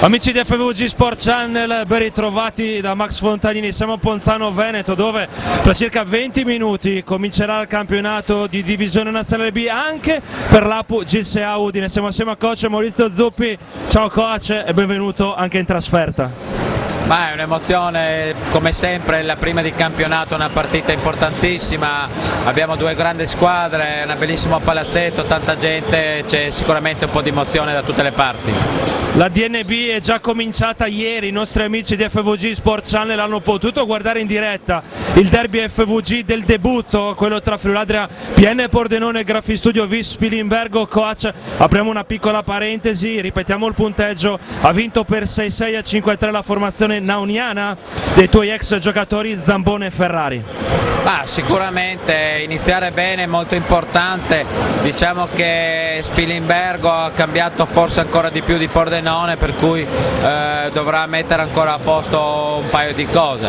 Amici di FVG Sport Channel, ben ritrovati da Max Fontanini. Siamo a Ponzano Veneto, dove tra circa 20 minuti comincerà il campionato di divisione nazionale B anche per l'APU GSA Udine. Siamo assieme a coach Maurizio Zuppi. Ciao coach e benvenuto anche in trasferta. Ma è un'emozione, come sempre, la prima di campionato, una partita importantissima, abbiamo due grandi squadre, un bellissimo palazzetto, tanta gente, c'è sicuramente un po' di emozione da tutte le parti. La DNB è già cominciata ieri, i nostri amici di FVG Sport Channel hanno potuto guardare in diretta il derby FVG del debutto, quello tra Friuladria, PN Pordenone e Graffistudio Vis Spilimbergo. Coach, apriamo una piccola parentesi, ripetiamo il punteggio: ha vinto per 6-6 a 5-3 la formazione nauniana dei tuoi ex giocatori Zambone e Ferrari. Sicuramente iniziare bene è molto importante, diciamo che Spilimbergo ha cambiato forse ancora di più di Pordenone, per cui dovrà mettere ancora a posto un paio di cose.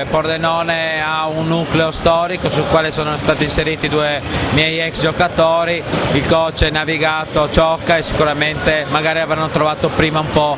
Pordenone ha un nucleo storico sul quale sono stati inseriti due miei ex giocatori, il coach è navigato Ciocca e sicuramente magari avranno trovato prima un po'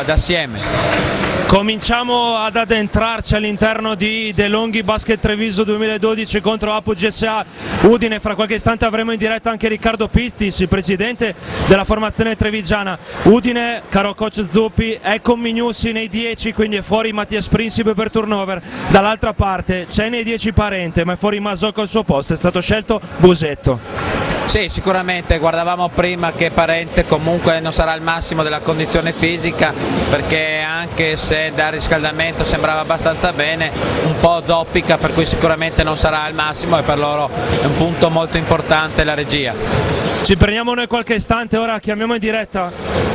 d'assieme. Cominciamo ad addentrarci all'interno di De Longhi Basket Treviso 2012 contro APU GSA Udine. Fra qualche istante avremo in diretta anche Riccardo Pittis, il presidente della formazione trevigiana. Udine, caro coach Zuppi, è con Mignussi nei 10, quindi è fuori Mattias Principe per turnover. Dall'altra parte c'è nei 10 Parente, ma è fuori Masocco al suo posto, è stato scelto Busetto. Sì, sicuramente guardavamo prima che Parente comunque non sarà al massimo della condizione fisica, perché anche se da riscaldamento sembrava abbastanza bene, un po' zoppica, per cui sicuramente non sarà al massimo e per loro è un punto molto importante la regia. Ci prendiamo noi qualche istante, ora chiamiamo in diretta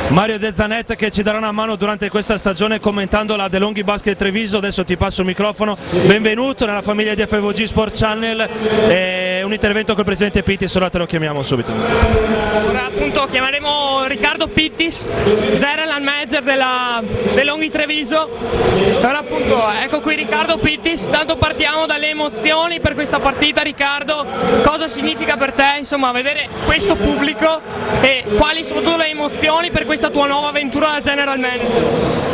Mario De Zanet che ci darà una mano durante questa stagione commentando la De Longhi Basket Treviso. Adesso ti passo il microfono, benvenuto nella famiglia di FVG Sport Channel. Un intervento col presidente Pittis, ora te lo chiamiamo subito. Ora appunto chiameremo Riccardo Pittis, general manager della De Longhi Treviso. Ora appunto ecco qui Riccardo Pittis, tanto partiamo dalle emozioni per questa partita. Riccardo, cosa significa per te insomma vedere questo pubblico e quali sono tutte le emozioni per questa tua nuova avventura da general manager?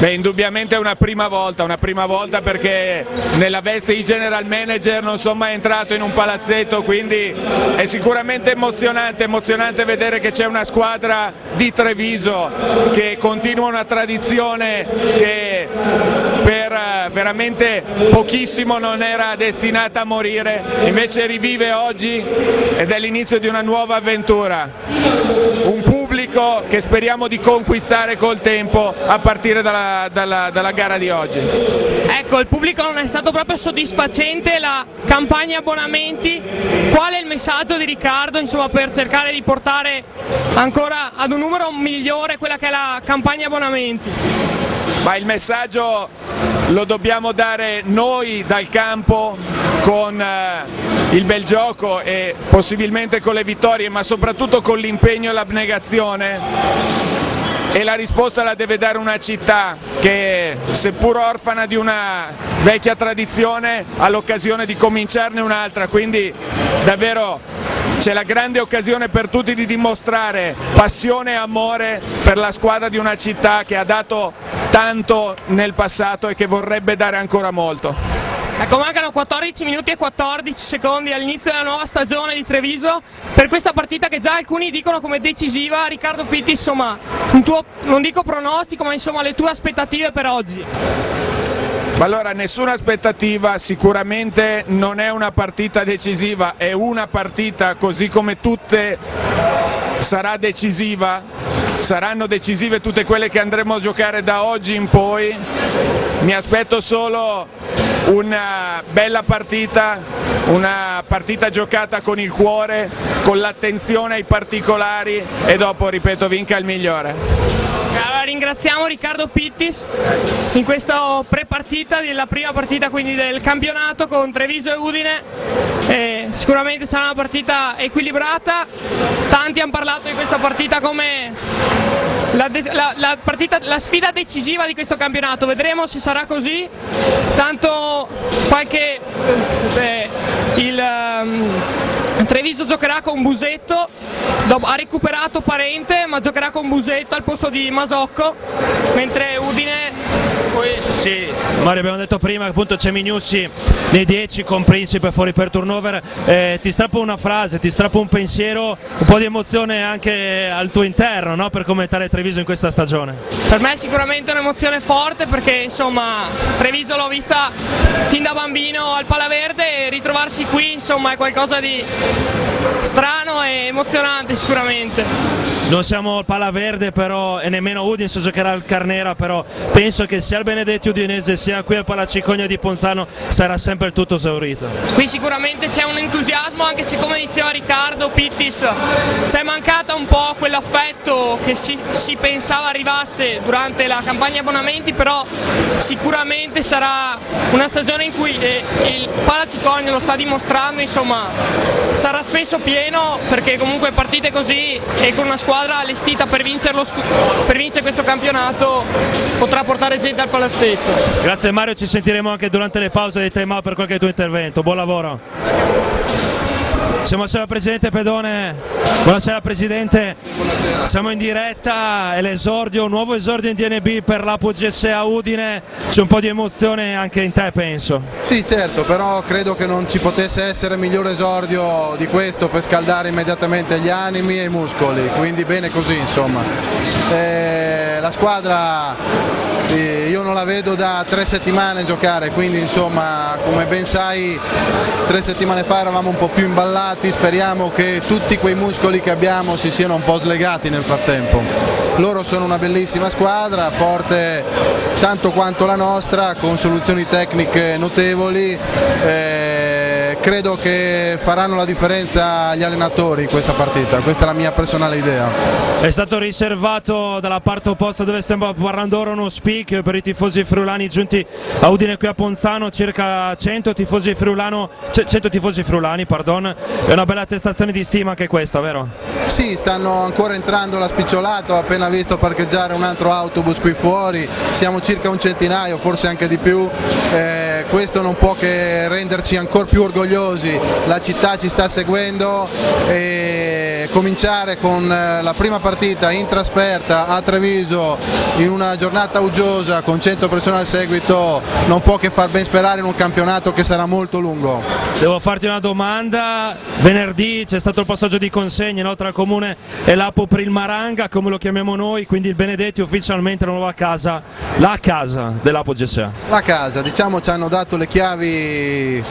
Indubbiamente è una prima volta perché nella veste di general manager non sono mai entrato in un palazzetto, quindi è sicuramente emozionante vedere che c'è una squadra di Treviso che continua una tradizione che per veramente pochissimo non era destinata a morire, invece rivive oggi ed è l'inizio di una nuova avventura. Un pubblico che speriamo di conquistare col tempo a partire dalla gara di oggi. Ecco, il pubblico non è stato proprio soddisfacente, la campagna abbonamenti. Qual è il messaggio di Riccardo insomma, per cercare di portare ancora ad un numero migliore quella che è la campagna abbonamenti? Ma il messaggio lo dobbiamo dare noi dal campo con il bel gioco e possibilmente con le vittorie, ma soprattutto con l'impegno e l'abnegazione. E la risposta la deve dare una città che, seppur orfana di una vecchia tradizione, ha l'occasione di cominciarne un'altra, quindi davvero c'è la grande occasione per tutti di dimostrare passione e amore per la squadra di una città che ha dato tanto nel passato e che vorrebbe dare ancora molto. Ecco, mancano 14 minuti e 14 secondi all'inizio della nuova stagione di Treviso per questa partita che già alcuni dicono come decisiva. Riccardo Pitti, insomma, un tuo, non dico pronostico, ma insomma le tue aspettative per oggi? Allora, nessuna aspettativa, sicuramente non è una partita decisiva, è una partita così come tutte sarà decisiva, saranno decisive tutte quelle che andremo a giocare da oggi in poi. Mi aspetto solo una bella partita, una partita giocata con il cuore, con l'attenzione ai particolari e dopo, ripeto, vinca il migliore. Allora, ringraziamo Riccardo Pittis in questa pre-partita della prima partita quindi del campionato con Treviso e Udine. Sicuramente sarà una partita equilibrata, tanti hanno parlato di questa partita come la sfida decisiva di questo campionato, vedremo se sarà così. Tanto il Treviso giocherà con Busetto ha recuperato Parente, ma giocherà con Busetta al posto di Masocco, mentre Udine Sì, Mario, abbiamo detto prima che appunto c'è Mignussi nei 10 con Principe fuori per turnover. Ti strappo una frase, ti strappo un pensiero, un po' di emozione anche al tuo interno, no? Per commentare Treviso in questa stagione. Per me è sicuramente un'emozione forte, perché insomma Treviso l'ho vista fin da bambino al Palaverde, e ritrovarsi qui insomma è qualcosa di strano e emozionante sicuramente. Non siamo al Palaverde però, e nemmeno Udine giocherà al Carnera, però penso che sia il Benedetti Udinese sia qui al Palacicogna di Ponzano sarà sempre il tutto esaurito. Qui sicuramente c'è un entusiasmo, anche se come diceva Riccardo Pittis c'è mancata un po' quell'affetto che si pensava arrivasse durante la campagna abbonamenti, però sicuramente sarà una stagione in cui il Palacicogna lo sta dimostrando, insomma sarà spesso pieno, perché comunque partite così e con una squadra allestita per vincere questo campionato potrà portare gente al palazzetto. Grazie Mario, ci sentiremo anche durante le pause dei time out per qualche tuo intervento. Buon lavoro. Siamo al Presidente Pedone. Buonasera Presidente. Buonasera. Siamo in diretta, è l'esordio, un nuovo esordio in DNB per l'Apu GSA Udine, c'è un po' di emozione anche in te penso. Sì certo, però credo che non ci potesse essere miglior esordio di questo per scaldare immediatamente gli animi e i muscoli, quindi bene così insomma. La squadra io non la vedo da 3 settimane giocare, quindi insomma come ben sai 3 settimane fa eravamo un po' più imballati, speriamo che tutti quei muscoli che abbiamo si siano un po' slegati nel frattempo. Loro sono una bellissima squadra, forte tanto quanto la nostra, con soluzioni tecniche notevoli. Credo che faranno la differenza gli allenatori in questa partita, questa è la mia personale idea. È stato riservato dalla parte opposta dove stiamo parlando ora uno speak per i tifosi friulani giunti a Udine qui a Ponzano, circa 100 tifosi friulani, pardon. È una bella attestazione di stima anche questa, vero? Sì, stanno ancora entrando alla Spicciolato, ho appena visto parcheggiare un altro autobus qui fuori, siamo circa un centinaio, forse anche di più. Questo non può che renderci ancora più orgogliosi, la città ci sta seguendo e cominciare con la prima partita in trasferta a Treviso in una giornata uggiosa con 100 persone al seguito non può che far ben sperare in un campionato che sarà molto lungo. Devo farti una domanda, venerdì c'è stato il passaggio di consegne, no, tra il Comune e l'Apu per il Maranga, come lo chiamiamo noi, quindi il Benedetti ufficialmente la nuova casa, la casa dell'Apu GSA. La casa, diciamo ci hanno dato le chiavi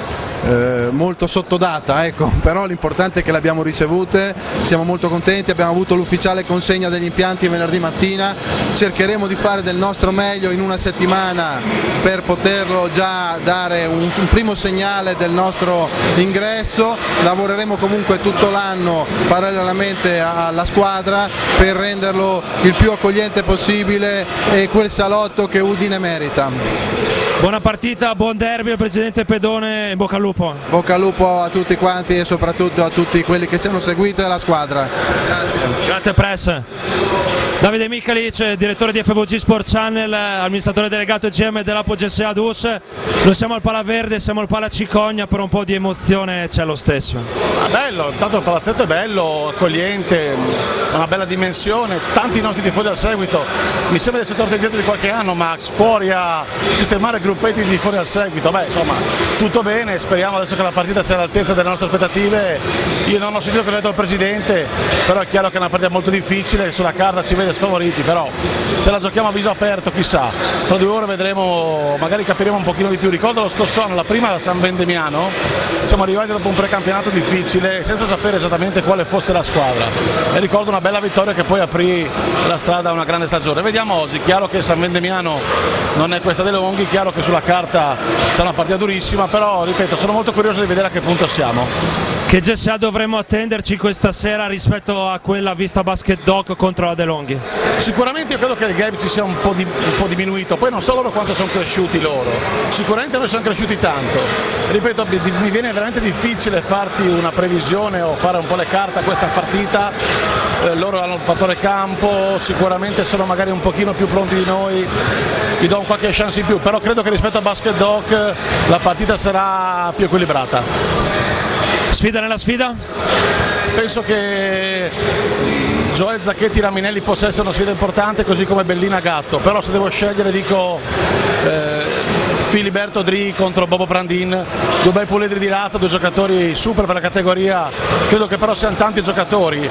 molto sottodata, ecco, però l'importante è che le abbiamo ricevute, siamo molto contenti, abbiamo avuto l'ufficiale consegna degli impianti venerdì mattina, cercheremo di fare del nostro meglio in una settimana per poterlo già dare un primo segnale del nostro ingresso, lavoreremo comunque tutto l'anno parallelamente alla squadra per renderlo il più accogliente possibile e quel salotto che Udine merita. Buona partita, buon derby al Presidente Pedone, in bocca al lupo. Bocca al lupo a tutti quanti e soprattutto a tutti quelli che ci hanno seguito e alla squadra. Grazie. Grazie Press. Davide Michalic, direttore di FVG Sport Channel, amministratore delegato GM dell'Apu GSA Dus. Non siamo al Palaverde, siamo al Palacicogna, però un po' di emozione c'è lo stesso. Bello, intanto il palazzetto è bello, accogliente, una bella dimensione, tanti nostri tifosi al seguito. Mi sembra di essere tornato indietro di qualche anno Max, fuori a sistemare gruppetti di tifosi al seguito. Beh, insomma, tutto bene, speriamo adesso che la partita sia all'altezza delle nostre aspettative. Io non ho sentito che ha detto il Presidente, però è chiaro che è una partita molto difficile, sulla carta ci vede sfavoriti, però ce la giochiamo a viso aperto, chissà, tra 2 ore vedremo, magari capiremo un pochino di più. Ricordo lo scorso anno, la prima da San Vendemiano, siamo arrivati dopo un precampionato difficile senza sapere esattamente quale fosse la squadra e ricordo una bella vittoria che poi aprì la strada a una grande stagione. Vediamo oggi, chiaro che San Vendemiano non è questa dei Longhi, chiaro che sulla carta sarà una partita durissima, però ripeto, sono molto curioso di vedere a che punto siamo. Che GSA dovremmo attenderci questa sera rispetto a quella vista Basket Doc contro la De Longhi? Sicuramente io credo che il gap ci sia un po' diminuito, poi non so loro quanto sono cresciuti loro, sicuramente noi siamo cresciuti tanto, ripeto mi viene veramente difficile farti una previsione o fare un po' le carte a questa partita, loro hanno il fattore campo, sicuramente sono magari un pochino più pronti di noi, gli do qualche chance in più, però credo che rispetto a Basket Doc la partita sarà più equilibrata. Sfida nella sfida? penso che Gioele Zacchetti Raminelli possa essere una sfida importante, così come Bellina Gatto, però se devo scegliere dico Filiberto Dri contro Bobo Brandin, due bei puledri di razza, due giocatori super per la categoria, credo che però siano tanti giocatori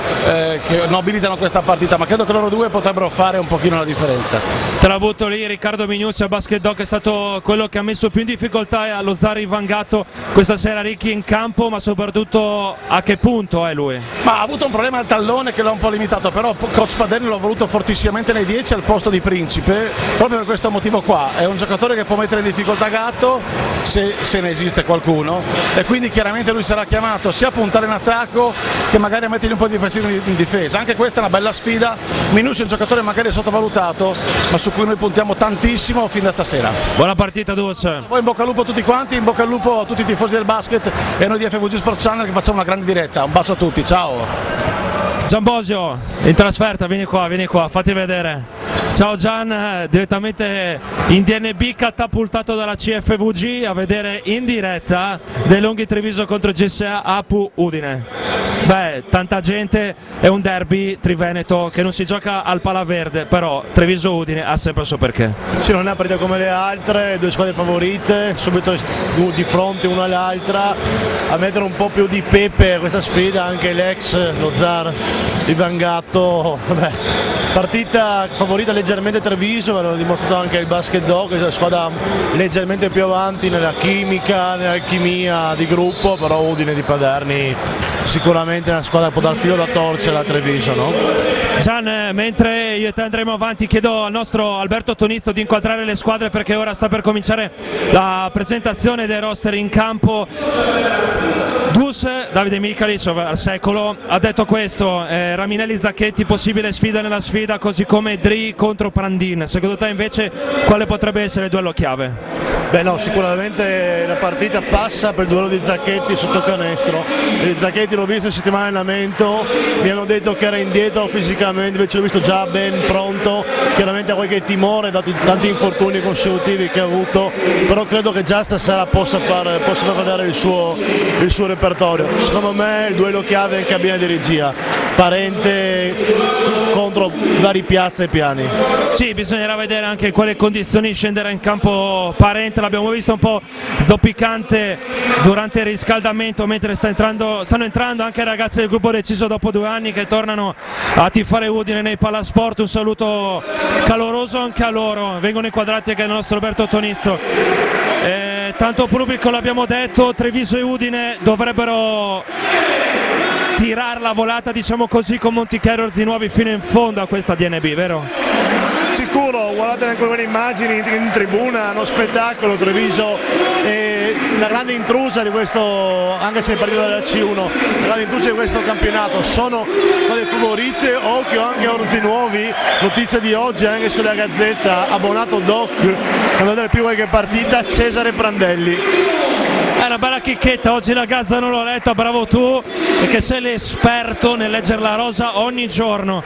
che nobilitano questa partita, ma credo che loro due potrebbero fare un pochino la differenza. Te la butto lì, Riccardo Mignuzzi a Basket Doc è stato quello che ha messo più in difficoltà allo Zari Van Gatto questa sera, Ricchi, in campo, ma soprattutto a che punto è lui? Ma ha avuto un problema al tallone che l'ha un po' limitato, però coach Paderni l'ha voluto fortissimamente nei 10 al posto di Principe, proprio per questo motivo qua, è un giocatore che può mettere in difficoltà Gatto se ne esiste qualcuno, e quindi chiaramente lui sarà chiamato sia a puntare in attacco che magari a mettergli un po' di difensivo in difesa. Anche questa è una bella sfida, Minucci è un giocatore magari sottovalutato ma su cui noi puntiamo tantissimo fin da stasera. Buona partita Dus. Poi in bocca al lupo a tutti quanti, in bocca al lupo a tutti i tifosi del basket e a noi di FVG Sport Channel che facciamo una grande diretta. Un bacio a tutti, ciao! Gianbosio in trasferta, vieni qua, fatti vedere. Ciao Gian, direttamente in DNB, catapultato dalla CFVG a vedere in diretta De Longhi Treviso contro GSA Apu Udine. Beh, tanta gente, è un derby triveneto che non si gioca al Palaverde, però Treviso Udine ha sempre il suo perché. Sì, non è una partita come le altre, due squadre favorite, subito di fronte una all'altra, a mettere un po' più di pepe a questa sfida anche lo Zar, il Van Gatto. Beh, partita favorita leggermente Treviso, l'hanno dimostrato anche il Basket Dog, che è una squadra leggermente più avanti nella chimica, nell'alchimia di gruppo, però Udine di Paderni sicuramente è una squadra che può dar filo da torcere a Treviso, no? Gian, mentre io e te andremo avanti, chiedo al nostro Alberto Tonizzo di inquadrare le squadre perché ora sta per cominciare la presentazione dei roster in campo. Dus, Davide Michalic al secolo, ha detto questo, Raminelli Zacchetti possibile sfida nella sfida, così come Dri contro Prandin. Secondo te invece quale potrebbe essere il duello chiave? Beh no, sicuramente la partita passa per il duello di Zacchetti sotto canestro. Zacchetti l'ho visto in settimana di allenamento, mi hanno detto che era indietro fisicamente, invece l'ho visto già ben pronto, chiaramente ha qualche timore dato tanti infortuni consecutivi che ha avuto, però credo che già stasera possa far vedere il suo repertorio. Secondo me il duello chiave è in cabina di regia, Parente contro vari Piazza e Piani. Sì, bisognerà vedere anche in quali condizioni scenderà in campo Parente, l'abbiamo visto un po' zoppicante durante il riscaldamento, mentre stanno entrando anche i ragazzi del gruppo deciso dopo 2 anni che tornano a tifare Udine nei Palasport. Un saluto caloroso anche a loro, vengono inquadrati anche il nostro Roberto Tonizzo. Tanto pubblico, l'abbiamo detto, Treviso e Udine dovrebbero tirare la volata, diciamo così, con Monti Carroll's nuovi fino in fondo a questa DNB, vero? Sicuro, guardate anche quelle immagini in tribuna, uno spettacolo. Treviso è una grande intrusa di questo, anche se è partita dalla C1, una grande intrusa di questo campionato, sono tra le favorite. Occhio anche a Orzi Nuovi, notizia di oggi anche sulla Gazzetta, abbonato Doc, a vedere più qualche partita, Cesare Prandelli. È una bella chicchetta, oggi la Gazza non l'ho letta, bravo tu, perché sei l'esperto nel leggere la rosa ogni giorno.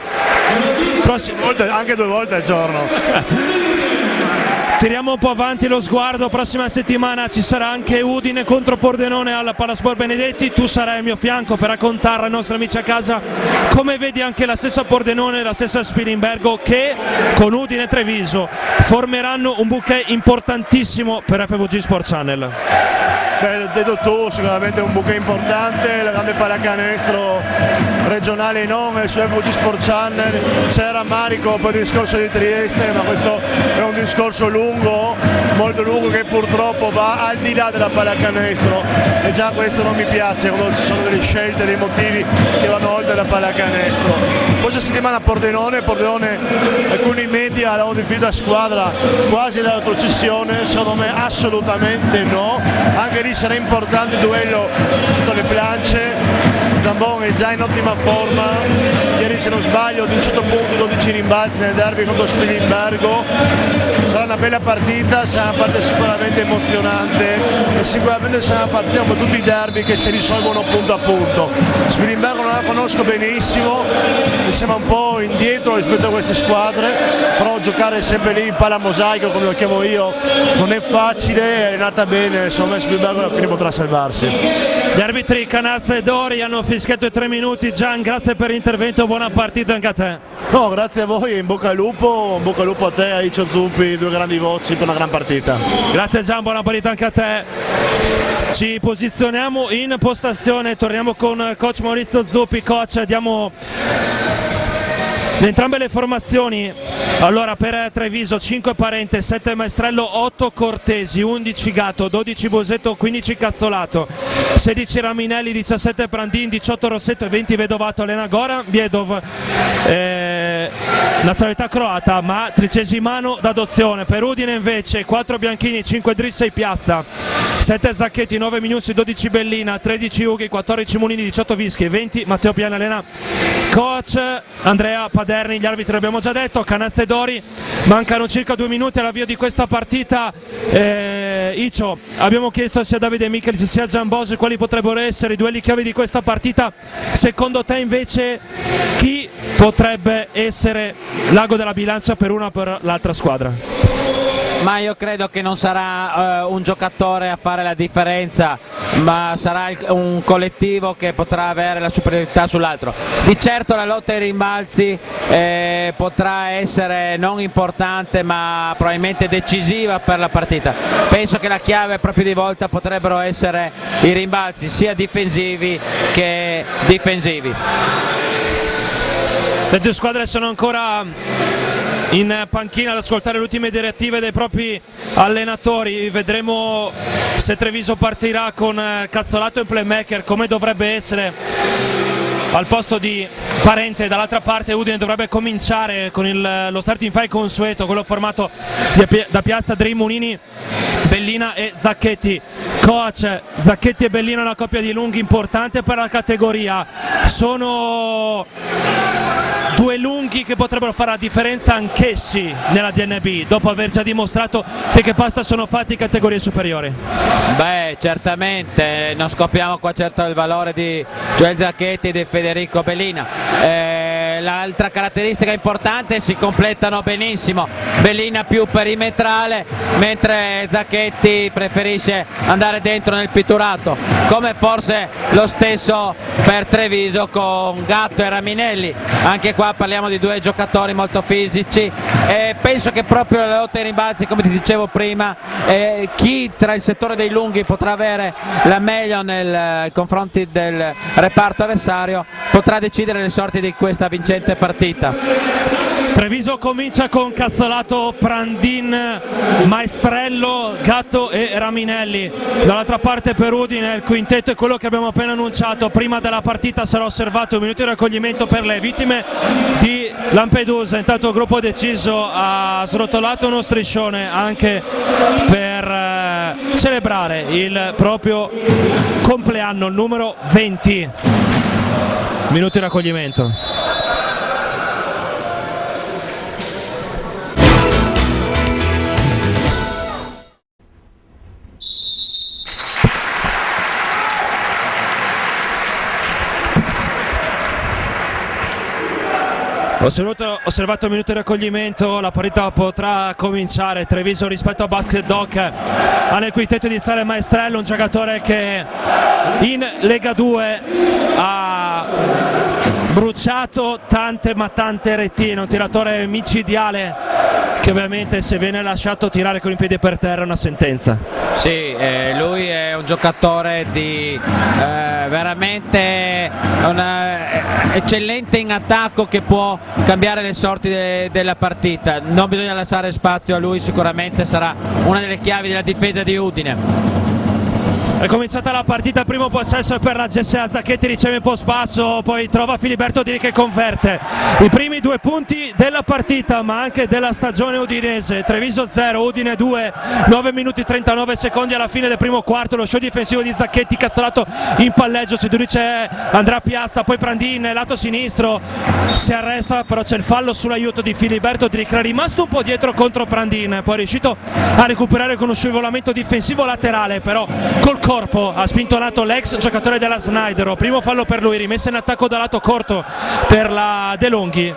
Anche 2 volte al giorno. Tiriamo un po' avanti lo sguardo, prossima settimana ci sarà anche Udine contro Pordenone alla Palasport Benedetti, tu sarai al mio fianco per raccontare ai nostri amici a casa come vedi anche la stessa Pordenone e la stessa Spilimbergo che con Udine e Treviso formeranno un bouquet importantissimo per FVG Sport Channel. Beh, detto tu, sicuramente un bouquet importante, la grande pallacanestro regionale e non, su FVG Sport Channel c'era Marico per il discorso di Trieste, ma questo è un discorso lungo, molto lungo, che purtroppo va al di là della pallacanestro e già questo non mi piace quando ci sono delle scelte, dei motivi che vanno oltre la pallacanestro. Poi c'è settimana Pordenone, alcuni media l'hanno definita squadra quasi da retrocessione, secondo me assolutamente no, anche lì sarà importante il duello sotto le planche. Zambon è già in ottima forma, ieri se non sbaglio 18 punti, 12 rimbalzi nel derby contro Spilimbergo. Sarà una bella partita, sarà una partita sicuramente emozionante e sicuramente sarà una partita come tutti i derby che si risolvono punto a punto. Spilimbergo non la conosco benissimo, mi sembra un po' indietro rispetto a queste squadre, però giocare sempre lì in palla mosaico come lo chiamo io non è facile, è nata bene, secondo me Spilimbergo alla fine potrà salvarsi. Gli arbitri Canazza e Dori hanno fischiato i 3 minuti. Gian, grazie per l'intervento, buona partita anche a te. No, grazie a voi e in bocca al lupo a te, a Icio Zuppi, 2 grandi voci per una gran partita. Grazie Gian, buona partita anche a te. Ci posizioniamo in postazione, torniamo con coach Maurizio Zuppi. Coach, diamo entrambe le formazioni. Allora, per Treviso 5 Parente, 7 Maestrello, 8 Cortesi, 11 Gatto, 12 Bosetto, 15 Cazzolato, 16 Raminelli, 17 Prandin, 18 Rossetto e 20 Vedovato. Allena Goran Biedov, nazionalità croata ma 13° d'adozione. Per Udine invece 4 Bianchini, 5 Dris, 6 Piazza, 7 Zacchetti, 9 Mignuzzi, 12 Bellina, 13 Ughi, 14 Munini, 18 Vischi e 20 Matteo Piana. Allena coach Andrea Paderni. Gli arbitri abbiamo già detto, Canazza e Dori. Mancano circa 2 minuti all'avvio di questa partita. Icio, abbiamo chiesto sia a Davide Michelic sia a Giambosi quali potrebbero essere i duelli chiave di questa partita. Secondo te invece chi potrebbe essere l'ago della bilancia per una o per l'altra squadra? Ma io credo che non sarà un giocatore a fare la differenza, ma sarà un collettivo che potrà avere la superiorità sull'altro. Di certo la lotta ai rimbalzi potrà essere non importante ma probabilmente decisiva per la partita. Penso che la chiave proprio di volta potrebbero essere i rimbalzi sia difensivi che difensivi. Le due squadre sono ancora in panchina ad ascoltare le ultime direttive dei propri allenatori. Vedremo se Treviso partirà con Cazzolato in playmaker come dovrebbe essere al posto di Parente. Dall'altra parte Udine dovrebbe cominciare con lo starting five consueto, quello formato da Piazza, Dream, Munini, Bellina e Zacchetti. Coach, Zacchetti e Bellina è una coppia di lunghi importante per la categoria. Sono 2 lunghi che potrebbero fare la differenza anch'essi nella DNB, dopo aver già dimostrato che pasta sono fatti in categorie superiori. Beh, certamente, non scopriamo qua certo il valore di Gioel Zacchetti e di Federico Bellina. L'altra caratteristica importante, si completano benissimo, Bellina più perimetrale mentre Zacchetti preferisce andare dentro nel pitturato, come forse lo stesso per Treviso con Gatto e Raminelli. Anche qua parliamo di 2 giocatori molto fisici e penso che proprio la lotta ai rimbalzi, come ti dicevo prima, chi tra il settore dei lunghi potrà avere la meglio nei confronti del reparto avversario potrà decidere le sorti di questa vincente partita. Treviso comincia con Cazzolato, Prandin, Maestrello, Gatto e Raminelli. Dall'altra parte per Udine il quintetto è quello che abbiamo appena annunciato. Prima della partita sarà osservato un minuto di raccoglimento per le vittime di Lampedusa. Intanto il gruppo deciso ha srotolato uno striscione anche per celebrare il proprio compleanno, il numero 20. Minuto di raccoglimento. Osservato il minuto di raccoglimento, la partita potrà cominciare. Treviso rispetto a Basket Doc ha nel quintetto iniziale Maestrello, un giocatore che in Lega 2 ha bruciato tante retine, un tiratore micidiale che ovviamente se viene lasciato tirare con i piedi per terra è una sentenza. Sì, lui è un giocatore di veramente eccellente in attacco che può cambiare le sorti della partita. Non bisogna lasciare spazio a lui, sicuramente sarà una delle chiavi della difesa di Udine. È cominciata la partita, primo possesso per la GSA, Zacchetti riceve in post basso, poi trova Filiberto Diri che converte i primi 2 punti della partita ma anche della stagione udinese. Treviso 0, Udine 2, 9 minuti 39 secondi alla fine del primo quarto. Lo show difensivo di Zacchetti, Cazzolato in palleggio, si riduce Andrea Piazza, poi Prandin lato sinistro, si arresta però c'è il fallo sull'aiuto di Filiberto Diri che era rimasto un po' dietro contro Prandin, poi è riuscito a recuperare con uno scivolamento difensivo laterale, però col corpo ha spintonato l'ex giocatore della Snaidero. Primo fallo per lui, rimessa in attacco da lato corto per la De Longhi.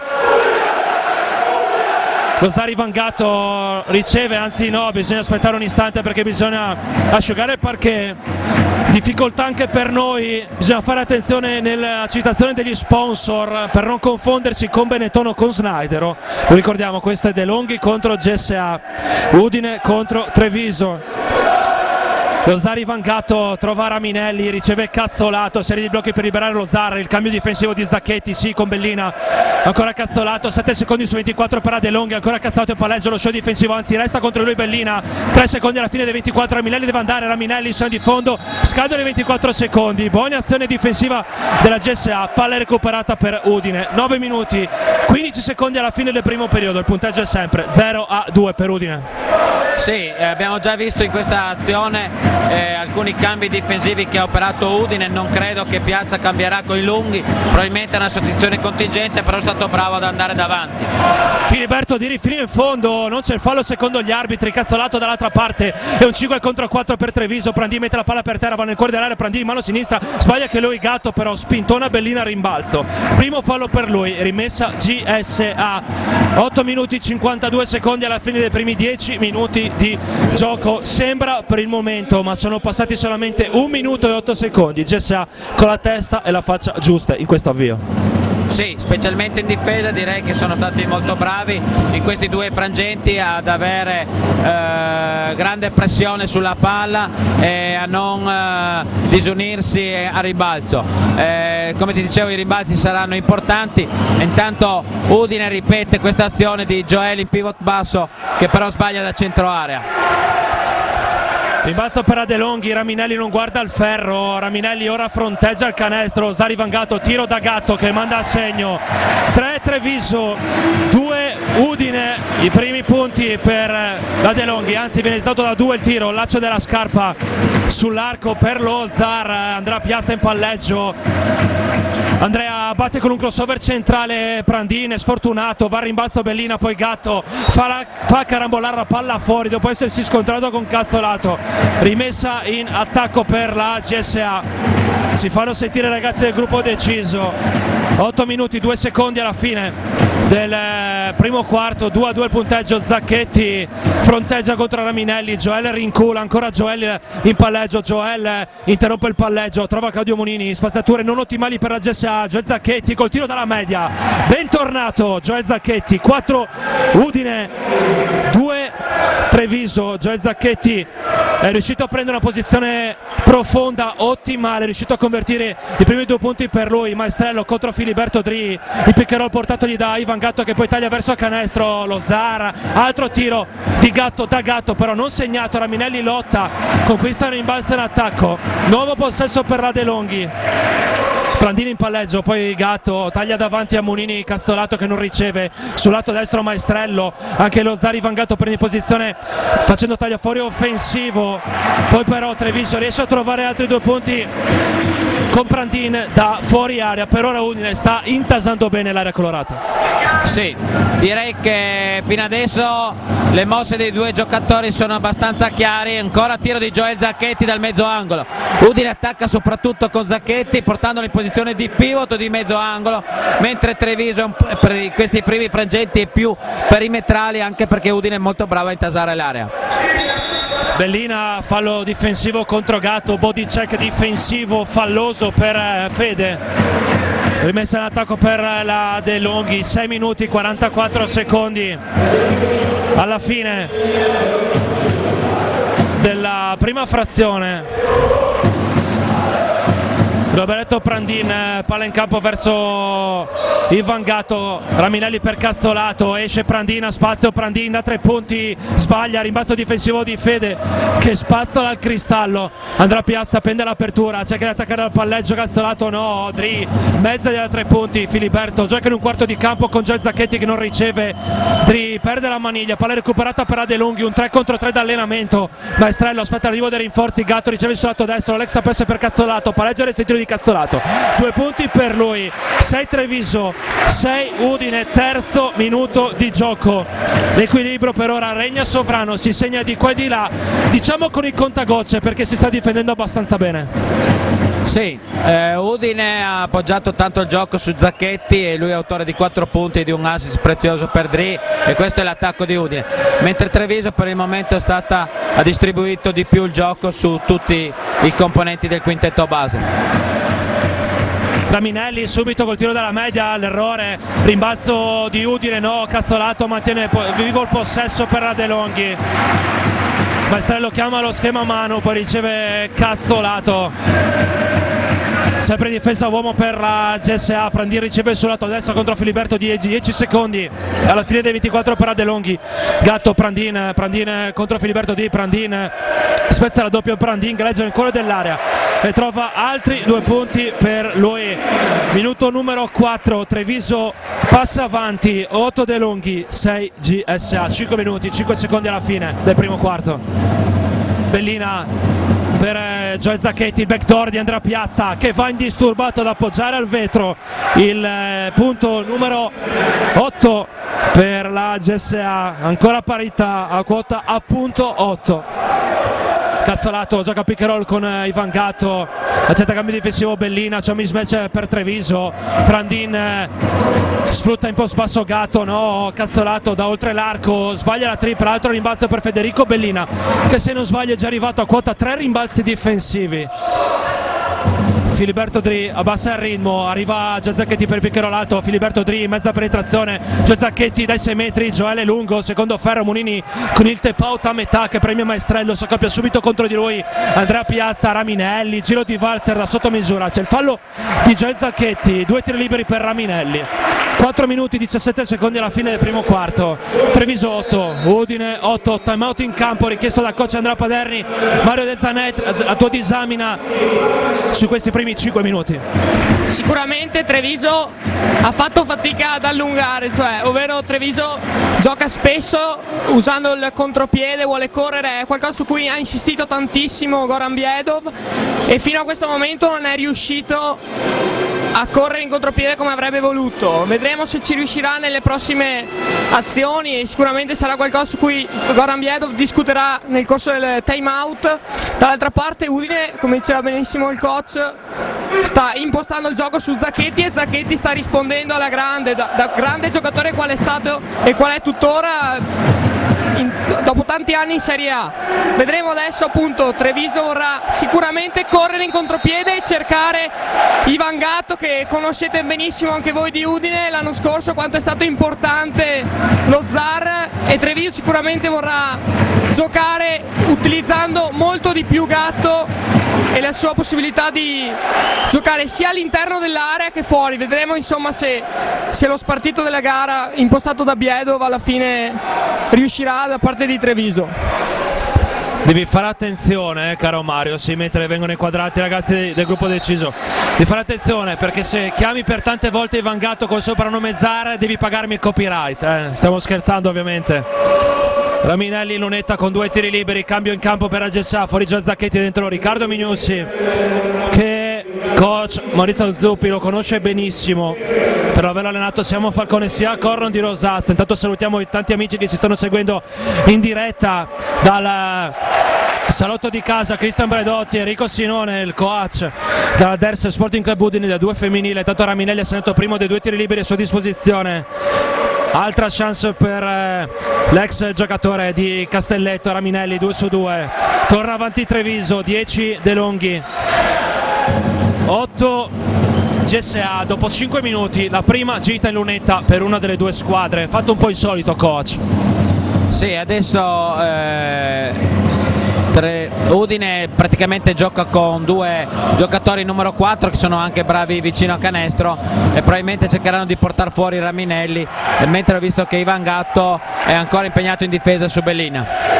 Lo Zari Vangato riceve, anzi no, bisogna aspettare un istante perché bisogna asciugare il parquet. difficoltà anche per noi, bisogna fare attenzione nella citazione degli sponsor per non confonderci con Benetton o con Snydero. Lo ricordiamo, questo è De Longhi contro GSA, Udine contro Treviso. Lo Zar Ivan Gatto trova Raminelli, riceve Cazzolato, serie di blocchi per liberare lo Zar, il cambio difensivo di Zacchetti, sì, con Bellina, ancora Cazzolato, 7 secondi su 24 per De Longhi, ancora Cazzolato in palleggio, lo show difensivo, anzi resta contro lui Bellina, 3 secondi alla fine dei 24, Raminelli deve andare, Raminelli sono di fondo, scadono i 24 secondi, buona azione difensiva della GSA, palla recuperata per Udine, 9 minuti, 15 secondi alla fine del primo periodo, il punteggio è sempre 0-2 per Udine. Sì, abbiamo già visto in questa azione alcuni cambi difensivi che ha operato Udine, non credo che Piazza cambierà con i lunghi, probabilmente è una sostituzione contingente, però è stato bravo ad andare davanti. Filiberto di rifino in fondo, non c'è il fallo secondo gli arbitri, Cazzolato dall'altra parte, è un 5 contro 4 per Treviso, Prandini mette la palla per terra, va nel cuore dell'area, Prandini mano sinistra, sbaglia che lui Gatto, però spintona Bellina a rimbalzo, primo fallo per lui, rimessa GSA, 8 minuti 52 secondi alla fine dei primi 10 minuti di gioco, sembra per il momento, ma sono passati solamente 1 minuto e 8 secondi, GSA con la testa e la faccia giusta in questo avvio. Sì, specialmente in difesa direi che sono stati molto bravi in questi due frangenti ad avere grande pressione sulla palla e a non disunirsi a ribalzo. Come ti dicevo, i rimbalzi saranno importanti, intanto Udine ripete questa azione di Gioeli in pivot basso che però sbaglia da centro area. Rimbalzo per De Longhi, Raminelli non guarda il ferro, Raminelli ora fronteggia il canestro, Zar Ivan Gatto, tiro da Gatto che manda a segno, 3 Treviso, 2 Udine, i primi punti per la De Longhi, anzi viene dato da 2 il tiro, laccio della scarpa sull'arco per lo Zar, andrà Piazza in palleggio. Andrea batte con un crossover centrale Prandini, sfortunato, va a rimbalzo Bellina, poi Gatto fa carambolare la palla fuori dopo essersi scontrato con Cazzolato, rimessa in attacco per la GSA, si fanno sentire i ragazzi del gruppo deciso, 8 minuti 2 secondi alla fine del primo quarto, 2-2 il punteggio, Zacchetti fronteggia contro Raminelli, Joel rincula, ancora Joel in palleggio, Joel interrompe il palleggio, trova Claudio Monini, spaziature non ottimali per la GSA, Joel Zacchetti col tiro dalla media, bentornato Joel Zacchetti, 4 Udine, 2 Treviso, Joel Zacchetti è riuscito a prendere una posizione profonda, ottimale, è riuscito a convertire i primi 2 punti per lui, Maestrello contro Filiberto Dri, il pick and roll portatogli da Ivan Gatto che poi taglia verso canestro, lo Zara, altro tiro di Gatto da Gatto però non segnato, Raminelli lotta, conquista il rimbalzo in attacco, nuovo possesso per la De Longhi. Prandini in palleggio, poi Gatto taglia davanti a Monini, Cazzolato che non riceve, sul lato destro Maestrello, anche lo Zar Ivan Gatto prende posizione facendo taglio fuori offensivo, poi però Treviso riesce a trovare altri 2 punti con Prandini da fuori area, per ora Udine sta intasando bene l'area colorata. Sì, direi che fino adesso le mosse dei 2 giocatori sono abbastanza chiare, ancora tiro di Joel Zacchetti dal mezzo angolo, Udine attacca soprattutto con Zacchetti portandolo in posizione di pivot di mezzo angolo, mentre Treviso per questi primi frangenti è più perimetrali anche perché Udine è molto bravo a intasare l'area. Bellina, fallo difensivo contro Gatto, body check difensivo falloso per Fede, rimessa in attacco per la De Longhi, 6 minuti 44 secondi alla fine della prima frazione. Roberto Prandin, palla in campo verso Ivan Gatto, Raminelli per Cazzolato, esce Prandin, spazio Prandin da 3 punti, sbaglia, rimbalzo difensivo di Fede che spazzola al cristallo, andrà Piazza, prende l'apertura, cerca di attaccare dal palleggio, Cazzolato no, Dri, mezza da 3 punti, Filiberto gioca in un quarto di campo con Joel Zacchetti che non riceve, Dri perde la maniglia, palla recuperata per De Longhi, un 3 contro 3 d'allenamento, Maestrello aspetta l'arrivo dei rinforzi, Gatto riceve sul lato destro, Alexa Pesse per Cazzolato, palleggio e restituzione di Cazzolato, 2 punti per lui, 6 Treviso, 6 Udine, terzo minuto di gioco, l'equilibrio per ora regna sovrano, si segna di qua e di là, diciamo con il contagocce perché si sta difendendo abbastanza bene. Sì, Udine ha appoggiato tanto il gioco su Zacchetti e lui è autore di 4 punti e di un assist prezioso per Dri, e questo è l'attacco di Udine, mentre Treviso per il momento ha distribuito di più il gioco su tutti i componenti del quintetto base. Raminelli subito col tiro dalla media, l'errore, rimbalzo di Udine, no, Cazzolato mantiene vivo il possesso per la De Longhi. Maestrello chiama lo schema a mano, poi riceve Cazzolato. Sempre difesa uomo per la GSA, Prandin riceve sul lato destro contro Filiberto, 10 secondi alla fine dei 24 per la De Longhi. Gatto, Prandin contro Filiberto Di, Prandin spezza la doppia, Prandin galleggia nel cuore dell'area e trova altri 2 punti per lui. Minuto numero 4, Treviso passa avanti, 8 De Longhi, 6 GSA, 5 minuti, 5 secondi alla fine del primo quarto. Bellina per Gioele Zacchetti, il backdoor di Andrea Piazza che va indisturbato ad appoggiare al vetro, il punto numero 8 per la GSA, ancora parità a quota a punto 8. Cazzolato gioca pick and roll con Ivan Gatto, accetta cambio difensivo Bellina, c'è un mismatch per Treviso, Prandin sfrutta in post basso Gatto, no, Cazzolato da oltre l'arco, sbaglia la tripla, altro rimbalzo per Federico Bellina che se non sbaglia è già arrivato a quota 3 rimbalzi difensivi. Filiberto Dri abbassa il ritmo, arriva Gioele Zacchetti per il pick and roll alto, Filiberto Dri, mezza penetrazione, Gioele Zacchetti dai 6 metri, Gioele lungo, secondo ferro, Munini con il tap out a metà che premia Maestrello, si accoppia subito contro di lui Andrea Piazza, Raminelli, giro di valzer da sotto misura, c'è il fallo di Gioele Zacchetti, 2 tiri liberi per Raminelli. 4 minuti 17 secondi alla fine del primo quarto. Treviso 8, Udine 8, timeout in campo richiesto da coach Andrea Paderni. Mario De Zanet, la tua disamina su questi primi 5 minuti. Sicuramente Treviso ha fatto fatica ad allungare, ovvero Treviso gioca spesso usando il contropiede, vuole correre, è qualcosa su cui ha insistito tantissimo Goran Biedov e fino a questo momento non è riuscito a correre in contropiede come avrebbe voluto. Vedremo se ci riuscirà nelle prossime azioni e sicuramente sarà qualcosa su cui Goran Biedov discuterà nel corso del time out. Dall'altra parte Udine, come diceva benissimo il coach, sta impostando il gioco su Zacchetti e Zacchetti sta rispondendo alla grande, da grande giocatore qual è stato e qual è tuttora dopo tanti anni in Serie A. Vedremo adesso, appunto, Treviso vorrà sicuramente correre in contropiede e cercare Ivan Gatto, che conoscete benissimo anche voi di Udine l'anno scorso quanto è stato importante lo Zar, e Treviso sicuramente vorrà giocare utilizzando molto di più Gatto e la sua possibilità di giocare sia all'interno dell'area che fuori. Vedremo insomma se lo spartito della gara impostato da Biedov alla fine riuscirà da parte di Treviso. Devi fare attenzione, caro Mario, sì, mentre vengono inquadrati i ragazzi del gruppo deciso. Devi fare attenzione perché se chiami per tante volte Ivan Gatto col soprannome Zar devi pagarmi il copyright, Stiamo scherzando ovviamente. Raminelli in lunetta con 2 tiri liberi, cambio in campo per la GSA, fuori Gioele Zacchetti, dentro Riccardo Mignuzzi che coach Maurizio Zuppi lo conosce benissimo per averlo allenato sia a Monfalcone sia a Cornon di Rosazza. Intanto salutiamo i tanti amici che ci stanno seguendo in diretta dal salotto di casa, Cristian Bredotti, Enrico Sinone, il coach dalla Ders Sporting Club Udine, da 2 femminile. Tanto Raminelli ha segnato primo dei 2 tiri liberi a sua disposizione. Altra chance per l'ex giocatore di Castelletto, Raminelli, 2 su 2. Torna avanti Treviso, 10 De Longhi, 8 GSA. Dopo 5 minuti la prima gita in lunetta per una delle 2 squadre. Fatto un po' insolito, coach. Sì, adesso Udine praticamente gioca con 2 giocatori numero 4 che sono anche bravi vicino a canestro e probabilmente cercheranno di portare fuori Raminelli, mentre ho visto che Ivan Gatto è ancora impegnato in difesa su Bellina.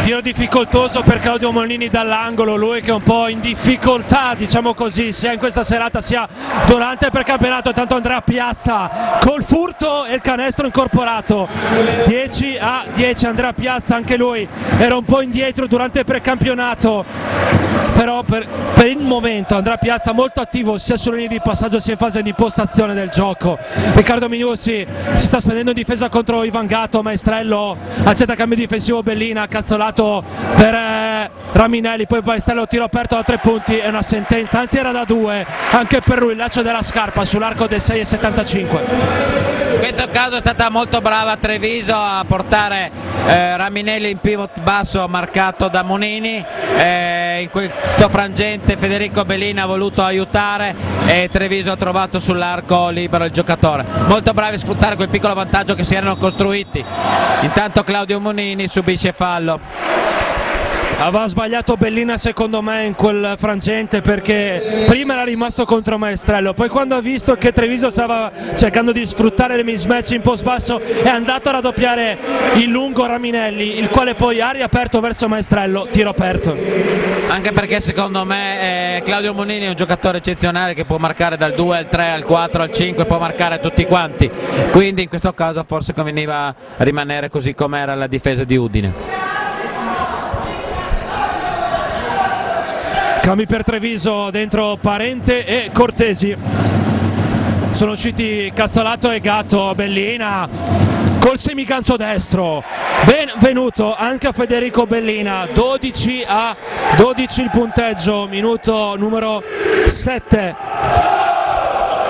Tiro difficoltoso per Claudio Molini dall'angolo, lui che è un po' in difficoltà, diciamo così, sia in questa serata sia durante il precampionato. Tanto Andrea Piazza col furto e il canestro incorporato, 10-10. Andrea Piazza anche lui era un po' indietro durante il precampionato, però per il momento Andrea Piazza molto attivo sia sulle linee di passaggio sia in fase di impostazione del gioco. Riccardo Mignuzzi si sta spendendo in difesa contro Ivan Gatto, Maestrello accetta cambio difensivo, Bellina, Cazzolato per Raminelli, poi Maestrello, tiro aperto da 3 punti e una sentenza, anzi era da 2 anche per lui, il lancio della scarpa sull'arco del 6,75. In questo caso è stata molto brava Treviso a portare Raminelli in pivot basso marcato da Monini, in questo frangente Federico Bellina ha voluto aiutare e Treviso ha trovato sull'arco libero il giocatore. Molto bravi a sfruttare quel piccolo vantaggio che si erano costruiti. Intanto Claudio Monini subisce fallo. Aveva sbagliato Bellina secondo me in quel frangente, perché prima era rimasto contro Maestrello, poi quando ha visto che Treviso stava cercando di sfruttare le mismatch in post basso è andato a raddoppiare il lungo Raminelli, il quale poi ha riaperto verso Maestrello, tiro aperto. Anche perché secondo me Claudio Monini è un giocatore eccezionale che può marcare dal 2 al 3 al 4 al 5, può marcare tutti quanti, quindi in questo caso forse conveniva rimanere così com'era la difesa di Udine. Cambi per Treviso, dentro Parente e Cortesi. Sono usciti Cazzolato e Gatto. Bellina col semigancio destro, benvenuto anche a Federico Bellina. 12-12 il punteggio, minuto numero 7.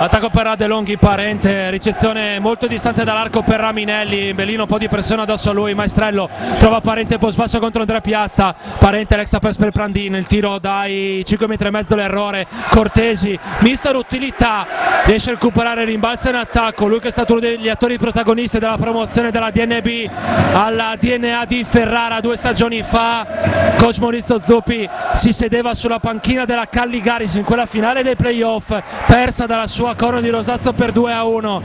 Attacco per De Longhi, Parente, ricezione molto distante dall'arco per Raminelli, Bellino un po' di pressione addosso a lui, Maestrello trova Parente post basso contro Andrea Piazza, Parente l'extra pass per Prandin, il tiro dai 5 metri e mezzo, l'errore, Cortesi, mister utilità, riesce a recuperare, rimbalza in attacco, lui che è stato uno degli attori protagonisti della promozione della DNB alla DNA di Ferrara 2 stagioni fa. Coach Maurizio Zuppi si sedeva sulla panchina della Calligaris in quella finale dei playoff, persa dalla sua Corno di Rosazzo per 2-1.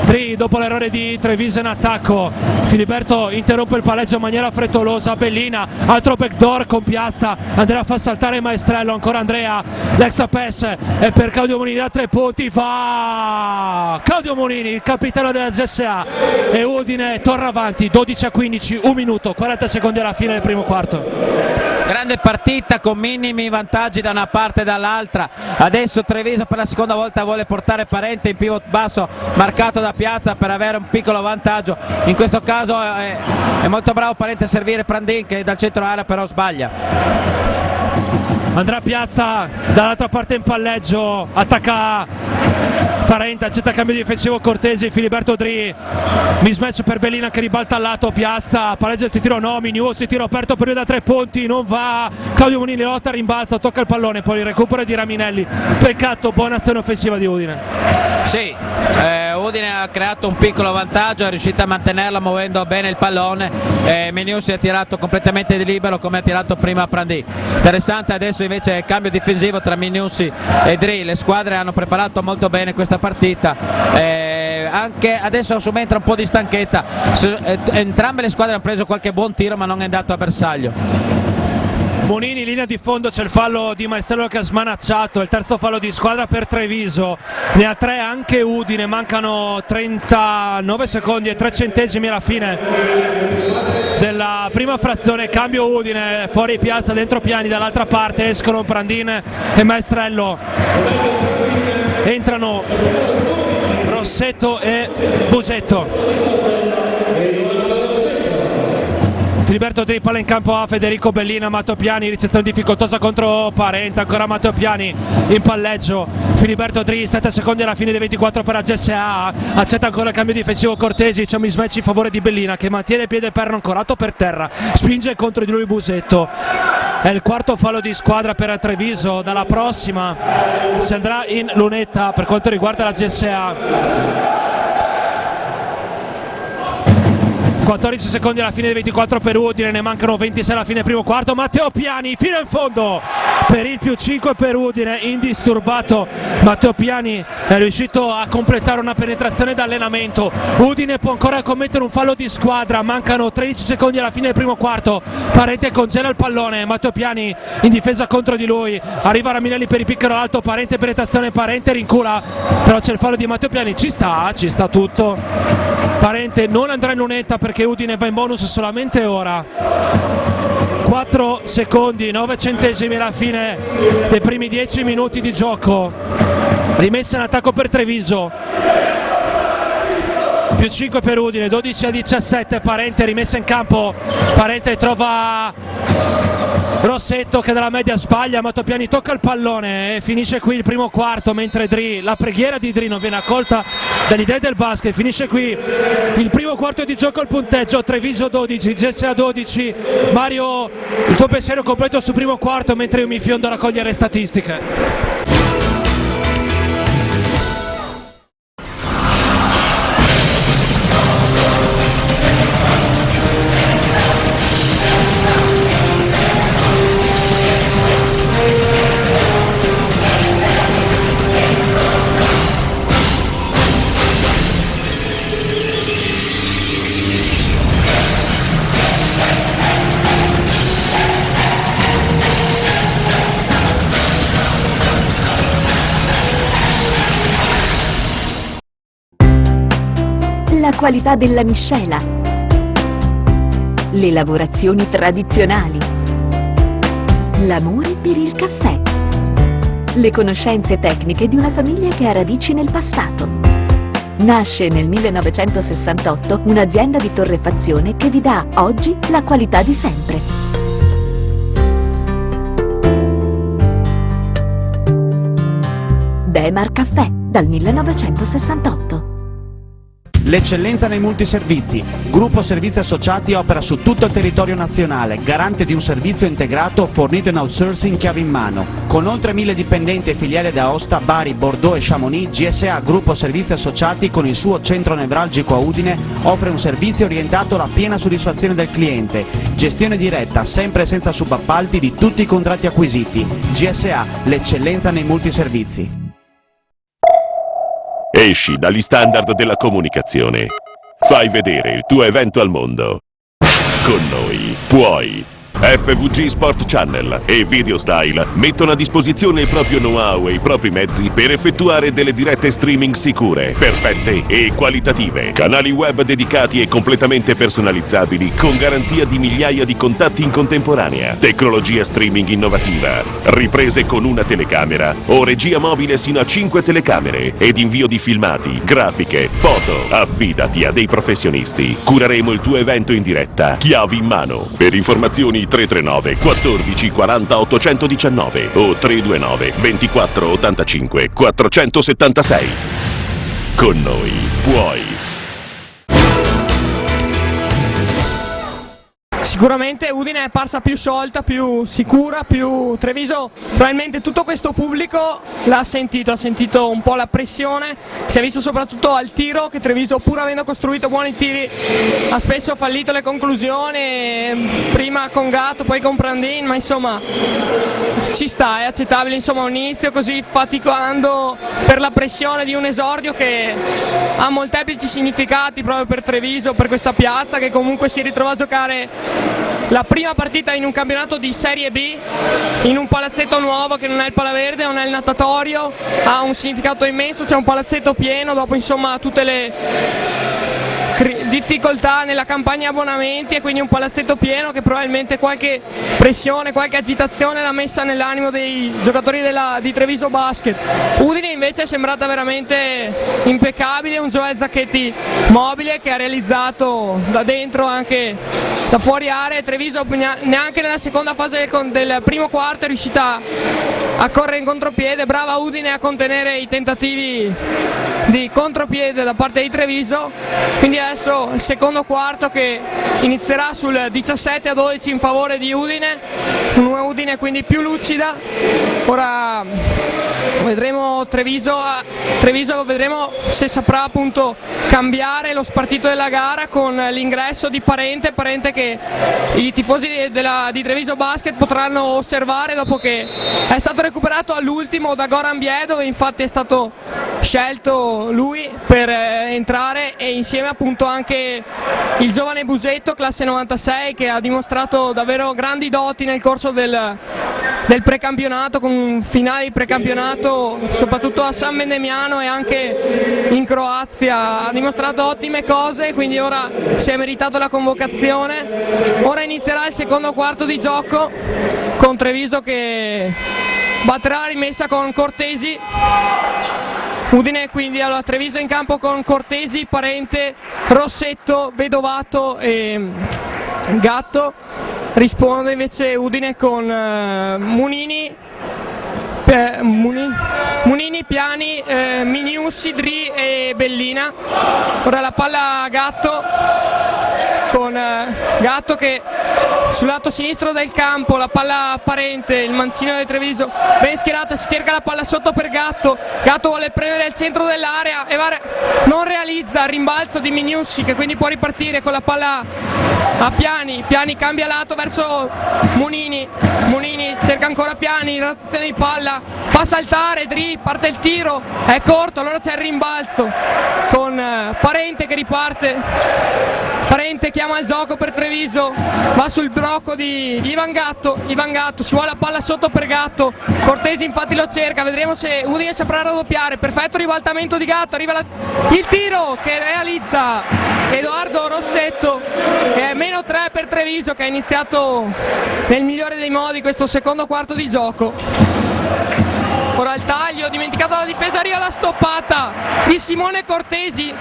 Dri dopo l'errore di Treviso in attacco, Filiberto interrompe il palleggio in maniera frettolosa, Bellina, altro backdoor con Piazza, Andrea fa saltare Maestrello, ancora Andrea, l'extra pass è per Claudio Monini da 3 punti, va Claudio Monini, il capitano della GSA, e Udine torna avanti 12-15, 1 minuto 40 secondi alla fine del primo quarto. Grande partita con minimi vantaggi da una parte e dall'altra. Adesso Treviso per la seconda volta vuole portare Parente in pivot basso marcato da Piazza per avere un piccolo vantaggio. In questo caso è molto bravo Parente a servire Prandin, che dal centro area però sbaglia. Andrà Piazza dall'altra parte in palleggio, attacca Parente, accetta cambio difensivo Cortesi, Filiberto Dri, mismatch per Bellina che ribalta al lato, Piazza, palleggio si tiro no, Minius, si tiro aperto per lui da 3 punti, non va, Claudio Monini lotta, rimbalza, tocca il pallone, poi il recupero di Raminelli, peccato, buona azione offensiva di Udine. Sì, Udine ha creato un piccolo vantaggio, è riuscita a mantenerla muovendo bene il pallone, Minius si è tirato completamente di libero come ha tirato prima Prandì. Interessante adesso invece il cambio difensivo tra Minius e Dri, le squadre hanno preparato molto bene questa partita, anche adesso subentra un po' di stanchezza, entrambe le squadre hanno preso qualche buon tiro ma non è andato a bersaglio. Monini, linea di fondo, c'è il fallo di Maestrello che ha smanacciato, il terzo fallo di squadra per Treviso, ne ha 3 anche Udine, mancano 39 secondi e 3 centesimi alla fine della prima frazione, cambio Udine, fuori Piazza, dentro Piani, dall'altra parte escono Prandin e Maestrello, entrano Rossetto e Busetto. Filiberto Dri, palla in campo a Federico Bellina, Matteo Piani, ricezione difficoltosa contro Parente, ancora Matteo Piani in palleggio, Filiberto Dri, 7 secondi alla fine dei 24 per la GSA, accetta ancora il cambio difensivo Cortesi, c'è un mismatch in favore di Bellina che mantiene il piede perno ancorato per terra, spinge contro di lui Busetto, è il quarto fallo di squadra per Treviso, dalla prossima si andrà in lunetta per quanto riguarda la GSA. 14 secondi alla fine dei 24 per Udine, ne mancano 26 alla fine del primo quarto, Matteo Piani fino in fondo per il +5 per Udine, indisturbato Matteo Piani è riuscito a completare una penetrazione d'allenamento, Udine può ancora commettere un fallo di squadra, mancano 13 secondi alla fine del primo quarto, Parente congela il pallone, Matteo Piani in difesa contro di lui, arriva Raminelli per il piccolo alto, Parente penetrazione, Parente rincula, però c'è il fallo di Matteo Piani, ci sta tutto. Parente non andrà in lunetta perché Udine va in bonus solamente ora. 4 secondi, 9 centesimi alla fine dei primi 10 minuti di gioco. Rimessa in attacco per Treviso. più 5 per Udine, 12-17, Parente rimessa in campo, Parente trova Rossetto che dalla media sbaglia, Matopiani tocca il pallone e finisce qui il primo quarto, mentre la preghiera di Dri non viene accolta dagli dei del basket. Finisce qui il primo quarto di gioco, il punteggio Treviso 12, GSA 12. Mario, il tuo pensiero completo sul primo quarto mentre io mi fiondo a raccogliere statistiche. La qualità della miscela, le lavorazioni tradizionali, l'amore per il caffè, le conoscenze tecniche di una famiglia che ha radici nel passato. Nasce nel 1968 un'azienda di torrefazione che vi dà oggi la qualità di sempre. Demar Caffè, dal 1968. L'eccellenza nei multiservizi. Gruppo Servizi Associati opera su tutto il territorio nazionale, garante di un servizio integrato fornito in outsourcing chiave in mano. Con oltre 1000 dipendenti e filiali da Aosta, Bari, Bordeaux e Chamonix, GSA Gruppo Servizi Associati con il suo centro nevralgico a Udine offre un servizio orientato alla piena soddisfazione del cliente. Gestione diretta, sempre senza subappalti di tutti i contratti acquisiti. GSA, l'eccellenza nei multiservizi. Esci dagli standard della comunicazione. Fai vedere il tuo evento al mondo. Con noi puoi. FVG Sport Channel e Video Style mettono a disposizione il proprio know-how e i propri mezzi per effettuare delle dirette streaming sicure, perfette e qualitative. Canali web dedicati e completamente personalizzabili con garanzia di migliaia di contatti in contemporanea. Tecnologia streaming innovativa. Riprese con una telecamera o regia mobile sino a 5 telecamere ed invio di filmati, grafiche, foto. Affidati a dei professionisti. Cureremo il tuo evento in diretta, chiavi in mano. Per informazioni 339 14 40 819 o 329 24 85 476. Con noi puoi. Sicuramente Udine è parsa più solta, più sicura, più Treviso, probabilmente tutto questo pubblico l'ha sentito, ha sentito un po' la pressione, si è visto soprattutto al tiro che Treviso, pur avendo costruito buoni tiri, ha spesso fallito le conclusioni, prima con Gatto, poi con Prandin, ma insomma ci sta, è accettabile, insomma un inizio così faticando per la pressione di un esordio che ha molteplici significati proprio per Treviso, per questa piazza che comunque si ritrova a giocare la prima partita in un campionato di Serie B, in un palazzetto nuovo che non è il Palaverde, non è il natatorio, ha un significato immenso, c'è un palazzetto pieno dopo insomma tutte le difficoltà nella campagna abbonamenti e quindi un palazzetto pieno che probabilmente qualche pressione, qualche agitazione l'ha messa nell'animo dei giocatori di Treviso Basket. Udine invece è sembrata veramente impeccabile, un Joel Zacchetti mobile che ha realizzato da dentro anche da fuori area. Treviso neanche nella seconda fase del primo quarto è riuscita a correre in contropiede, brava Udine a contenere i tentativi di contropiede da parte di Treviso, quindi adesso il secondo quarto che inizierà sul 17-12 in favore di Udine, una Udine quindi più lucida. Ora vedremo Treviso vedremo se saprà appunto cambiare lo spartito della gara con l'ingresso di Parente che i tifosi di Treviso Basket potranno osservare dopo che è stato recuperato all'ultimo da Goran Bie, dove infatti è stato scelto lui per entrare, e insieme appunto anche il giovane Busetto classe 96 che ha dimostrato davvero grandi doti nel corso del precampionato, con un finale di precampionato soprattutto a San Vendemiano e anche in Croazia, ha dimostrato ottime cose, quindi ora si è meritato la convocazione. Ora inizierà il secondo quarto di gioco con Treviso che batterà la rimessa con Cortesi Udine quindi allora Treviso in campo con Cortesi, Parente, Rossetto, Vedovato e Gatto. Risponde invece Udine con Munini, Piani, Miniussi, Dri e Bellina. Ora la palla a Gatto, con Gatto che sul lato sinistro del campo, la palla Parente, il mancino di Treviso ben schierata, si cerca la palla sotto per Gatto, Gatto vuole prendere il centro dell'area e non realizza il rimbalzo di Miniussi, che quindi può ripartire con la palla a Piani. Piani cambia lato verso Munini, Munini cerca ancora Piani, rotazione di palla, fa saltare Dri, parte il tiro, è corto, allora c'è il rimbalzo con Parente che riparte. Parente chiama il gioco per Treviso, va sul blocco di Ivan Gatto, ci vuole la palla sotto per Gatto, Cortesi infatti lo cerca, vedremo se Udine saprà raddoppiare, perfetto ribaltamento di Gatto, arriva il tiro che realizza Edoardo Rossetto, e è -3 per Treviso che ha iniziato nel migliore dei modi questo secondo quarto di gioco. Ora il taglio, dimenticato la difesa, arriva la stoppata di Simone Cortesi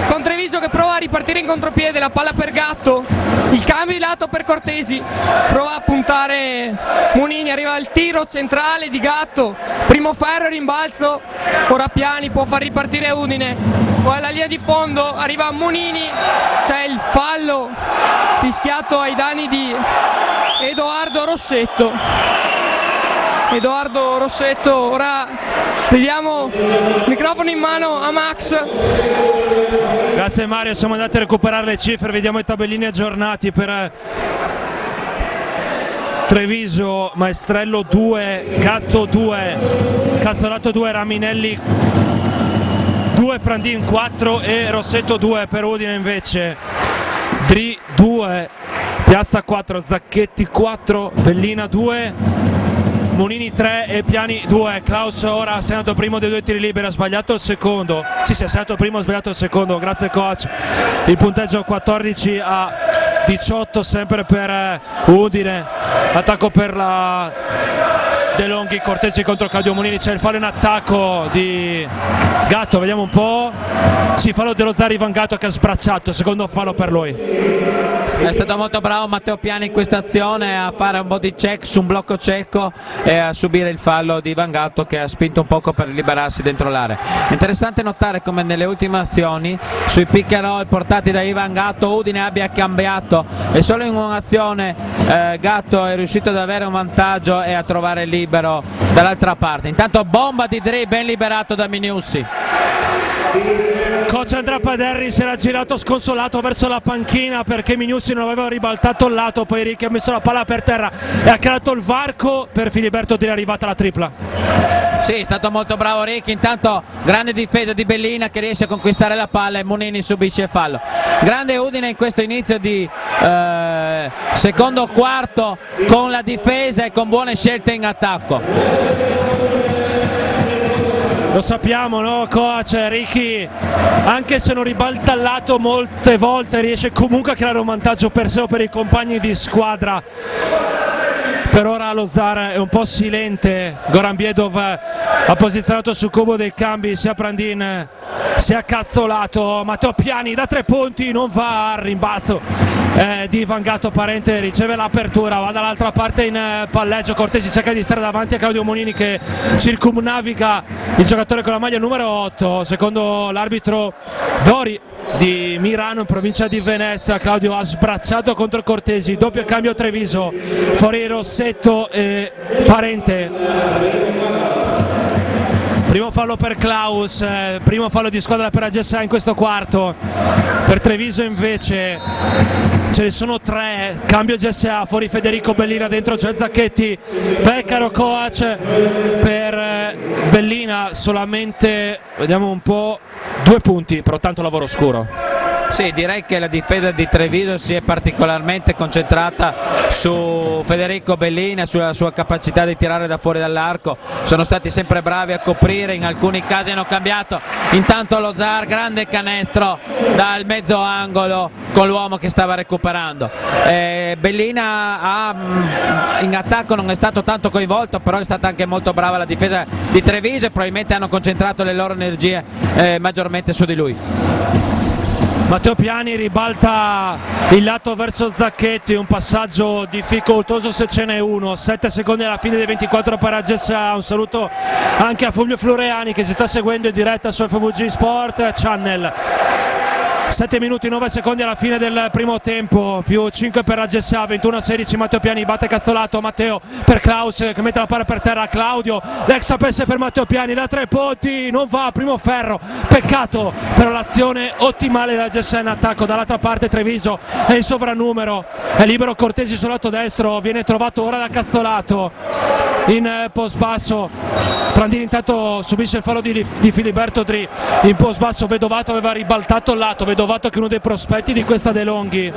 con Treviso che prova a ripartire in contropiede, la palla per Gatto, il cambio di lato per Cortesi, prova a puntare Munini, arriva il tiro centrale di Gatto, primo ferro e rimbalzo, ora Piani può far ripartire Udine, poi alla linea di fondo arriva Munini, c'è il fallo fischiato ai danni di Edoardo Rossetto. Edoardo Rossetto, ora vediamo microfono in mano a Max. Grazie Mario, siamo andati a recuperare le cifre, vediamo i tabellini aggiornati per Treviso, Maestrello 2, Gatto 2, Cazzolato 2, Raminelli 2, Prandin 4 e Rossetto 2 per Udine invece, Dri 2, Piazza 4, Zacchetti 4, Bellina 2, Munini 3 e Piani 2. Klaus ora ha segnato il primo dei due tiri liberi, ha sbagliato il secondo. Sì, si è segnato il primo, ha sbagliato il secondo, grazie coach. Il punteggio 14-18 sempre per Udine. Attacco per la De Longhi, Cortesi contro Claudio Munini, c'è il fallo in attacco di Gatto, vediamo un po'. Sì, fallo dello Zari Ivan Gatto che ha sbracciato, secondo fallo per lui. È stato molto bravo Matteo Piani in questa azione a fare un body check su un blocco cieco e a subire il fallo di Ivan Gatto che ha spinto un poco per liberarsi dentro l'area. Interessante notare come nelle ultime azioni sui pick and roll portati da Ivan Gatto Udine abbia cambiato e solo in un'azione Gatto è riuscito ad avere un vantaggio e a trovare libero dall'altra parte. Intanto bomba di Dri ben liberato da Miniussi. Coach Andrea Paderri si era girato sconsolato verso la panchina perché Miniussi non aveva ribaltato il lato, poi Ricchi ha messo la palla per terra e ha creato il varco per Filiberto Dri, è arrivata la tripla. Sì, è stato molto bravo Ricchi, intanto grande difesa di Bellina che riesce a conquistare la palla e Munini subisce il fallo. Grande Udine in questo inizio di secondo quarto con la difesa e con buone scelte in attacco. Lo sappiamo, no coach? Ricchi, anche se non ribalta il lato molte volte, riesce comunque a creare un vantaggio per sé o per i compagni di squadra. Per ora lo Zar è un po' silente, Goran Biedov ha posizionato sul cubo dei cambi sia Prandin sia Cazzolato, Matteo Piani da 3 punti non va al rimbalzo di Ivan Gatto, Parente riceve l'apertura, va dall'altra parte in palleggio, Cortesi cerca di stare davanti a Claudio Munini che circumnaviga il giocatore con la maglia numero 8, secondo l'arbitro Dori di Mirano in provincia di Venezia. Claudio ha sbracciato contro Cortesi, doppio cambio Treviso, fuori Rossetto e Parente. Primo fallo per Klaus, primo fallo di squadra per la GSA in questo quarto. Per Treviso invece ce ne sono 3, cambio GSA, fuori Federico Bellina, dentro Gioè Zacchetti, Beccaro coach. Per Bellina solamente, vediamo un po', 2 punti, però tanto lavoro scuro. Sì, direi che la difesa di Treviso si è particolarmente concentrata su Federico Bellina, sulla sua capacità di tirare da fuori dall'arco, sono stati sempre bravi a coprire, in alcuni casi hanno cambiato Intanto lo Zar, grande canestro dal mezzo angolo con l'uomo che stava recuperando. Bellina in attacco non è stato tanto coinvolto, però è stata anche molto brava la difesa di Treviso e probabilmente hanno concentrato le loro energie maggiormente su di lui. Matteo Piani ribalta il lato verso Zacchetti, un passaggio difficoltoso se ce n'è uno, 7 secondi alla fine dei 24 per AGSA. Un saluto anche a Fulvio Floreani che si sta seguendo in diretta su FVG Sport Channel. 7 minuti 9 secondi alla fine del primo tempo, più 5 per AGSA, 21-16. Matteo Piani batte Cazzolato, Matteo per Klaus che mette la palla per terra, Claudio, l'extra pass per Matteo Piani da 3 punti, non va, primo ferro, peccato, però l'azione ottimale dell'AGSA in attacco. Dall'altra parte Treviso è in sovrannumero, è libero Cortesi sul lato destro, viene trovato ora da Cazzolato in post basso. Trandini intanto subisce il fallo di Filiberto Dri in post basso. Vedovato aveva ribaltato il lato, Vedovato che è uno dei prospetti di questa De Longhi.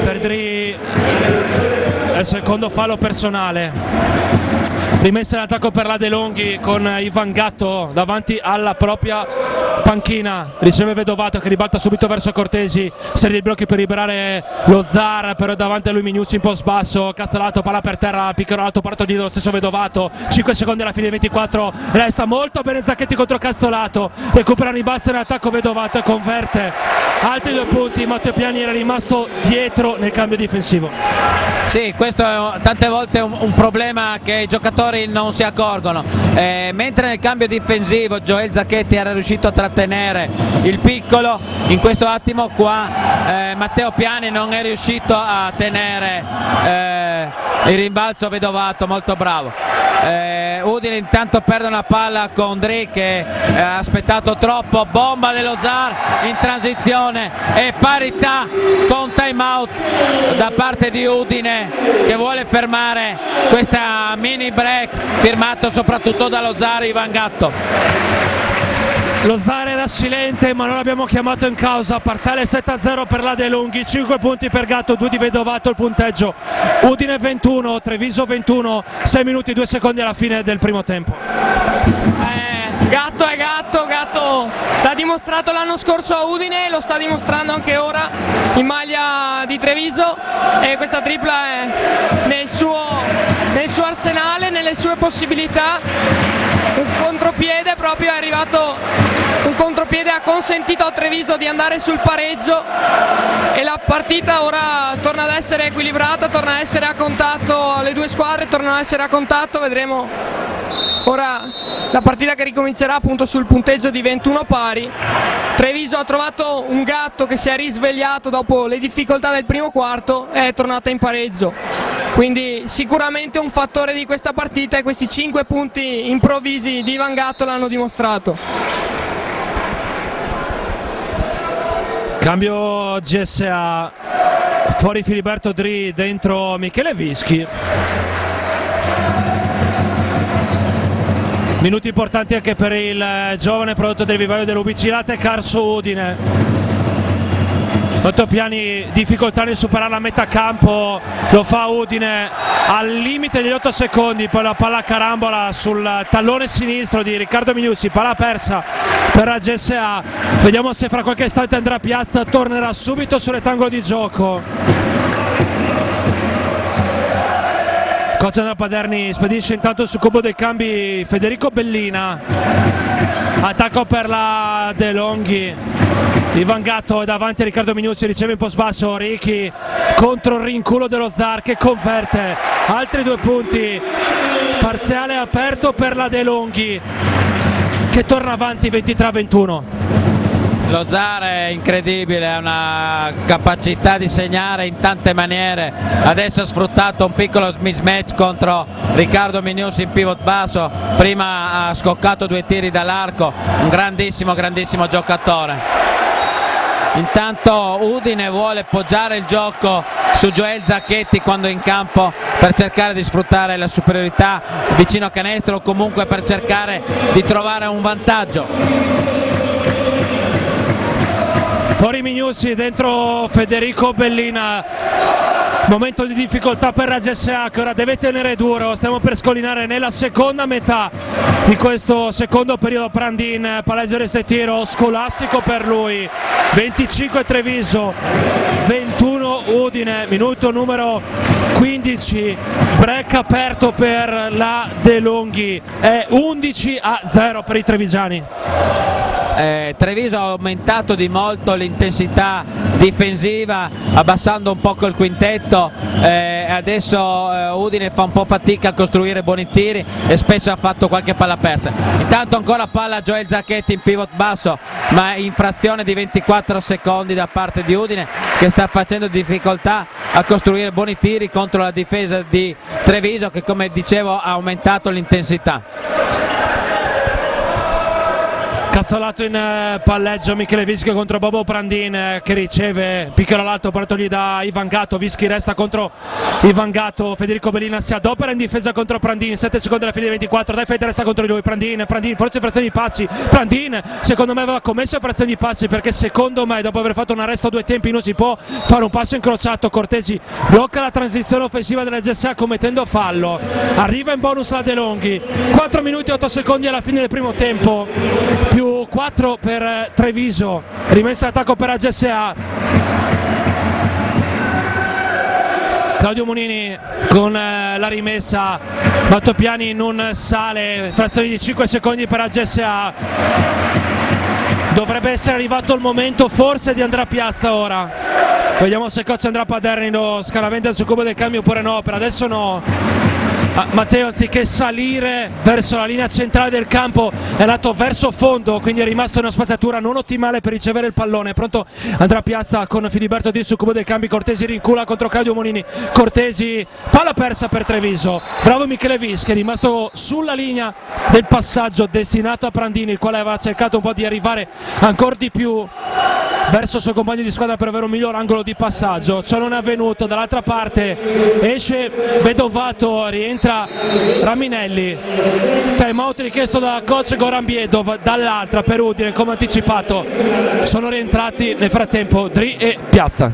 Per Dri è il secondo fallo personale. Rimessa in attacco per la De Longhi con Ivan Gatto davanti alla propria panchina, riceve Vedovato che ribalta subito verso Cortesi, serie di blocchi per liberare lo Zar, però davanti a lui Mignuzzi in post basso, Cazzolato, palla per terra, piccherolato, parto di lo stesso Vedovato, 5 secondi alla fine dei 24, resta molto bene Zacchetti contro Cazzolato, recupera in basso in attacco Vedovato e converte altri 2 punti. Matteo Piani era rimasto dietro nel cambio difensivo. Sì, questo è tante volte un problema che i giocatori non si accorgono. Mentre nel cambio difensivo Joel Zacchetti era riuscito a trattenere il piccolo, in questo attimo qua Matteo Piani non è riuscito a tenere il rimbalzo Vedovato, molto bravo. Udine intanto perde una palla con Dri che ha aspettato troppo, bomba dello Zar in transizione e parità con time out da parte di Udine che vuole fermare questa mini break, firmato soprattutto dallo Zar Ivan Gatto. Lo Zar era silente ma non l'abbiamo chiamato in causa, parziale 7-0 per la De Longhi, 5 punti per Gatto, 2 di Vedovato il punteggio. Udine 21, Treviso 21, 6 minuti 2 secondi alla fine del primo tempo. Gatto è Gatto, Gatto l'ha dimostrato l'anno scorso a Udine, lo sta dimostrando anche ora in maglia di Treviso e questa tripla è nel suo arsenale, nelle sue possibilità. Un contropiede proprio è arrivato, un contropiede ha consentito a Treviso di andare sul pareggio e la partita ora torna ad essere equilibrata, torna ad essere a contatto, le due squadre tornano ad essere a contatto, vedremo ora la partita che ricomincerà appunto sul punteggio di 21 pari. Treviso ha trovato un Gatto che si è risvegliato dopo le difficoltà del primo quarto e è tornata in pareggio, quindi sicuramente un fattore di questa partita e questi 5 punti improvvisi di Ivan Gatto l'hanno dimostrato. Cambio GSA, fuori Filiberto Dri, dentro Michele Vischi. Minuti importanti anche per il giovane prodotto del vivaio dell'UBC Latte Carso Udine. Matteo Piani difficoltà nel superare la metà campo, lo fa Udine al limite degli 8 secondi, poi la palla a carambola sul tallone sinistro di Riccardo Mignuzzi, palla persa per la GSA. Vediamo se fra qualche istante Andrea Piazza tornerà subito sul rettangolo di gioco. Coach Andrea Paderni spedisce intanto sul cubo dei cambi Federico Bellina, attacco per la De Longhi, Ivan Gatto è davanti a Riccardo Mignuzzi, riceve in post basso Ricky contro il rinculo dello Zar che converte altri 2 punti, parziale aperto per la De Longhi che torna avanti 23-21. Lo Zar è incredibile, ha una capacità di segnare in tante maniere, adesso ha sfruttato un piccolo mismatch contro Riccardo Mignuzzi in pivot basso, prima ha scoccato 2 tiri dall'arco, un grandissimo giocatore. Intanto Udine vuole poggiare il gioco su Joel Zacchetti quando è in campo per cercare di sfruttare la superiorità vicino a canestro o comunque per cercare di trovare un vantaggio. Fuori Mignuzzi, dentro Federico Bellina. Momento di difficoltà per la GSA che ora deve tenere duro, stiamo per scollinare nella seconda metà di questo secondo periodo. Prandin, palleggio e tiro scolastico per lui, 25 Treviso, 21 Udine, minuto numero 15, break aperto per la De Longhi, è 11-0 per i trevigiani. Treviso ha aumentato di molto l'intensità difensiva abbassando un poco il quintetto, adesso Udine fa un po' fatica a costruire buoni tiri e spesso ha fatto qualche palla persa. Intanto ancora palla Joel Zacchetti in pivot basso, ma in frazione di 24 secondi da parte di Udine, che sta facendo difficoltà a costruire buoni tiri contro la difesa di Treviso, che come dicevo ha aumentato l'intensità. Cazzolato in palleggio Michele Vischi contro Bobo Prandin, che riceve picchiolo all'alto portagli da Ivan Gatto. Vischi resta contro Ivan Gatto, Federico Bellina si adopera in difesa contro Prandin, 7 secondi alla fine di 24, Dai Fede resta contro di lui. Prandin forse frazione di passi, Prandin secondo me aveva commesso frazione di passi, perché secondo me dopo aver fatto un arresto a due tempi non si può fare un passo incrociato. Cortesi blocca la transizione offensiva della GSA commettendo fallo, arriva in bonus la De Longhi, 4 minuti e 8 secondi alla fine del primo tempo, più 4 per Treviso, rimessa d'attacco per la GSA. Claudio Munini con la rimessa, Mattopiani non sale, frazioni di 5 secondi per la GSA. Dovrebbe essere arrivato il momento forse di Andrea Piazza ora, vediamo se coach Andrea Paderni lo scaraventa sul cubo del cambio oppure no. Per adesso no. Matteo, anziché salire verso la linea centrale del campo, è andato verso fondo, quindi è rimasto in una spazzatura non ottimale per ricevere il pallone. Pronto Andrea Piazza con Filiberto Di sul cubo dei cambi. Cortesi rincula contro Claudio Monini, Cortesi, palla persa per Treviso. Bravo Michele Vischi, è rimasto sulla linea del passaggio destinato a Prandini, il quale aveva cercato un po' di arrivare ancora di più verso il suo compagno di squadra per avere un miglior angolo di passaggio. Ciò non è avvenuto. Dall'altra parte esce Bedovato, rientra Raminelli, time out richiesto da coach Goran Biedov. Dall'altra per Udine, come anticipato, sono rientrati nel frattempo Dri e Piazza.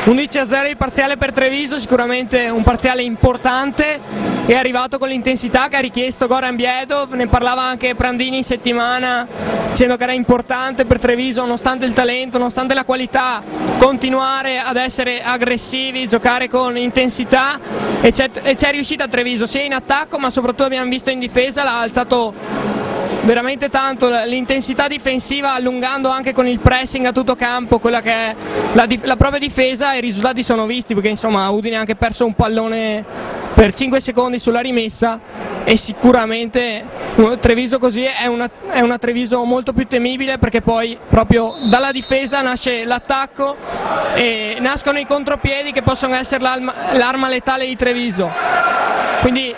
11-0 il parziale per Treviso, sicuramente un parziale importante, è arrivato con l'intensità che ha richiesto Goran Biedov. Ne parlava anche Prandini in settimana dicendo che era importante per Treviso, nonostante il talento, nonostante la qualità, continuare ad essere aggressivi, giocare con intensità, e c'è riuscita Treviso sia in attacco, ma soprattutto abbiamo visto in difesa, l'ha alzato veramente tanto l'intensità difensiva, allungando anche con il pressing a tutto campo quella che è la propria difesa, e i risultati sono visti, perché insomma Udine ha anche perso un pallone per 5 secondi sulla rimessa, e sicuramente Treviso così è una Treviso molto più temibile, perché poi proprio dalla difesa nasce l'attacco e nascono i contropiedi che possono essere l'arma letale di Treviso. Quindi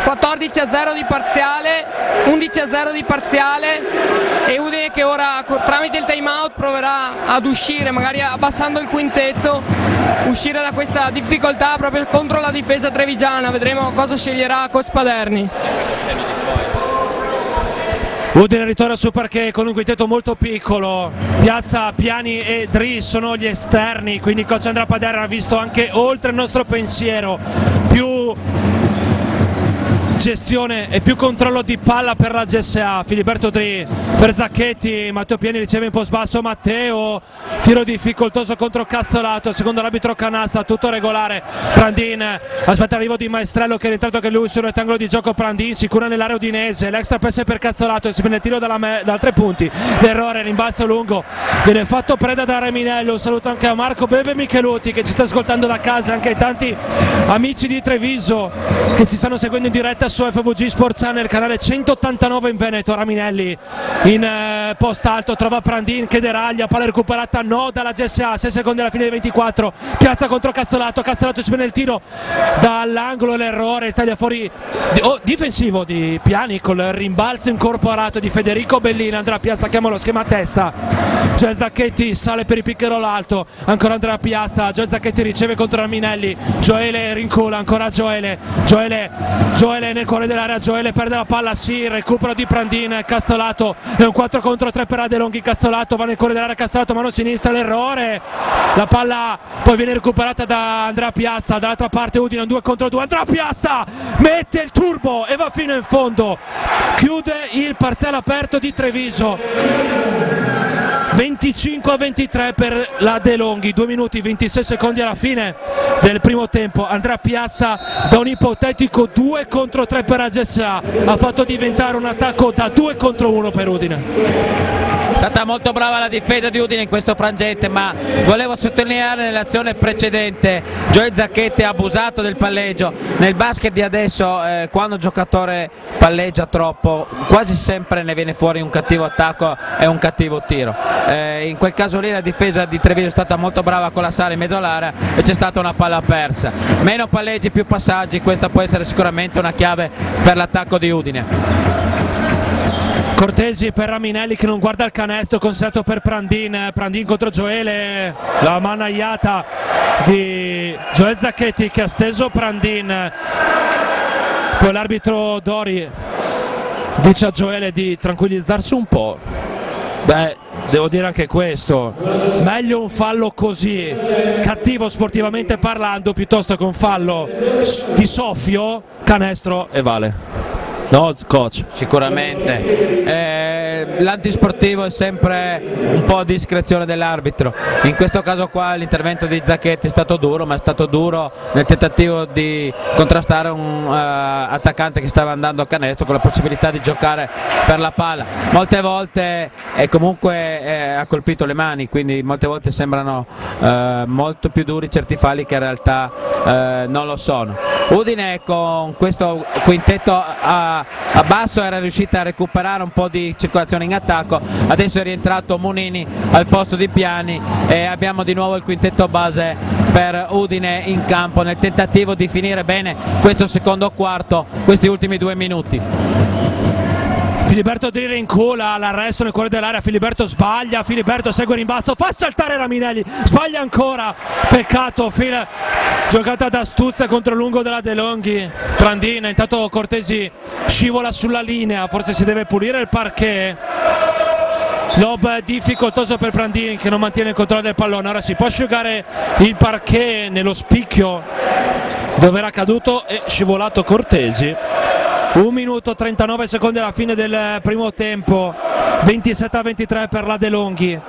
14-0 di parziale, 11-0 di parziale, e Udine che ora tramite il time out proverà ad uscire, magari abbassando il quintetto, uscire da questa difficoltà proprio contro la difesa trevigiana. Vedremo cosa sceglierà coach Paderni. Udine ritorna su parquet con un quintetto molto piccolo, Piazza, Piani e Dri sono gli esterni, quindi coach Andrea Paderni ha visto anche oltre il nostro pensiero, più gestione e più controllo di palla per la GSA. Filiberto Dri per Zacchetti, Matteo Piani riceve in post basso, Matteo, tiro difficoltoso contro Cazzolato, secondo l'arbitro Canazza, tutto regolare. Prandin aspetta l'arrivo di Maestrello, che è rientrato anche lui sul rettangolo di gioco. Prandin si cura nell'area udinese, l'extra pass per Cazzolato, si prende il tiro da 3 punti, l'errore, rimbalzo lungo, viene fatto preda da Raminello. Un saluto anche a Marco Bebe Micheluti che ci sta ascoltando da casa, anche ai tanti amici di Treviso che ci stanno seguendo in diretta su FVG Sport Channel, canale 189 in Veneto. Raminelli in post alto, trova Prandin che deraglia, palla recuperata no dalla GSA, 6 secondi alla fine dei 24, Piazza contro Cazzolato, Cazzolato si prende il tiro dall'angolo, l'errore, il taglia fuori difensivo di Piani col rimbalzo incorporato di Federico Bellina. Andrea Piazza chiama lo schema a testa, Gioele Zacchetti sale per il piccolo l'alto, ancora Andrea Piazza, Gioele Zacchetti riceve contro Raminelli, Gioele rincula, ancora Gioele nel cuore dell'area, Gioele perde la palla, sì, recupero di Prandin, Cazzolato, è un 4 contro contro 3 per De Longhi. Cazzolato va nel cuore dell'area, Cazzolato mano sinistra, l'errore, la palla poi viene recuperata da Andrea Piazza, dall'altra parte Udine un 2 contro 2, Andrea Piazza mette il turbo e va fino in fondo, chiude il parziale aperto di Treviso. 25-23 per la De Longhi, 2 minuti 26 secondi alla fine del primo tempo. Andrea Piazza da un ipotetico 2 contro 3 per AGSA ha fatto diventare un attacco da 2 contro 1 per Udine. È stata molto brava la difesa di Udine in questo frangente, ma volevo sottolineare nell'azione precedente Gioè Zacchetti ha abusato del palleggio. Nel basket di adesso quando un giocatore palleggia troppo quasi sempre ne viene fuori un cattivo attacco e un cattivo tiro. In quel caso lì la difesa di Treviso è stata molto brava a collassare in mezzo all'area e c'è stata una palla persa. Meno palleggi, più passaggi, questa può essere sicuramente una chiave per l'attacco di Udine. Cortesi per Raminelli che non guarda il canestro, consegnato per Prandin contro Gioele, la manaiata di Gioele Zacchetti che ha steso Prandin, poi l'arbitro Dori dice a Gioele di tranquillizzarsi un po'. Beh, devo dire anche questo, meglio un fallo così cattivo sportivamente parlando piuttosto che un fallo di soffio, canestro e vale. No, coach. Sicuramente. L'antisportivo è sempre un po' a discrezione dell'arbitro. In questo caso qua l'intervento di Zacchetti è stato duro, ma è stato duro nel tentativo di contrastare un attaccante che stava andando a canestro con la possibilità di giocare per la palla. Molte volte comunque ha colpito le mani, quindi molte volte sembrano molto più duri certi falli che in realtà non lo sono. Udine con questo quintetto a basso era riuscita a recuperare un po' di circolazione in attacco, adesso è rientrato Munini al posto di Piani e abbiamo di nuovo il quintetto base per Udine in campo nel tentativo di finire bene questo secondo quarto, questi ultimi 2 minuti. Filiberto Driri in cola, l'arresto nel cuore dell'area, Filiberto sbaglia, Filiberto segue il rimbalzo, fa saltare Raminelli, sbaglia ancora, peccato, giocata da Stuzza contro lungo della De Longhi, Prandina, intanto Cortesi scivola sulla linea, forse si deve pulire il parquet. Lob difficoltoso per Prandini che non mantiene il controllo del pallone, ora si può asciugare il parquet nello spicchio dove era caduto e scivolato Cortesi. 1 minuto 39 secondi alla fine del primo tempo, 27-23 per la De Longhi.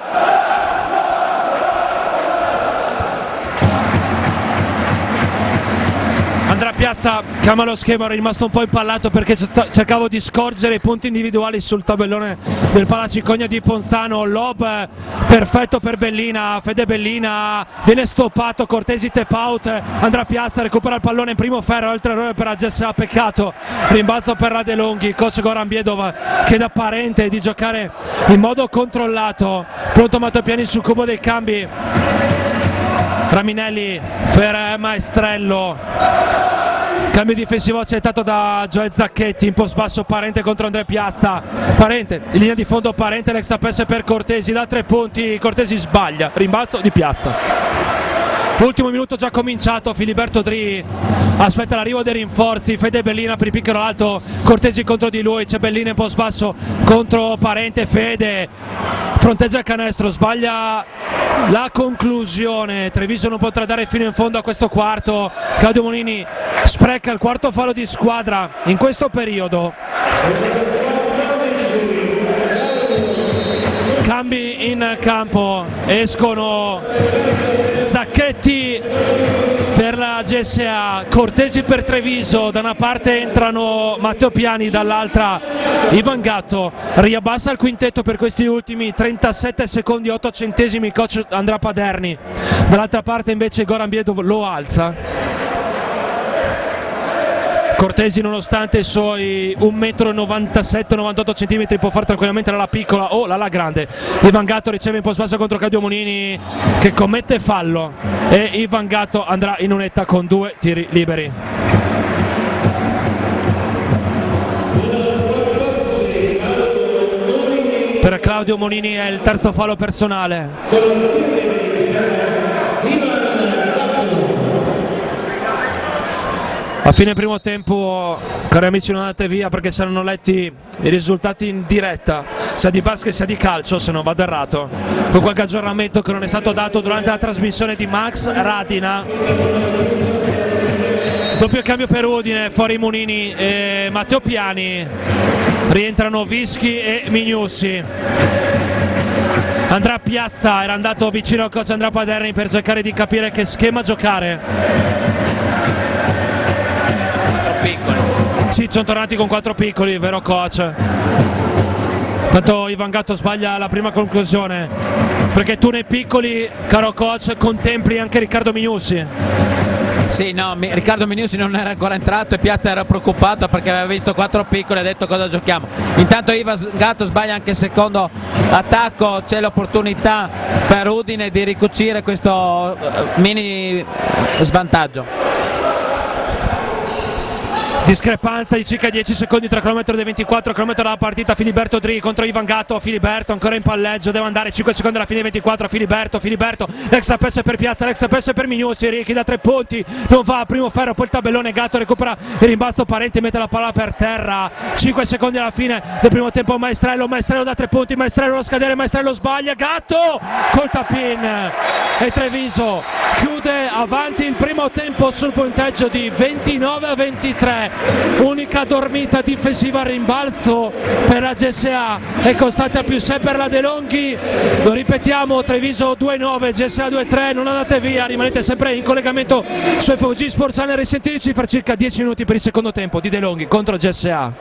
Andrea Piazza chiama lo schema, è rimasto un po' impallato perché cercavo di scorgere i punti individuali sul tabellone del Palacicogna di Ponzano. Lob perfetto per Bellina, Fede Bellina viene stoppato, Cortesi tap out, Andrea Piazza recupera il pallone in primo ferro, altro errore per AGSA, peccato, rimbalzo per la De Longhi. Coach Goran Biedov chiede a Parente di giocare in modo controllato, pronto Mattopiani sul cubo dei cambi, Raminelli per Maestrello, cambio difensivo accettato da Gioele Zacchetti, in post basso Parente contro Andrea Piazza, Parente in linea di fondo, Parente l'ex APS per Cortesi da 3 punti, Cortesi sbaglia, rimbalzo di Piazza. Ultimo minuto già cominciato, Filiberto Dri aspetta l'arrivo dei rinforzi, Fede Bellina per il piccolo alto, Cortesi contro di lui, c'è Bellina in post basso contro Parente, Fede fronteggia il canestro, sbaglia la conclusione, Treviso non potrà dare fino in fondo a questo quarto, Claudio Monini spreca il quarto fallo di squadra in questo periodo. Cambi in campo, escono Zacchetti per la GSA, Cortesi per Treviso, da una parte entrano Matteo Piani, dall'altra Ivan Gatto, riabbassa il quintetto per questi ultimi 37 secondi 8 centesimi coach Andrea Paderni, dall'altra parte invece Goran Biedov lo alza. Cortesi nonostante i suoi 1,97 cm può fare tranquillamente l'ala piccola o l'ala grande. Ivan Gatto riceve in post basso contro Claudio Monini che commette fallo e Ivan Gatto andrà in unetta con 2 tiri liberi. Per Claudio Monini è il terzo fallo personale. A fine primo tempo, cari amici, non andate via perché saranno letti i risultati in diretta, sia di basket sia di calcio, se non vado errato, con qualche aggiornamento che non è stato dato durante la trasmissione di Max Radina. Doppio cambio per Udine, fuori Munini e Matteo Piani, rientrano Vischi e Mignussi. Andrea Piazza era andato vicino al coach Andrea Paderni per cercare di capire che schema giocare. Piccoli. Sì, sono tornati con 4 piccoli, vero coach? Tanto Ivan Gatto sbaglia la prima conclusione, perché tu nei piccoli, caro coach, contempli anche Riccardo Mignussi. Sì, no, Riccardo Mignussi non era ancora entrato e Piazza era preoccupato perché aveva visto 4 piccoli e ha detto cosa giochiamo. Intanto Ivan Gatto sbaglia anche il secondo attacco, c'è l'opportunità per Udine di ricucire questo mini svantaggio. Discrepanza di circa 10 secondi tra cronometro dei 24 km dalla partita. Filiberto Dri contro Ivan Gatto. Filiberto ancora in palleggio, deve andare 5 secondi alla fine dei 24. Filiberto, l'extra pass per Piazza, l'extra pass per Mignussi, Ricchi da 3 punti, non va, primo ferro, poi il tabellone, Gatto recupera il rimbalzo, Parenti mette la palla per terra, 5 secondi alla fine del primo tempo. Maestrello da 3 punti, Maestrello lo scadere, Maestrello sbaglia, Gatto col tap-in e Treviso chiude avanti il primo tempo sul punteggio di 29-23. Unica dormita difensiva al rimbalzo per la GSA e costante a più 6 per la De Longhi. Lo ripetiamo, Treviso 2-9, GSA 2-3, non andate via, rimanete sempre in collegamento su FVG Sports Channel, risentirci fra circa 10 minuti per il secondo tempo di De Longhi contro GSA.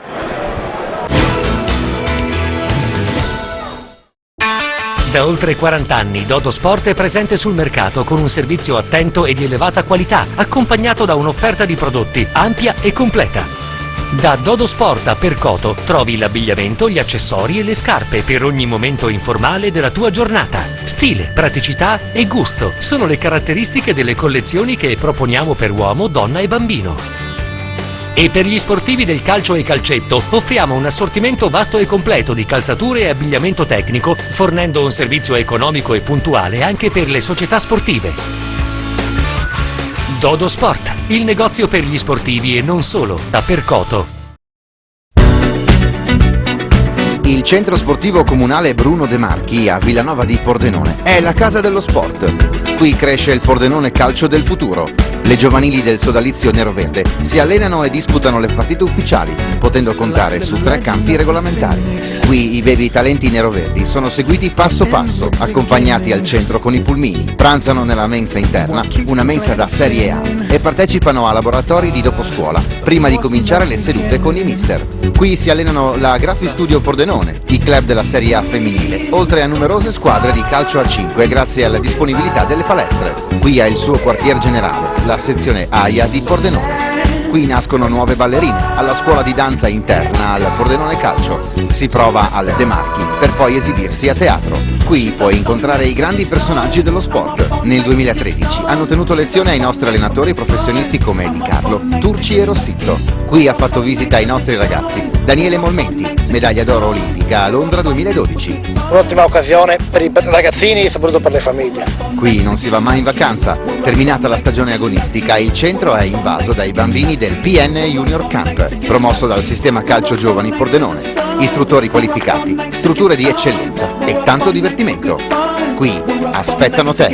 Da oltre 40 anni Dodo Sport è presente sul mercato con un servizio attento e di elevata qualità, accompagnato da un'offerta di prodotti ampia e completa. Da Dodo Sport a Percoto trovi l'abbigliamento, gli accessori e le scarpe per ogni momento informale della tua giornata. Stile, praticità e gusto sono le caratteristiche delle collezioni che proponiamo per uomo, donna e bambino. E per gli sportivi del calcio e calcetto offriamo un assortimento vasto e completo di calzature e abbigliamento tecnico, fornendo un servizio economico e puntuale anche per le società sportive. Dodo Sport, il negozio per gli sportivi e non solo, a Percoto. Il centro sportivo comunale Bruno De Marchi a Villanova di Pordenone è la casa dello sport. Qui cresce il Pordenone calcio del futuro. Le giovanili del sodalizio nero-verde si allenano e disputano le partite ufficiali, potendo contare su 3 campi regolamentari. Qui i baby talenti nero-verdi sono seguiti passo passo, accompagnati al centro con i pulmini. Pranzano nella mensa interna, una mensa da Serie A, e partecipano a laboratori di doposcuola, prima di cominciare le sedute con i mister. Qui si allenano la Graffi Studio Pordenone, i club della Serie A femminile, oltre a numerose squadre di calcio a 5 grazie alla disponibilità delle palestre. Qui ha il suo quartier generale, la sezione AIA di Pordenone. Qui nascono nuove ballerine, alla scuola di danza interna al Pordenone Calcio. Si prova al De Marchi per poi esibirsi a teatro. Qui puoi incontrare i grandi personaggi dello sport. Nel 2013 hanno tenuto lezione ai nostri allenatori professionisti come Di Carlo, Turci e Rossitto. Qui ha fatto visita ai nostri ragazzi Daniele Molmenti, medaglia d'oro olimpica a Londra 2012. Un'ottima occasione per i ragazzini e soprattutto per le famiglie. Qui non si va mai in vacanza. Terminata la stagione agonistica, il centro è invaso dai bambini del PN Junior Camp, promosso dal Sistema Calcio Giovani Pordenone. Istruttori qualificati, strutture di eccellenza e tanto divertimento. Qui aspettano te.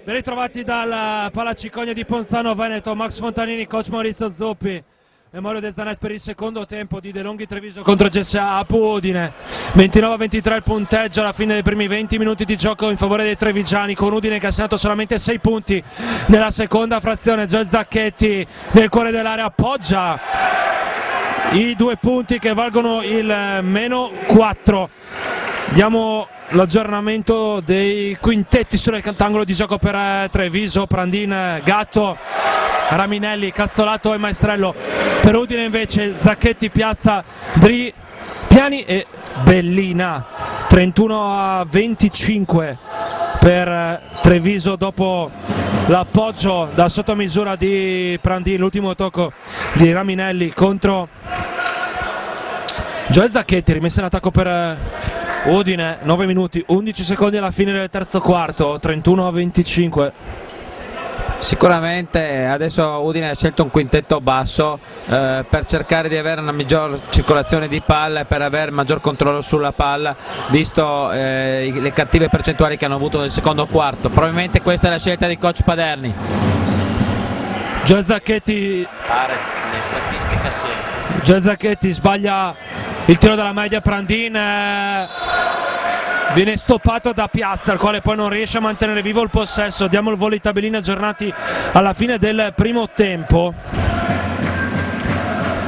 Ben ritrovati dal Palacicogna di Ponzano Veneto, Max Fontanini, coach Maurizio Zuppi e Mario De Zanet per il secondo tempo di De Longhi Treviso contro GSA Apu Udine. 29-23 il punteggio alla fine dei primi 20 minuti di gioco in favore dei trevigiani, con Udine che ha segnato solamente 6 punti nella seconda frazione. Gio Zacchetti nel cuore dell'area appoggia i 2 punti che valgono il -4. Diamo l'aggiornamento dei quintetti sul rettangolo di gioco per Treviso: Prandin, Gatto, Raminelli, Cazzolato e Maestrello. Per Udine invece Zacchetti, Piazza, Dri, Piani e Bellina. 31-25 per Treviso dopo l'appoggio da sottomisura di Prandin, l'ultimo tocco di Raminelli contro Gioele Zacchetti, rimessa in attacco per Udine, 9 minuti, 11 secondi alla fine del terzo quarto, 31-25. Sicuramente adesso Udine ha scelto un quintetto basso per cercare di avere una miglior circolazione di palla e per avere maggior controllo sulla palla, visto le cattive percentuali che hanno avuto nel secondo quarto. Probabilmente questa è la scelta di coach Paderni. Gioele Zacchetti, Gioele Zacchetti sbaglia il tiro dalla media, Prandin viene stoppato da Piazza, il quale poi non riesce a mantenere vivo il possesso. Diamo il volo ai tabellini aggiornati alla fine del primo tempo.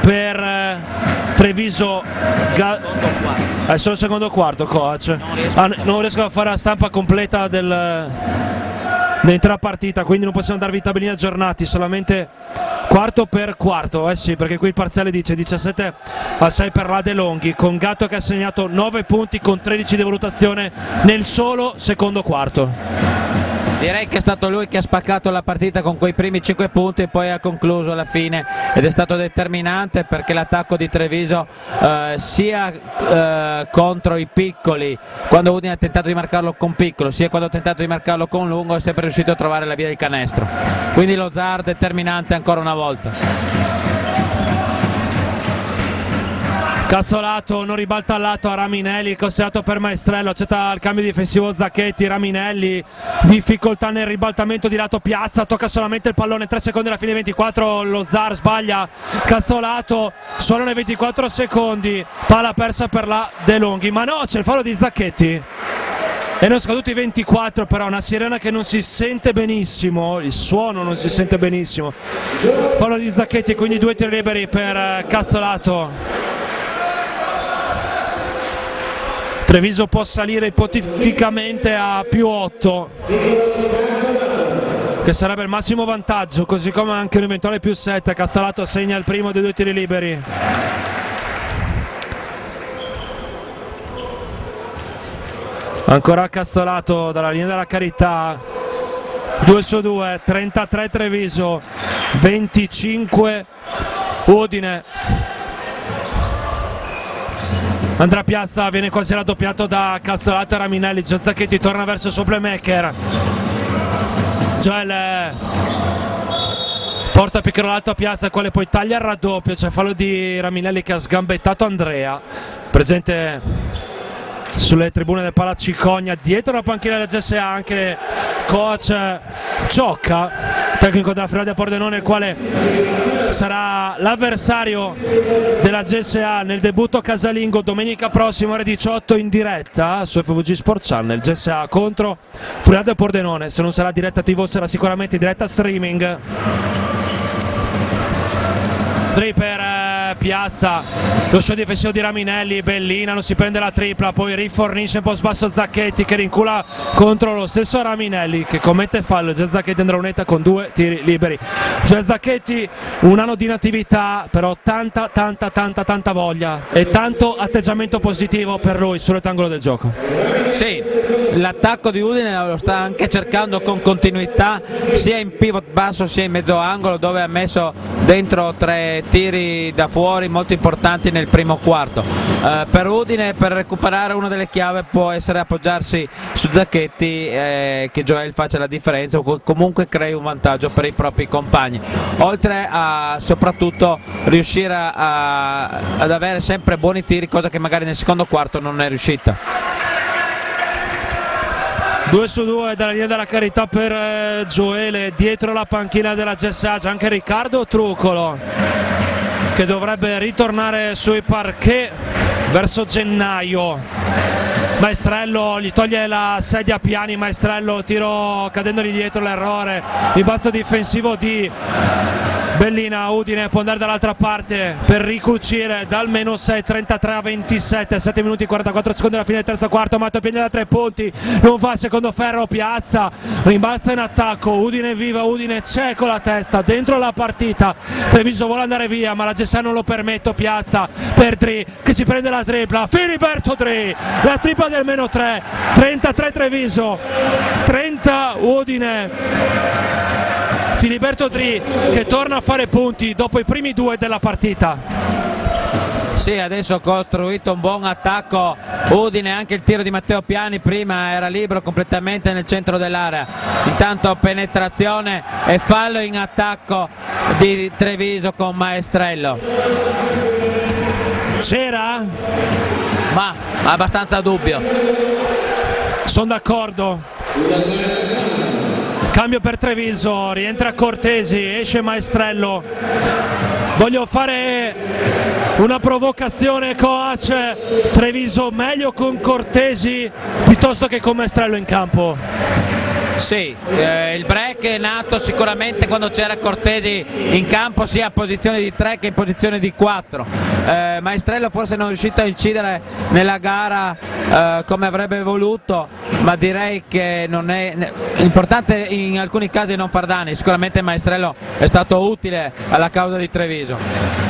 Per Treviso è solo il secondo quarto, coach. Non riesco a fare la stampa completa dell'intera partita, quindi non possiamo darvi i tabellini aggiornati, solamente quarto per quarto. Sì, perché qui il parziale dice 17-6 per la De Longhi, con Gatto che ha segnato 9 punti con 13 di valutazione nel solo secondo quarto. Direi che è stato lui che ha spaccato la partita con quei primi 5 punti e poi ha concluso alla fine, ed è stato determinante perché l'attacco di Treviso sia contro i piccoli, quando Udine ha tentato di marcarlo con piccolo, sia quando ha tentato di marcarlo con lungo, è sempre riuscito a trovare la via del canestro. Quindi lo Zar determinante ancora una volta. Cazzolato non ribalta al lato a Raminelli, consigliato per Maestrello, accetta il cambio difensivo Zacchetti. Raminelli, difficoltà nel ribaltamento di lato Piazza, tocca solamente il pallone, 3 secondi alla fine, 24, lo Zar sbaglia. Cazzolato, solo nei 24 secondi, palla persa per la De Longhi, ma no, c'è il fallo di Zacchetti. Erano scaduti i 24, però una sirena che non si sente benissimo, il suono non si sente benissimo. Fallo di Zacchetti, quindi 2 tiri liberi per Cazzolato. Treviso può salire ipoteticamente a +8, che sarebbe il massimo vantaggio, così come anche un eventuale +7. Cazzolato segna il primo dei 2 tiri liberi. Ancora Cazzolato dalla linea della Carità, 2 su 2, 33 Treviso, 25 Udine. Andrea Piazza viene quasi raddoppiato da Cazzolato e Raminelli. Zacchetti torna verso il suo playmaker. Gioele porta piccolo alto a Piazza, il quale poi taglia il raddoppio. C'è fallo di Raminelli che ha sgambettato Andrea, presente sulle tribune del Palacicogna. Dietro la panchina del GSA anche coach Ciocca, tecnico della Friuli Pordenone, il quale sarà l'avversario della GSA nel debutto casalingo domenica prossima ore 18 in diretta su FVG Sport Channel. GSA contro Friuli Pordenone. Se non sarà diretta TV sarà sicuramente in diretta streaming. Per Piazza, lo show difensivo di Raminelli, Bellina non si prende la tripla, poi rifornisce un po' sbasso Zacchetti che rincula contro lo stesso Raminelli che commette fallo. Zacchetti andrà un'eta con 2 tiri liberi. Zacchetti, un anno di inattività, però tanta voglia e tanto atteggiamento positivo per lui sul rettangolo del gioco. Sì, l'attacco di Udine lo sta anche cercando con continuità, sia in pivot basso sia in mezzo angolo, dove ha messo dentro 3 tiri da fuori molto importanti nel primo quarto. Per Udine, per recuperare una delle chiavi, può essere appoggiarsi su Zacchetti, che Gioele faccia la differenza o comunque crei un vantaggio per i propri compagni, oltre a soprattutto riuscire ad avere sempre buoni tiri, cosa che magari nel secondo quarto non è riuscita. 2 su 2 dalla linea della Carità per Gioele. Dietro la panchina della GSA c'è anche Riccardo Trucolo, che dovrebbe ritornare sui parquet verso gennaio. Maestrello gli toglie la sedia a piani, Maestrello, tiro cadendogli dietro, l'errore, il balzo difensivo di Bellina. Udine può andare dall'altra parte per ricucire dal -6, 33-27, 7 minuti e 44 secondi alla fine del terzo quarto. Mato Piegna da 3 punti, non fa il secondo ferro. Piazza rimbalza in attacco, Udine viva, Udine c'è con la testa dentro la partita. Treviso vuole andare via ma la GSA non lo permette. Piazza per Dri che si prende la tripla, Filiberto Dri, la tripla del -3, 33 Treviso, 30 Udine. Filiberto Dri che torna a fare punti dopo i primi 2 della partita. Sì, adesso ha costruito un buon attacco Udine, anche il tiro di Matteo Piani prima era libero completamente nel centro dell'area. Intanto penetrazione e fallo in attacco di Treviso con Maestrello. C'era? Ma abbastanza dubbio. Sono d'accordo. Cambio per Treviso, rientra Cortesi, esce Maestrello. Voglio fare una provocazione, coach. Treviso meglio con Cortesi piuttosto che con Maestrello in campo. Sì, il break è nato sicuramente quando c'era Cortesi in campo, sia a posizione di 3 che in posizione di 4. Maestrello forse non è riuscito a incidere nella gara come avrebbe voluto, ma direi che non è importante in alcuni casi non far danni. Sicuramente Maestrello è stato utile alla causa di Treviso.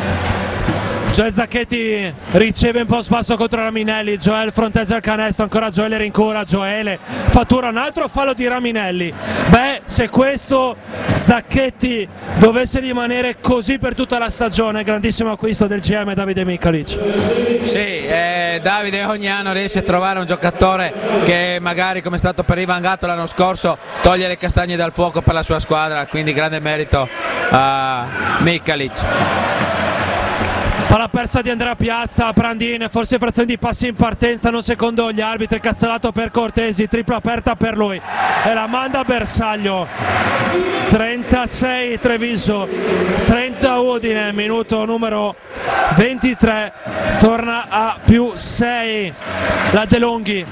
Joel Zacchetti riceve un po' spasso contro Raminelli, Joel fronteggia il canestro, ancora Joele rincora, Joele fattura un altro fallo di Raminelli. Beh, se questo Zacchetti dovesse rimanere così per tutta la stagione, grandissimo acquisto del GM Davide Micalic. Sì, Davide ogni anno riesce a trovare un giocatore che magari, come è stato per Ivan Gatto l'anno scorso, toglie le castagne dal fuoco per la sua squadra, quindi grande merito a Micalic. Palla persa di Andrea Piazza, Prandin, forse frazione di passi in partenza, non secondo gli arbitri, cazzolato per Cortesi, tripla aperta per lui e la manda Bersaglio. 36 Treviso, 30 Udine, minuto numero 23, torna a più 6 la De Longhi,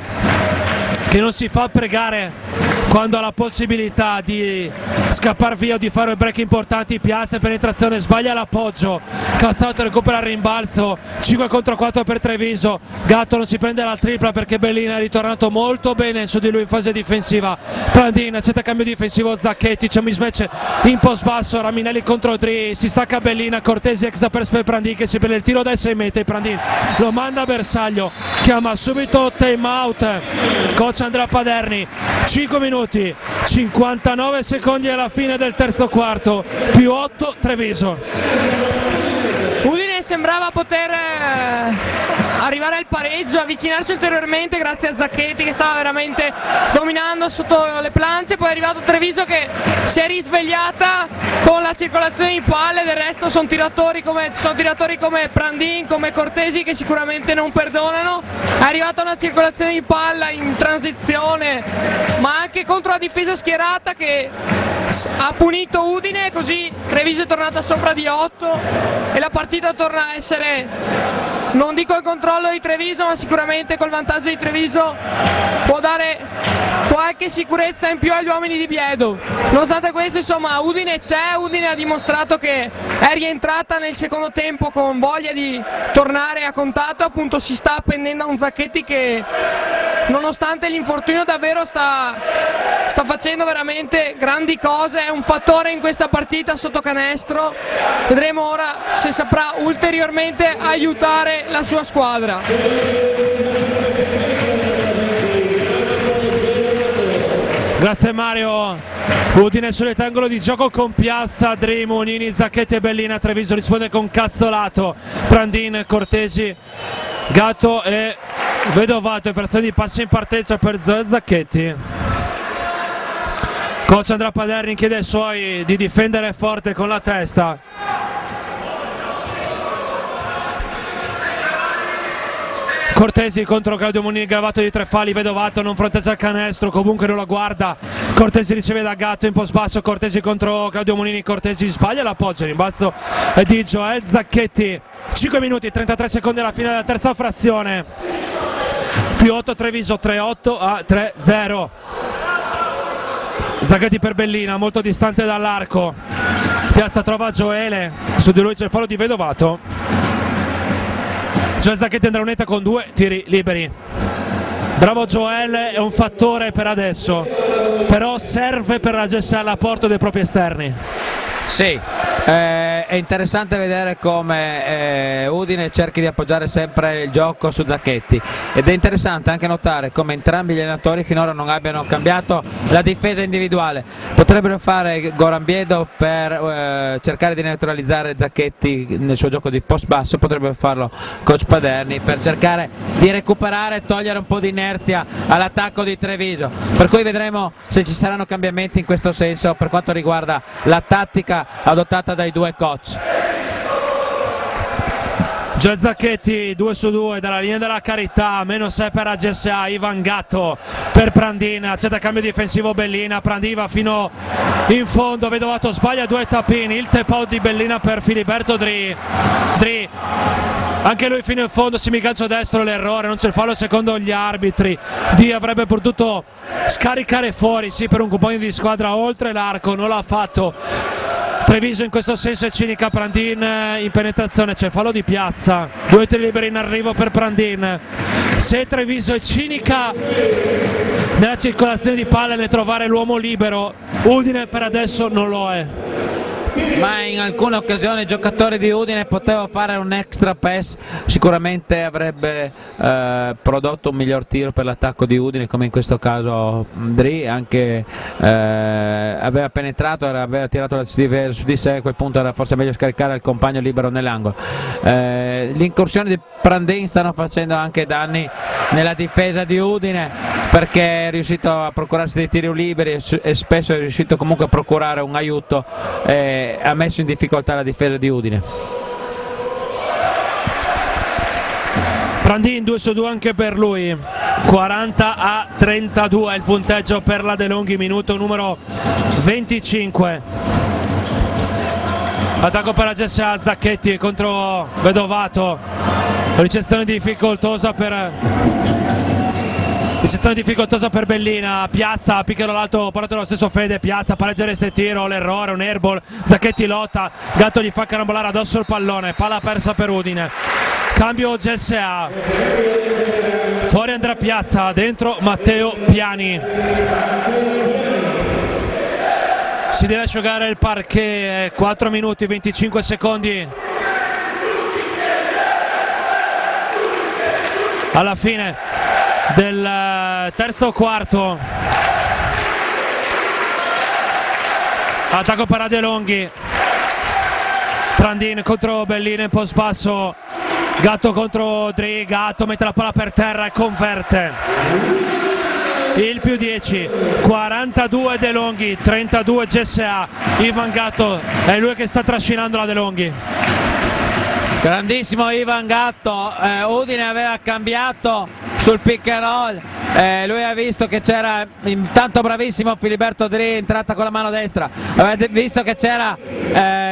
che non si fa pregare quando ha la possibilità di scappare via o di fare break importanti. Piazza, penetrazione, sbaglia l'appoggio, Calzato recupera il rimbalzo, 5 contro 4 per Treviso. Gatto non si prende la tripla perché Bellina è ritornato molto bene su di lui in fase difensiva. Prandin accetta cambio difensivo, Zacchetti, c'è un mismatch in post basso, Raminelli contro Dri, si stacca Bellina, Cortesi extra per Prandin che si prende il tiro dai 6 metri, Prandin lo manda a Bersaglio, chiama subito time out coach Andrea Paderni. 5 minuti, 59 secondi alla fine del terzo quarto, più 8 Treviso. Udine sembrava poter arrivare al pareggio, avvicinarsi ulteriormente grazie a Zacchetti che stava veramente dominando sotto le planze. Poi è arrivato Treviso che si è risvegliata con la circolazione di palle, del resto sono tiratori come Prandin, come Cortesi che sicuramente non perdonano. È arrivata una circolazione di palla in transizione ma anche contro la difesa schierata che ha punito Udine, così Treviso è tornata sopra di 8 e la partita torna a essere, non dico il controllo di Treviso, ma sicuramente col vantaggio di Treviso può dare qualche sicurezza in più agli uomini di Biedo. Nonostante questo, insomma, Udine c'è, Udine ha dimostrato che è rientrata nel secondo tempo con voglia di tornare a contatto, appunto si sta appendendo a un Zacchetti che nonostante l'infortunio davvero sta facendo veramente grandi cose, è un fattore in questa partita sotto canestro. Vedremo ora se saprà ulteriormente aiutare la sua squadra. Grazie Mario. Udine sul rettangolo di gioco con Piazza, Dri, Monini, Zacchetti e Bellina. Treviso risponde con Cazzolato, Prandin, Cortesi, Gatto e Vedovato. Infrazione di passi in partenza per Zacchetti. Coach Andrea Paderni chiede ai suoi di difendere forte con la testa. Cortesi contro Claudio Monini, gravato di 3 falli, Vedovato non fronteggia il canestro, comunque non la guarda. Cortesi riceve da Gatto in post basso, Cortesi contro Claudio Monini, Cortesi sbaglia l'appoggio, rimbalzo di Joel Zacchetti. 5 minuti, 33 secondi alla fine della terza frazione. Più 8 Treviso, 3-8 a 3-0. Zacchetti per Bellina, molto distante dall'arco. Piazza trova Joele, su di lui c'è il fallo di Vedovato. Joel Zacchetti andrà lunetta con 2 tiri liberi. Bravo Joel, è un fattore per adesso, però serve per raggiungere all'apporto dei propri esterni. Sì, è interessante vedere come Udine cerchi di appoggiare sempre il gioco su Zacchetti, ed è interessante anche notare come entrambi gli allenatori finora non abbiano cambiato la difesa individuale. Potrebbero fare Gorambiedo per cercare di neutralizzare Zacchetti nel suo gioco di post basso, potrebbe farlo coach Paderni per cercare di recuperare e togliere un po' di inerzia all'attacco di Treviso, per cui vedremo se ci saranno cambiamenti in questo senso per quanto riguarda la tattica adottata dai due coach. Gio Zacchetti 2 su 2 dalla linea della carità, -6 per AGSA, Ivan Gatto per Prandin, accetta cambio difensivo Bellina, Prandin va fino in fondo, Vedovato sbaglia 2 tappini, il tap out di Bellina per Filiberto Dri, anche lui fino in fondo, semigancio destro, l'errore, non c'è il fallo secondo gli arbitri. Di avrebbe potuto scaricare fuori, sì, per un compagno di squadra oltre l'arco, non l'ha fatto. Treviso in questo senso è cinica, Prandin in penetrazione, c'è fallo di Piazza, 2 tiri liberi in arrivo per Prandin. Se Treviso è cinica nella circolazione di palle nel trovare l'uomo libero, Udine per adesso non lo è. Ma in alcune occasioni il giocatore di Udine poteva fare un extra pass, sicuramente avrebbe prodotto un miglior tiro per l'attacco di Udine, come in questo caso Dri anche aveva penetrato, aveva tirato su di sé, a quel punto era forse meglio scaricare il compagno libero nell'angolo. L'incursione di Prandin stanno facendo anche danni nella difesa di Udine, perché è riuscito a procurarsi dei tiri liberi e spesso è riuscito comunque a procurare un aiuto, ha messo in difficoltà la difesa di Udine. Prandin 2 su 2 anche per lui, 40-32 è il punteggio per la De Longhi, minuto numero 25. Attacco per la GSA, Zacchetti contro Vedovato, ricezione difficoltosa per Bellina, Piazza, picchialo l'alto, portatelo lo stesso Fede, Piazza, pareggiare este tiro, l'errore, un airball, Zacchetti lotta, Gatto gli fa carambolare addosso il pallone, palla persa per Udine, cambio GSA, fuori Andrea Piazza, dentro Matteo Piani. Si deve asciugare il parquet, 4 minuti 25 secondi alla fine del terzo quarto. Attacco per De Longhi, Prandin contro Bellina in post basso, Gatto contro Dri, Gatto mette la palla per terra e converte. Il più 10, 42 De Longhi, 32 GSA, Ivan Gatto è lui che sta trascinando la De Longhi. Grandissimo Ivan Gatto, Udine aveva cambiato sul pick and roll, lui ha visto che c'era, intanto bravissimo Filiberto Dri, entrata con la mano destra, avete visto che c'era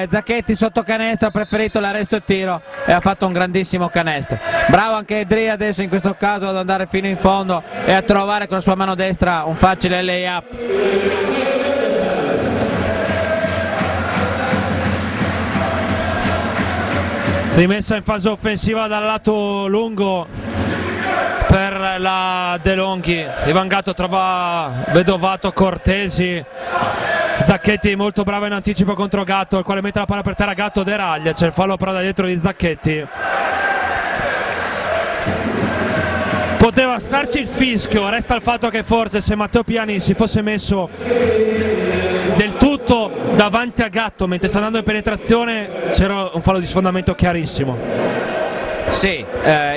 Zacchetti sotto canestro, ha preferito l'arresto e tiro e ha fatto un grandissimo canestro. Bravo anche Dri adesso in questo caso ad andare fino in fondo e a trovare con la sua mano destra un facile lay-up. Rimessa in fase offensiva dal lato lungo per la De Longhi, Ivan Gatto trova Vedovato, Cortesi, Zacchetti molto bravo in anticipo contro Gatto, il quale mette la palla per terra, Gatto deraglia, c'è il fallo però da dietro di Zacchetti. Poteva starci il fischio, resta il fatto che forse se Matteo Piani si fosse messo del tutto davanti a Gatto mentre sta andando in penetrazione c'era un fallo di sfondamento chiarissimo. Sì,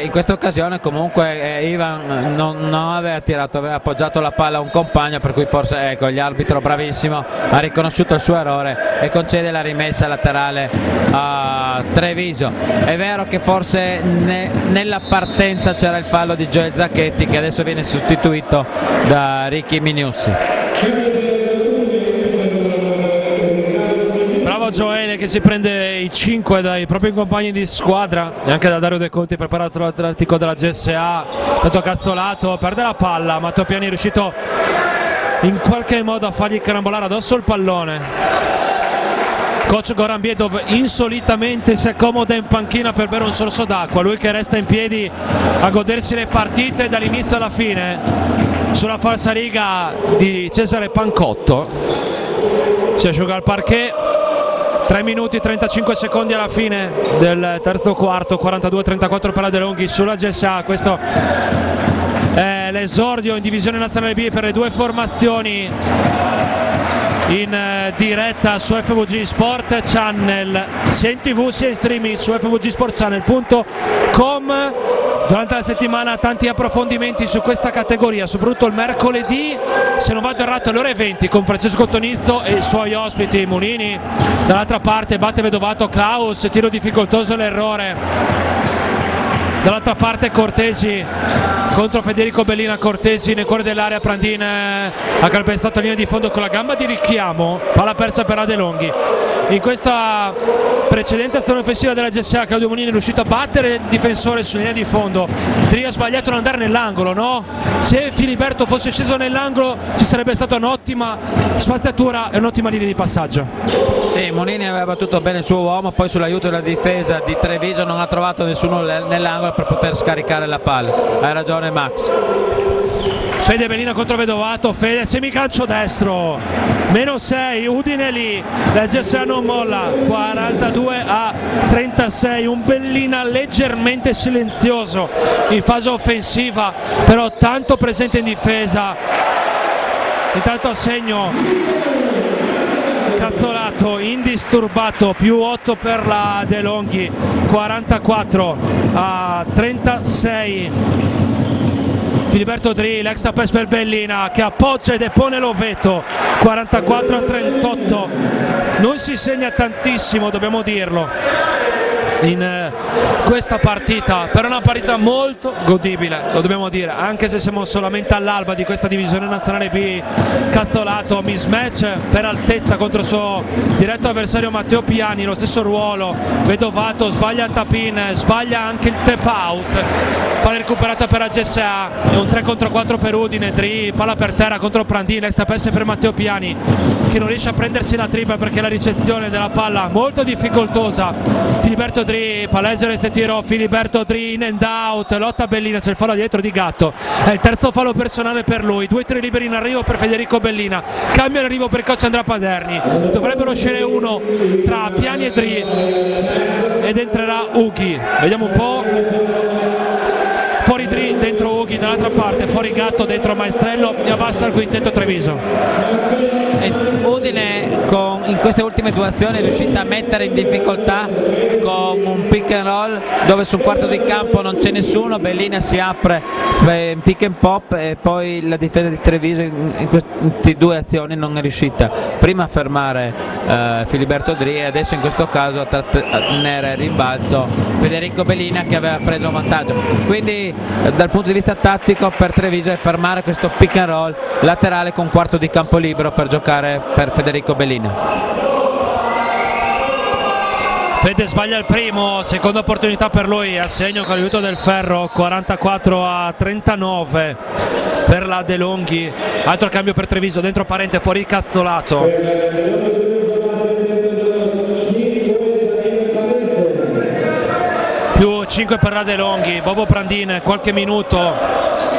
in questa occasione comunque Ivan non aveva tirato, aveva appoggiato la palla a un compagno, per cui forse ecco, gli arbitro bravissimo ha riconosciuto il suo errore e concede la rimessa laterale a Treviso. È vero che forse nella partenza c'era il fallo di Gioele Zacchetti, che adesso viene sostituito da Ricky Miniussi. Gioele che si prende i 5 dai propri compagni di squadra e anche da Dario De Conti, preparato l'Atletico della GSA, tanto cazzolato, perde la palla, Matteo Piani è riuscito in qualche modo a fargli carambolare addosso il pallone. Coach Gorambiedov insolitamente si accomoda in panchina per bere un sorso d'acqua, lui che resta in piedi a godersi le partite dall'inizio alla fine sulla falsariga di Cesare Pancotto. Si asciuga il parquet. 3 minuti e 35 secondi alla fine del terzo quarto, 42-34 per la De Longhi sulla GSA. Questo è l'esordio in divisione nazionale B per le due formazioni in diretta su FVG Sport Channel, sia in TV sia in streaming su fvgsportchannel.com. Durante la settimana tanti approfondimenti su questa categoria, soprattutto il mercoledì, se non vado errato, alle ore 20 con Francesco Tonizzo e i suoi ospiti Mulini. Dall'altra parte batte Vedovato Klaus, tiro difficoltoso l'errore. Dall'altra parte Cortesi contro Federico Bellina. Cortesi nel cuore dell'area, Prandin ha calpestato la linea di fondo con la gamba di richiamo, palla persa per la De Longhi. In questa precedente azione offensiva della GSA Claudio Mulini è riuscito a battere il difensore sulla linea di fondo. Dri ha sbagliato ad andare nell'angolo, no? Se Filiberto fosse sceso nell'angolo ci sarebbe stata un'ottima spaziatura e un'ottima linea di passaggio. Sì, Mulini aveva battuto bene il suo uomo, poi sull'aiuto della difesa di Treviso non ha trovato nessuno nell'angolo per poter scaricare la palla. Hai ragione Max. Fede Bellina contro Vedovato, Fede semicancio destro, -6, Udine lì, la GSA non molla, 42-36, un Bellina leggermente silenzioso in fase offensiva, però tanto presente in difesa. Intanto a segno Cazzolato indisturbato, +8 per la De Longhi, 44-36. Filiberto Dri, l'extra pass per Bellina che appoggia e depone l'ovetto, 44-38. Non si segna tantissimo, dobbiamo dirlo, in questa partita, però è una partita molto godibile, lo dobbiamo dire, anche se siamo solamente all'alba di questa divisione nazionale B. Cazzolato, mismatch per altezza contro il suo diretto avversario Matteo Piani, lo stesso ruolo. Vedovato sbaglia il tap-in, sbaglia anche il tap-out, palla recuperata per la GSA, è un 3 contro 4 per Udine. Dri, palla per terra contro Prandin, extra pass per Matteo Piani che non riesce a prendersi la tripla perché la ricezione della palla molto difficoltosa. Filiberto Dri, palleggio resta tiro, Filiberto Dri in and out, lotta Bellina, c'è il fallo dietro di Gatto, è il terzo fallo personale per lui, 2 tiri liberi in arrivo per Federico Bellina, cambia l'arrivo per il coach Andrea Paderni, dovrebbero uscire uno tra Piani e Dri ed entrerà Ughi, vediamo un po'. Fuori Dri, dentro Ughi, dall'altra parte fuori Gatto, dentro Maestrello e abbassa il quintetto Treviso. Udine in queste ultime due azioni è riuscita a mettere in difficoltà con un pick and roll dove sul quarto di campo non c'è nessuno, Bellina si apre in pick and pop e poi la difesa di Treviso in queste due azioni non è riuscita prima a fermare Filiberto Dri e adesso in questo caso a trattenere il rimbalzo Federico Bellina che aveva preso un vantaggio. Quindi dal punto di vista tattico per Treviso è fermare questo pick and roll laterale con quarto di campo libero per giocare per Federico Bellina. Fede sbaglia il primo, seconda opportunità per lui, a segno con l'aiuto del Ferro, 44-39 per la De Longhi. Altro cambio per Treviso, dentro Parente, fuori Cazzolato. +5 per la De Longhi, Bobo Prandin qualche minuto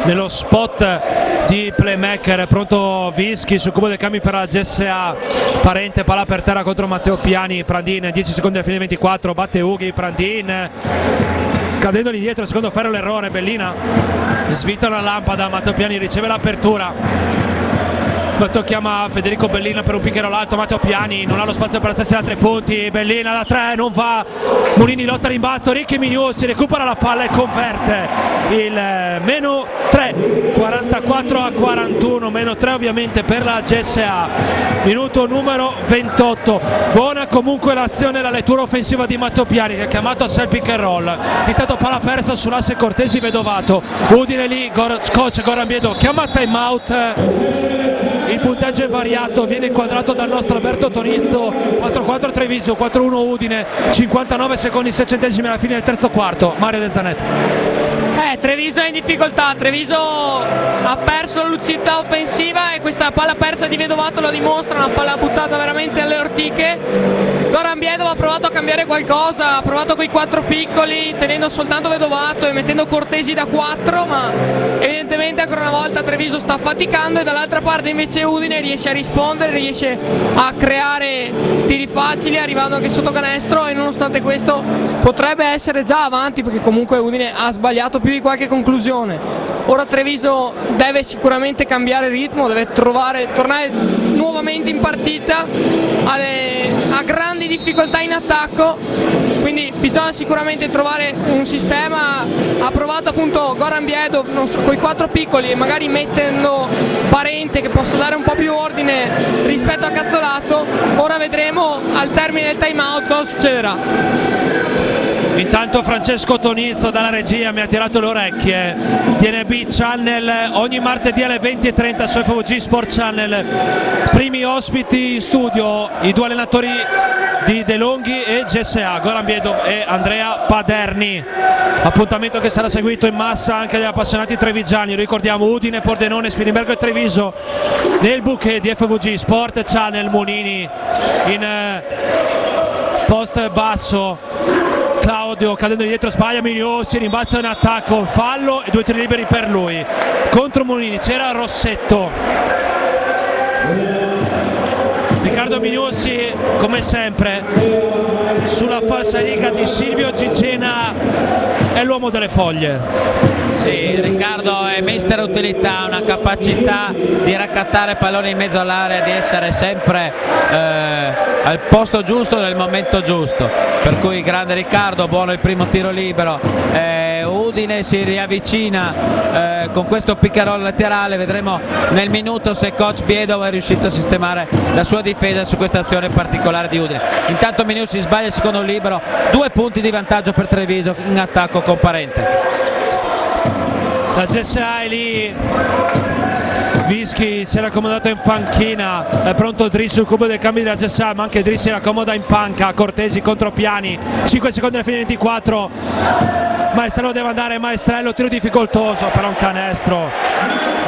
nello spot di playmaker, pronto Vischi sul cubo dei cambi per la GSA. Parente, palla per terra contro Matteo Piani, Prandin 10 secondi alla fine 24, batte Ughi, Prandin cadendo lì dietro, secondo Ferro l'errore, Bellina svita la lampada, Matteo Piani riceve l'apertura. Matteo chiama Federico Bellina per un picchiero all'alto, Matteo Piani non ha lo spazio per alzarsi da 3 punti, Bellina da 3 non va, Mulini lotta a rimbalzo, Ricchi Mignuzzi recupera la palla e converte il -3, 44-41, -3 ovviamente per la GSA, minuto numero 28. Buona comunque l'azione e la lettura offensiva di Matteo Piani che ha chiamato a sé il pick and roll, intanto palla persa sull'asse Cortesi Vedovato, Udine lì, coach Goran Biedo chiama time out. Il punteggio è variato, viene inquadrato dal nostro Alberto Tonizzo, 4-4 Treviso, 4-1 Udine, 59 secondi 6 centesimi alla fine del terzo quarto. Mario De Zanetti. Treviso è in difficoltà, Treviso ha perso la lucidità offensiva e questa palla persa di Vedovato lo dimostra, una palla buttata veramente alle ortiche. Goran Biedov ha provato a cambiare qualcosa, ha provato con i 4 piccoli, tenendo soltanto Vedovato e mettendo Cortesi da 4, ma evidentemente ancora una volta Treviso sta faticando, e dall'altra parte invece Udine riesce a rispondere, riesce a creare tiri facili, arrivando anche sotto canestro, e nonostante questo potrebbe essere già avanti, perché comunque Udine ha sbagliato più di qualche conclusione. Ora Treviso deve sicuramente cambiare ritmo, deve tornare nuovamente in partita, ha grandi difficoltà in attacco, quindi bisogna sicuramente trovare un sistema. Ha provato appunto Goran Biedov con i 4 piccoli, e magari mettendo Parente che possa dare un po' più ordine rispetto a Cazzolato. Ora vedremo al termine del time out cosa succederà. Intanto Francesco Tonizzo dalla regia mi ha tirato le orecchie. TNB Channel ogni martedì alle 20:30 su FVG Sport Channel. Primi ospiti in studio i 2 allenatori di De Longhi e GSA, Goran Biedov e Andrea Paderni. Appuntamento che sarà seguito in massa anche dagli appassionati trevigiani. Ricordiamo Udine, Pordenone, Spilimbergo e Treviso nel bouquet di FVG Sport Channel. Monini in post basso, Claudio cadendo dietro, sbaglia Mignozzi, rimbalza in attacco, fallo e 2 tiri liberi per lui. Contro Monini c'era Rossetto. Riccardo Mignozzi come sempre sulla falsariga di Silvio Gigena, è l'uomo delle foglie. Sì, Riccardo è mister utilità, una capacità di raccattare palloni in mezzo all'area, di essere sempre al posto giusto nel momento giusto, per cui grande Riccardo, buono il primo tiro libero. Udine si riavvicina con questo pick and roll laterale, vedremo nel minuto se coach Biedov è riuscito a sistemare la sua difesa su questa azione particolare di Udine. Intanto Minus si sbaglia il secondo libero, 2 punti di vantaggio per Treviso in attacco con Parente. La GSA è lì, Vischi si era accomodato in panchina, è pronto Dri sul cubo del cambio della GSA, ma anche Dri si accomoda in panca. Cortesi contro Piani, 5 secondi alla fine 24, Maestrello deve andare, Maestrello, tiro difficoltoso, però un canestro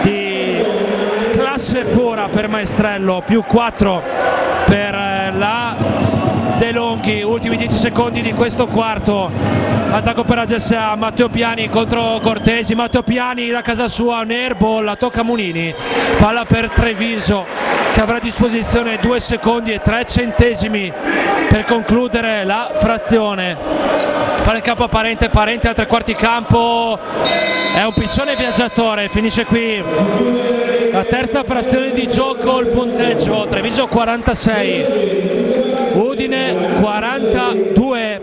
di classe pura per Maestrello, più 4 per la De Longhi. Ultimi 10 secondi di questo quarto, attacco per la GSA, Matteo Piani contro Cortesi, Matteo Piani da casa sua, un airball, la tocca Munini, palla per Treviso che avrà a disposizione 2 secondi e 3 centesimi per concludere la frazione. Palla in campo a Parente, Parente a 3 quarti campo, è un piccione viaggiatore, finisce qui la terza frazione di gioco. Il punteggio: Treviso 46, Udine 42.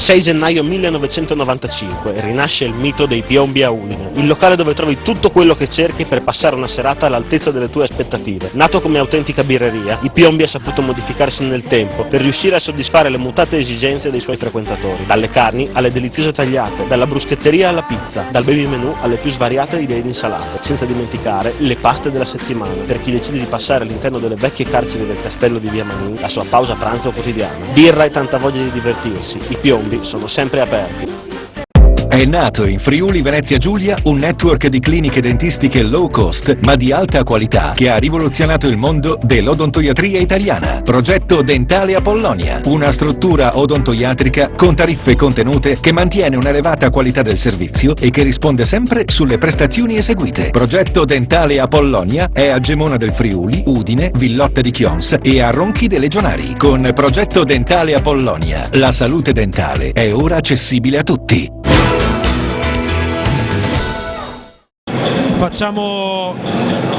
6 gennaio 1995 rinasce il mito dei Piombi a Udine, il locale dove trovi tutto quello che cerchi per passare una serata all'altezza delle tue aspettative. Nato come autentica birreria, i Piombi ha saputo modificarsi nel tempo per riuscire a soddisfare le mutate esigenze dei suoi frequentatori, dalle carni alle deliziose tagliate, dalla bruschetteria alla pizza, dal baby menù alle più svariate idee di insalate, senza dimenticare le paste della settimana, per chi decide di passare all'interno delle vecchie carceri del castello di Via Manin la sua pausa pranzo quotidiana. Birra e tanta voglia di divertirsi, i Piombi sono sempre aperti. È nato in Friuli Venezia Giulia un network di cliniche dentistiche low cost ma di alta qualità che ha rivoluzionato il mondo dell'odontoiatria italiana. Progetto Dentale Apollonia, una struttura odontoiatrica con tariffe contenute che mantiene un'elevata qualità del servizio e che risponde sempre sulle prestazioni eseguite. Progetto Dentale Apollonia è a Gemona del Friuli, Udine, Villotta di Chions e a Ronchi dei Legionari. Con Progetto Dentale Apollonia la salute dentale è ora accessibile a tutti. Facciamo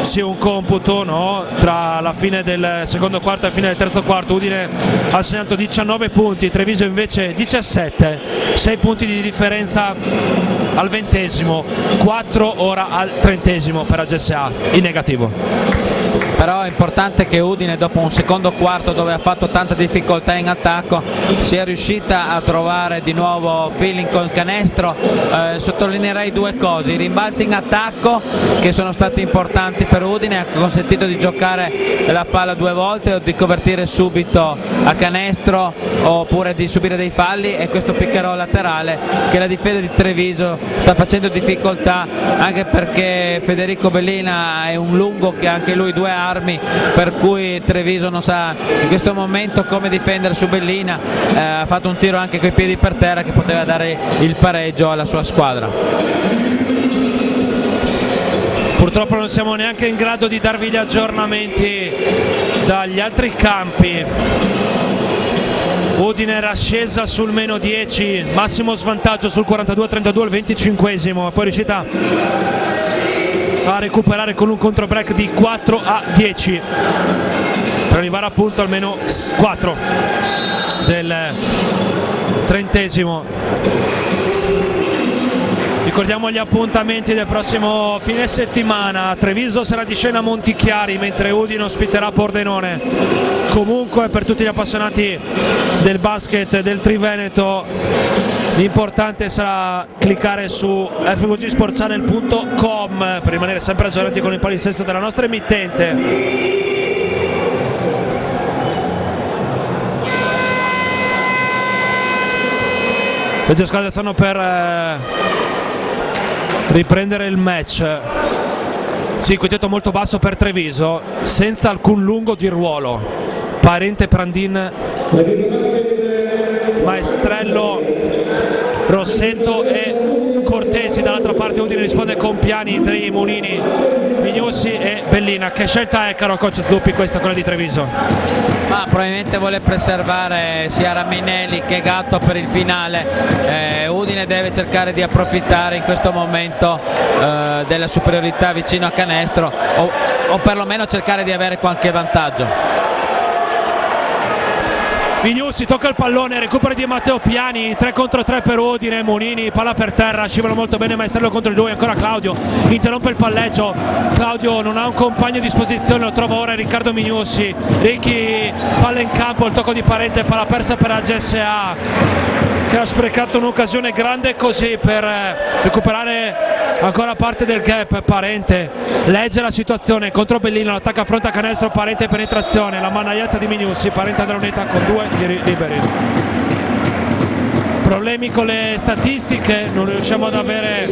sì un computo, no? Tra la fine del secondo quarto e la fine del terzo quarto. Udine ha segnato 19 punti, Treviso invece 17, 6 punti di differenza al 20°, 4 ora al 30° per la GSA, in negativo. Però è importante che Udine, dopo un secondo quarto dove ha fatto tanta difficoltà in attacco, sia riuscita a trovare di nuovo feeling col canestro. Sottolineerei due cose: i rimbalzi in attacco che sono stati importanti per Udine, ha consentito di giocare la palla 2 volte o di convertire subito a canestro oppure di subire dei falli, e questo piccherò laterale che la difesa di Treviso sta facendo difficoltà, anche perché Federico Bellina è un lungo che ha anche lui 2 armi, per cui Treviso non sa in questo momento come difendere su Bellina. Ha fatto un tiro anche coi piedi per terra che poteva dare il pareggio alla sua squadra. Purtroppo non siamo neanche in grado di darvi gli aggiornamenti dagli altri campi. Udine era scesa sul -10, massimo svantaggio sul 42-32 al 25°, poi è riuscita a recuperare con un controbreak di 4-10 per arrivare appunto al -4 del 30°. Ricordiamo gli appuntamenti del prossimo fine settimana: Treviso sarà di scena a Montichiari, mentre Udine ospiterà Pordenone. Comunque, per tutti gli appassionati del basket del Triveneto, l'importante sarà cliccare su fvgsportchannel.com per rimanere sempre aggiornati con il palinsesto della nostra emittente. Le due squadre stanno per riprendere il match. Sì, quintetto molto basso per Treviso, senza alcun lungo di ruolo. Parente, Prandin, Maestrello, Rossetto e Cortesi. Dall'altra parte Udine risponde con Piani, Dri, Munini, Mignussi e Bellina. Che scelta è, caro coach Zuppi, questa quella di Treviso? Ma probabilmente vuole preservare sia Raminelli che Gatto per il finale. Udine deve cercare di approfittare in questo momento della superiorità vicino a canestro, o perlomeno cercare di avere qualche vantaggio. Mignussi tocca il pallone, recupero di Matteo Piani, 3 contro 3 per Udine. Monini, palla per terra, scivola molto bene Maestrello contro di lui, ancora Claudio, interrompe il palleggio. Claudio non ha un compagno a disposizione, lo trova ora Riccardo Mignussi. Ricchi, palla in campo, il tocco di Parente, palla persa per la GSA, che ha sprecato un'occasione grande così per recuperare ancora parte del gap. Parente legge la situazione contro Bellino, l'attacca a fronte a canestro, Parente penetrazione, la manaietta di Mignussi, Parente andrà unita con 2 tiri liberi. Problemi con le statistiche, non riusciamo ad avere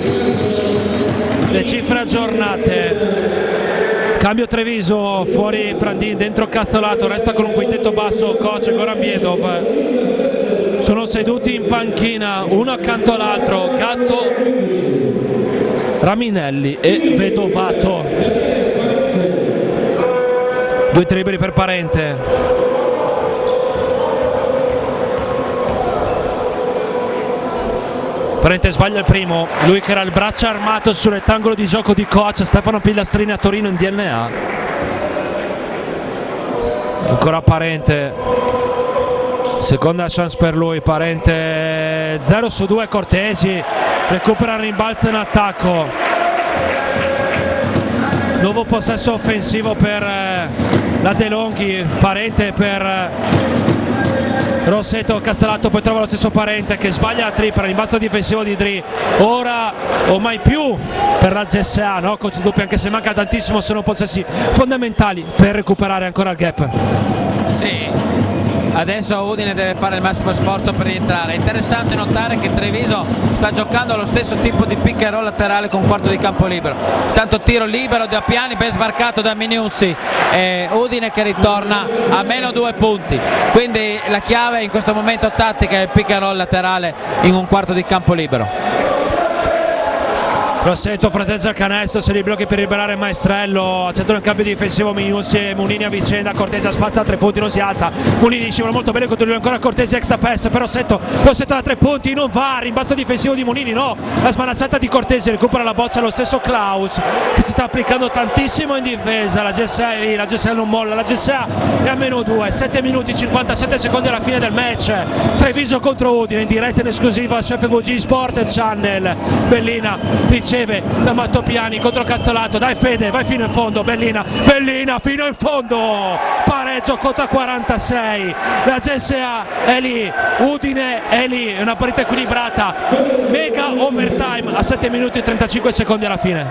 le cifre aggiornate. Cambio Treviso, fuori Prandin, dentro Cazzolato, resta con un quintetto basso coach Goran Biedov. Sono seduti in panchina uno accanto all'altro, Gatto, Raminelli e Vedovato. 2 tiri liberi per Parente. Parente sbaglia il primo, lui che era il braccio armato sul rettangolo di gioco di coach Stefano Pilastrini a Torino in DNA. Ancora Parente, seconda chance per lui. Parente 0 su 2, Cortesi recupera il rimbalzo in attacco, nuovo possesso offensivo per la De Longhi. Parente per Rossetto, Castellato, poi trova lo stesso Parente che sbaglia la tripla, rimbalzo difensivo di Dri, ora o mai più per la GSA, no? Coach Duppi, anche se manca tantissimo, sono possessi fondamentali per recuperare ancora il gap. Sì, adesso Udine deve fare il massimo sforzo per rientrare. È interessante notare che Treviso sta giocando lo stesso tipo di pick and roll laterale con quarto di campo libero. Tanto tiro libero da Piani, ben sbarcato da Miniussi, e Udine che ritorna a meno 2 punti. Quindi la chiave in questo momento tattica è il pick and roll laterale in un quarto di campo libero. Rossetto fronteggia il canestro, se li blocchi per liberare Maestrello, accetta un cambio difensivo Miniussi e Munini a vicenda, Cortesi spazza a 3 punti, non si alza, Munini scivola molto bene contro lui, ancora Cortesi extra pass per Rossetto da 3 punti, non va, rimbalzo difensivo di Munini, no, la smanacciata di Cortesi, recupera la boccia lo stesso Klaus che si sta applicando tantissimo in difesa, la GSA è lì, la GSA non molla, la GSA è a meno 2, 7 minuti 57 secondi alla fine del match, Treviso contro Udine in diretta in esclusiva su FVG Sport Channel. Bellina riceve da Mattopiani contro Cazzolato, dai Fede, vai fino in fondo, Bellina fino in fondo, pareggio contro 46, la GSA è lì, Udine è lì, è una partita equilibrata, mega overtime a 7 minuti e 35 secondi alla fine.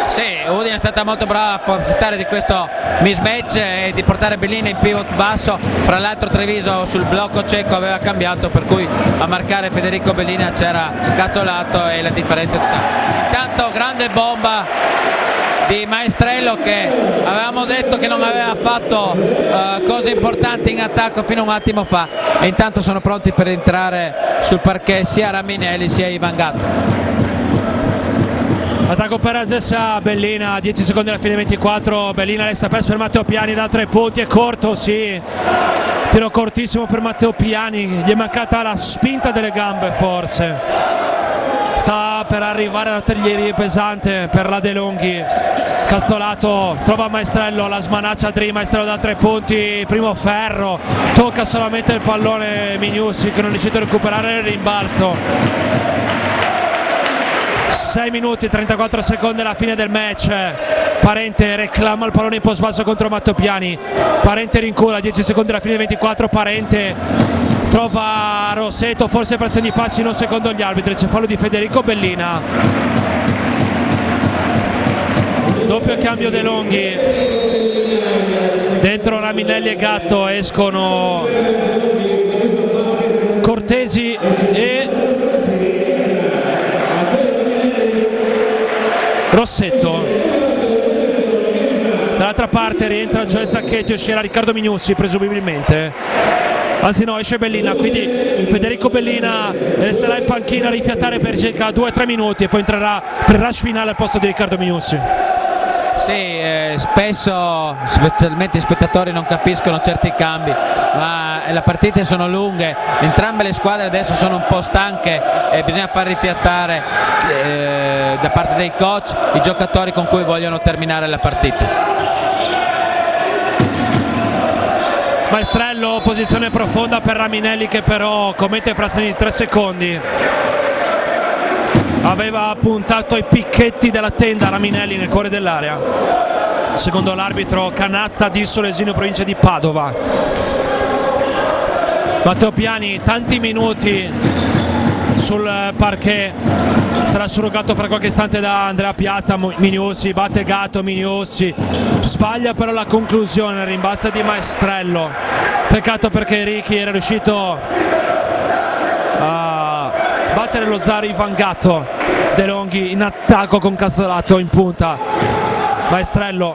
Sì, Udine è stata molto brava a approfittare di questo mismatch e di portare Bellina in pivot basso, fra l'altro Treviso sul blocco cieco aveva cambiato, per cui a marcare Federico Bellina c'era Cazzolato e la differenza è totale. Intanto grande bomba di Maestrello che avevamo detto che non aveva fatto cose importanti in attacco fino a un attimo fa, e intanto sono pronti per entrare sul parquet sia Raminelli sia Ivan Gatto. Attacco per Agessa, Bellina, 10 secondi alla fine 24, Bellina resta per Matteo Piani da 3 punti, è corto, sì, tiro cortissimo per Matteo Piani, gli è mancata la spinta delle gambe forse, sta per arrivare la taglieri pesante per la De Longhi. Cazzolato trova Maestrello, la smanaccia Dri, Maestrello da 3 punti, primo ferro, tocca solamente il pallone Miniussi che non è riuscito a recuperare il rimbalzo. 6 minuti e 34 secondi alla fine del match, Parente reclama il pallone in post basso contro Mattopiani, Parente rincula, 10 secondi alla fine 24, Parente trova Rossetto, forse frazioni di passi non secondo gli arbitri, c'è fallo di Federico Bellina. Doppio cambio De Longhi, dentro Raminelli e Gatto, escono Cortesi e Rossetto. Dall'altra parte rientra Gioele Zacchetti, uscirà Riccardo Miniussi presumibilmente, anzi no, esce Bellina, quindi Federico Bellina resterà in panchina a rifiatare per circa 2-3 minuti e poi entrerà per il rush finale al posto di Riccardo Miniussi. Sì, spesso specialmente i spettatori non capiscono certi cambi, ma le partite sono lunghe, entrambe le squadre adesso sono un po' stanche e bisogna far rifiatare da parte dei coach i giocatori con cui vogliono terminare la partita. Maestrello, posizione profonda per Raminelli che però commette frazioni di 3 secondi. Aveva puntato ai picchetti della tenda Raminelli nel cuore dell'area. Secondo l'arbitro Canazza, Dissolesino, provincia di Padova. Matteo Piani, tanti minuti sul parquet, sarà surrogato fra qualche istante da Andrea Piazza. Miniussi, batte Gatto, Miniussi sbaglia però la conclusione, rimbalzo di Maestrello, peccato perché Ricky era riuscito a battere lo Zari Ivan Gatto. De Longhi in attacco con Cazzolato in punta, Maestrello,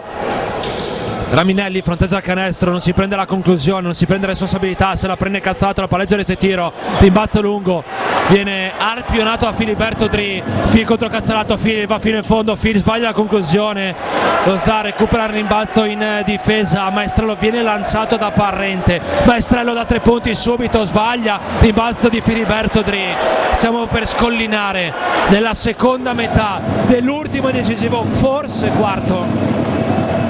Raminelli fronteggia il canestro, non si prende la conclusione, non si prende responsabilità, se la prende Cazzolato, la palleggia del tiro, rimbalzo lungo, viene arpionato a Filiberto Dri, Fil contro Cazzolato, Fil va fino in fondo, Fil sbaglia la conclusione, lo Zar recupera il rimbalzo in difesa, Maestrello viene lanciato da Parente, Maestrello da 3 punti subito, sbaglia, rimbalzo di Filiberto Dri. Siamo per scollinare nella seconda metà dell'ultimo e decisivo, forse quarto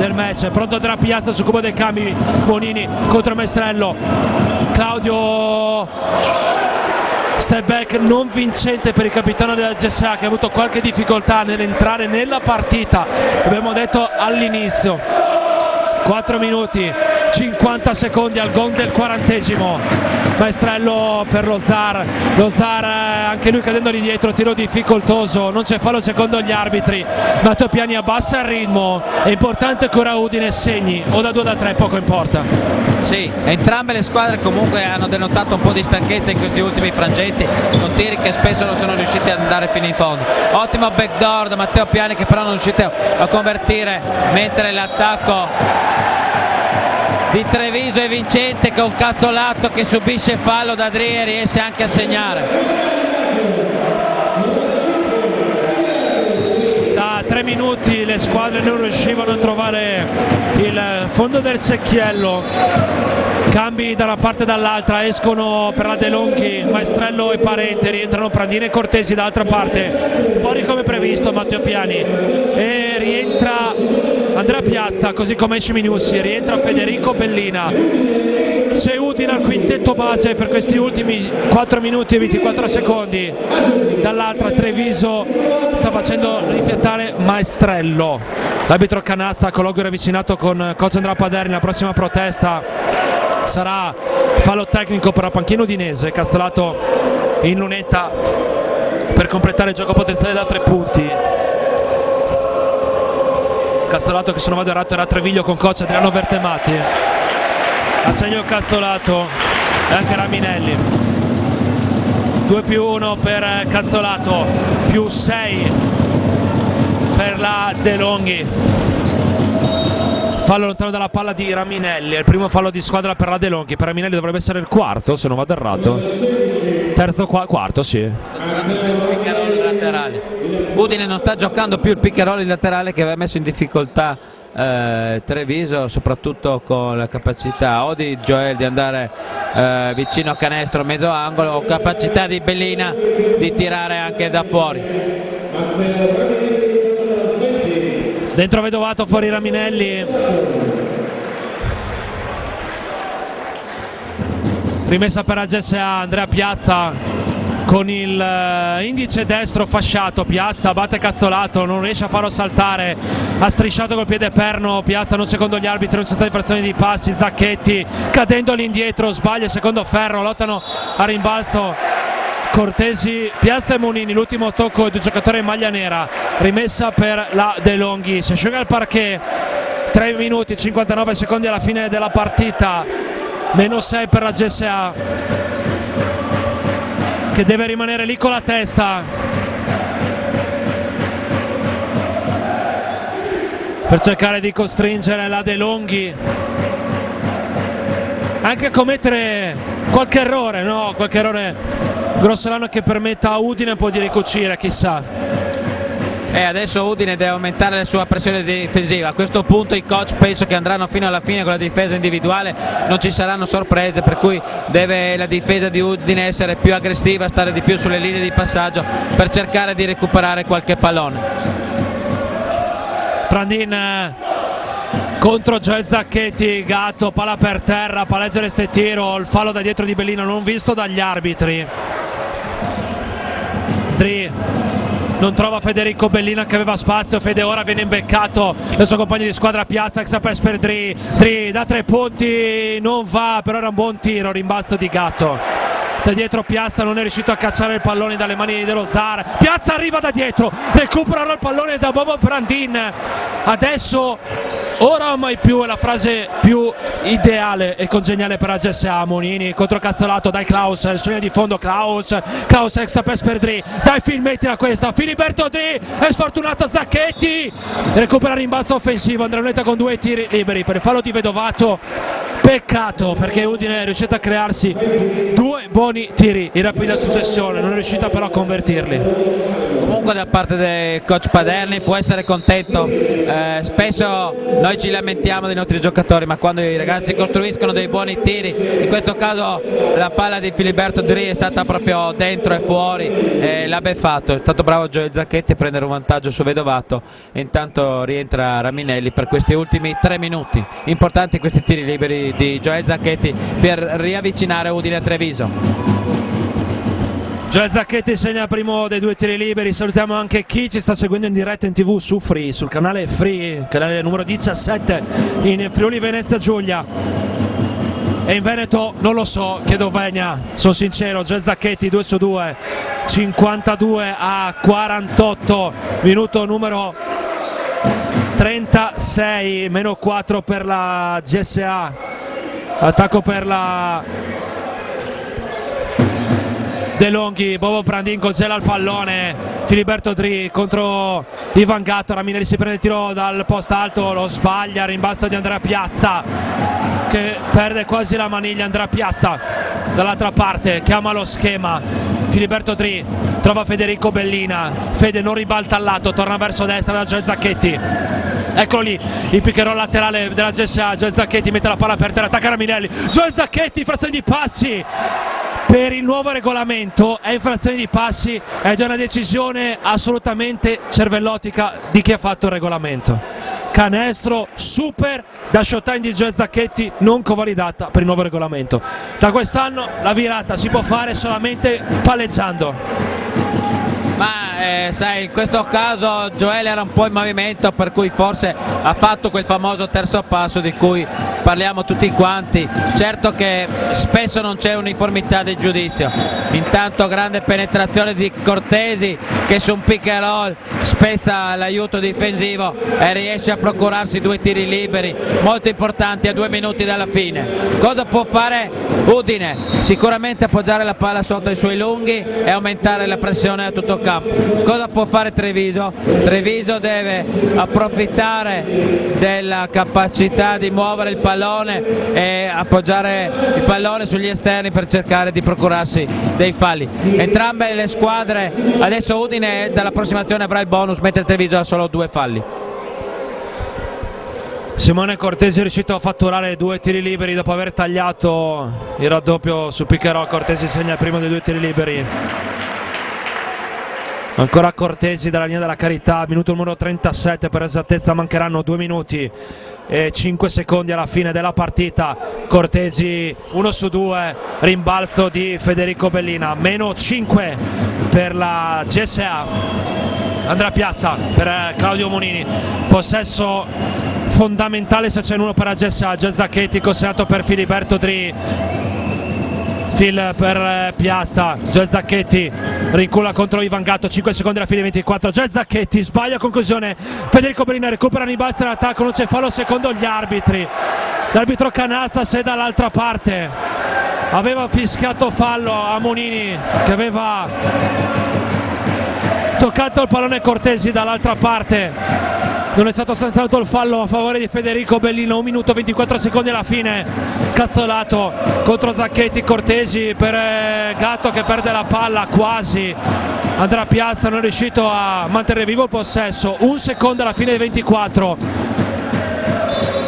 del match. Pronto Andrea Piazza su cubo dei cambi, Monini contro Maestrello, Claudio step back non vincente per il capitano della GSA, che ha avuto qualche difficoltà nell'entrare nella partita, abbiamo detto all'inizio. 4 minuti 50 secondi al gong del 40esimo. Maestrello per lo Zar anche lui cadendo lì dietro, tiro difficoltoso, non c'è fallo secondo gli arbitri. Matteo Piani abbassa il ritmo, è importante che ora Udine segni o da 2 o da 3, poco importa. Sì, entrambe le squadre comunque hanno denotato un po' di stanchezza in questi ultimi frangenti, con tiri che spesso non sono riusciti ad andare fino in fondo. Ottimo backdoor da Matteo Piani, che però non è riuscito a convertire, mentre l'attacco di Treviso è vincente, con Cazzolato che subisce fallo da Dri e riesce anche a segnare. Da 3 minuti le squadre non riuscivano a trovare il fondo del secchiello, cambi da una parte e dall'altra, escono per la De Longhi Maestrello e Parente, rientrano Prandini e Cortesi dall'altra parte, fuori come previsto Matteo Piani e rientra Andrea Piazza, così come esce Minussi, rientra Federico Bellina. Se Udine al quintetto base per questi ultimi 4 minuti e 24 secondi, dall'altra Treviso sta facendo rifiatare Maestrello. L'arbitro Canazza con l'augurio avvicinato con coach Andrea Paderni. La prossima protesta sarà fallo tecnico per la panchina udinese, Cazzolato in lunetta per completare il gioco potenziale da 3 punti. Cazzolato che, se non vado errato, era Treviglio con coach Adriano Vertemati. A segno Cazzolato e anche Raminelli. 2+1 per Cazzolato, +6 per la De Longhi. Fallo lontano dalla palla di Raminelli, è il primo fallo di squadra per la De Longhi. Per Raminelli dovrebbe essere il quarto, se non vado errato. Quarto, sì. Udine non sta giocando più il pick and roll in laterale, che aveva messo in difficoltà Treviso, soprattutto con la capacità o di Joel di andare vicino a canestro, mezzo angolo, o capacità di Bellina di tirare anche da fuori. Dentro Vedovato, fuori Raminelli. Rimessa per la GSA, Andrea Piazza con il indice destro fasciato. Piazza batte Cazzolato, non riesce a farlo saltare, ha strisciato col piede perno. Piazza non secondo gli arbitri, non c'è stata infrazione di passi. Zacchetti cadendo all'indietro sbaglia il secondo ferro, lottano a rimbalzo Cortesi, Piazza e Monini. L'ultimo tocco di un giocatore in maglia nera. Rimessa per la De Longhi, si asciuga il parquet. 3 minuti e 59 secondi alla fine della partita, -6 per la GSA, che deve rimanere lì con la testa per cercare di costringere la De Longhi anche a commettere qualche errore, no? Qualche errore grossolano che permetta a Udine un po' di ricucire, chissà. E adesso Udine deve aumentare la sua pressione difensiva. A questo punto i coach penso che andranno fino alla fine con la difesa individuale, non ci saranno sorprese, per cui deve la difesa di Udine essere più aggressiva, stare di più sulle linee di passaggio per cercare di recuperare qualche pallone. Prandin contro Joel Zacchetti, Gatto, palla per terra, palleggia resta e tiro, il fallo da dietro di Bellino non visto dagli arbitri. Dri non trova Federico Bellina che aveva spazio, Fede ora viene imbeccato dal suo compagno di squadra Piazza, extra per Dri da 3 punti non va, però era un buon tiro, rimbalzo di Gatto. Da dietro Piazza non è riuscito a cacciare il pallone dalle mani dello Zar. Piazza arriva da dietro, recupera il pallone da Bobo Prandin. Adesso, ora o mai più, è la frase più ideale e congeniale per la GSA. Monini contro Cazzolato, dai Klaus, il sogno di fondo, Klaus extra pass per Dri, dai Phil, mettila questa, Filiberto Dri, è sfortunato Zacchetti, recupera rimbalzo offensivo, Andrea Lunetta con 2 tiri liberi per il fallo di Vedovato. Peccato, perché Udine è riuscita a crearsi 2 buoni tiri in rapida successione, non è riuscita però a convertirli. comunque da parte del coach Paderni può essere contento. Spesso noi ci lamentiamo dei nostri giocatori, ma quando i ragazzi costruiscono dei buoni tiri, in questo caso la palla di Filiberto Dri è stata proprio dentro e fuori, l'ha ben fatto, è stato bravo Joel Zacchetti a prendere un vantaggio su Vedovato e intanto rientra Raminelli per questi ultimi 3 minuti. Importanti questi tiri liberi di Joel Zacchetti per riavvicinare Udine a Treviso. Joel Zacchetti segna il primo dei 2 tiri liberi. Salutiamo anche chi ci sta seguendo in diretta in TV su Free, sul canale Free, canale numero 17 in Friuli Venezia Giulia. E in Veneto non lo so, chiedo venia, sono sincero. Joel Zacchetti 2 su 2, 52 a 48, minuto numero 36, meno 4 per la GSA, attacco per la De Longhi. Bobo Brandin congela il pallone, Filiberto Dri contro Ivan Gatto, Raminelli si prende il tiro dal post alto, lo sbaglia, rimbalzo di Andrea Piazza che perde quasi la maniglia. Andrea Piazza dall'altra parte chiama lo schema, Filiberto Dri trova Federico Bellina, Fede non ribalta al lato, torna verso destra da Joel Zacchetti. Eccolo lì, il pick and roll laterale della GSA, Joel Zacchetti mette la palla per terra, attacca Raminelli, Joel Zacchetti, frazione di passi. Per il nuovo regolamento è infrazione di passi ed è una decisione assolutamente cervellotica di chi ha fatto il regolamento. Canestro super da showtime di Joel Zacchetti, non convalidata per il nuovo regolamento. Da quest'anno la virata si può fare solamente palleggiando. Ma sai, in questo caso Joel era un po' in movimento, per cui forse ha fatto quel famoso terzo passo di cui parliamo tutti quanti. Certo che spesso non c'è uniformità del giudizio. Intanto grande penetrazione di Cortesi che su un pick and roll spezza l'aiuto difensivo e riesce a procurarsi 2 tiri liberi molto importanti a 2 minuti dalla fine. Cosa può fare Udine? Sicuramente appoggiare la palla sotto i suoi lunghi e aumentare la pressione a tutto il campo. Cosa può fare Treviso? Treviso deve approfittare della capacità di muovere il pallone e appoggiare il pallone sugli esterni per cercare di procurarsi dei falli. Entrambe le squadre, adesso Udine dall'approssimazione avrà il bonus, mentre Treviso ha solo 2 falli. Simone Cortesi è riuscito a fatturare 2 tiri liberi dopo aver tagliato il raddoppio su pick and roll. Cortesi segna il primo dei 2 tiri liberi. Ancora Cortesi dalla linea della Carità, minuto numero 37, per esattezza mancheranno 2 minuti e 5 secondi alla fine della partita. Cortesi 1 su 2, rimbalzo di Federico Bellina, meno 5 per la GSA. Andrea Piazza per Claudio Monini, possesso fondamentale se c'è uno per la GSA. Joel Zacchetti consegnato per Filiberto Dri, Phil per Piazza, Joel Zacchetti rincula contro Ivan Gatto, 5 secondi alla fine 24, Joel Zacchetti sbaglia, conclusione, Federico Bellina recupera rimbalzo in attacco, non c'è fallo secondo gli arbitri. L'arbitro Canazza se dall'altra parte aveva fischiato fallo a Monini che aveva toccato il pallone Cortesi dall'altra parte. Non è stato sanzionato il fallo a favore di Federico Bellino, 1 minuto 24 secondi alla fine. Cazzolato contro Zacchetti, Cortesi per Gatto che perde la palla quasi. Andrea Piazza non è riuscito a mantenere vivo il possesso, 1 secondo alla fine dei 24.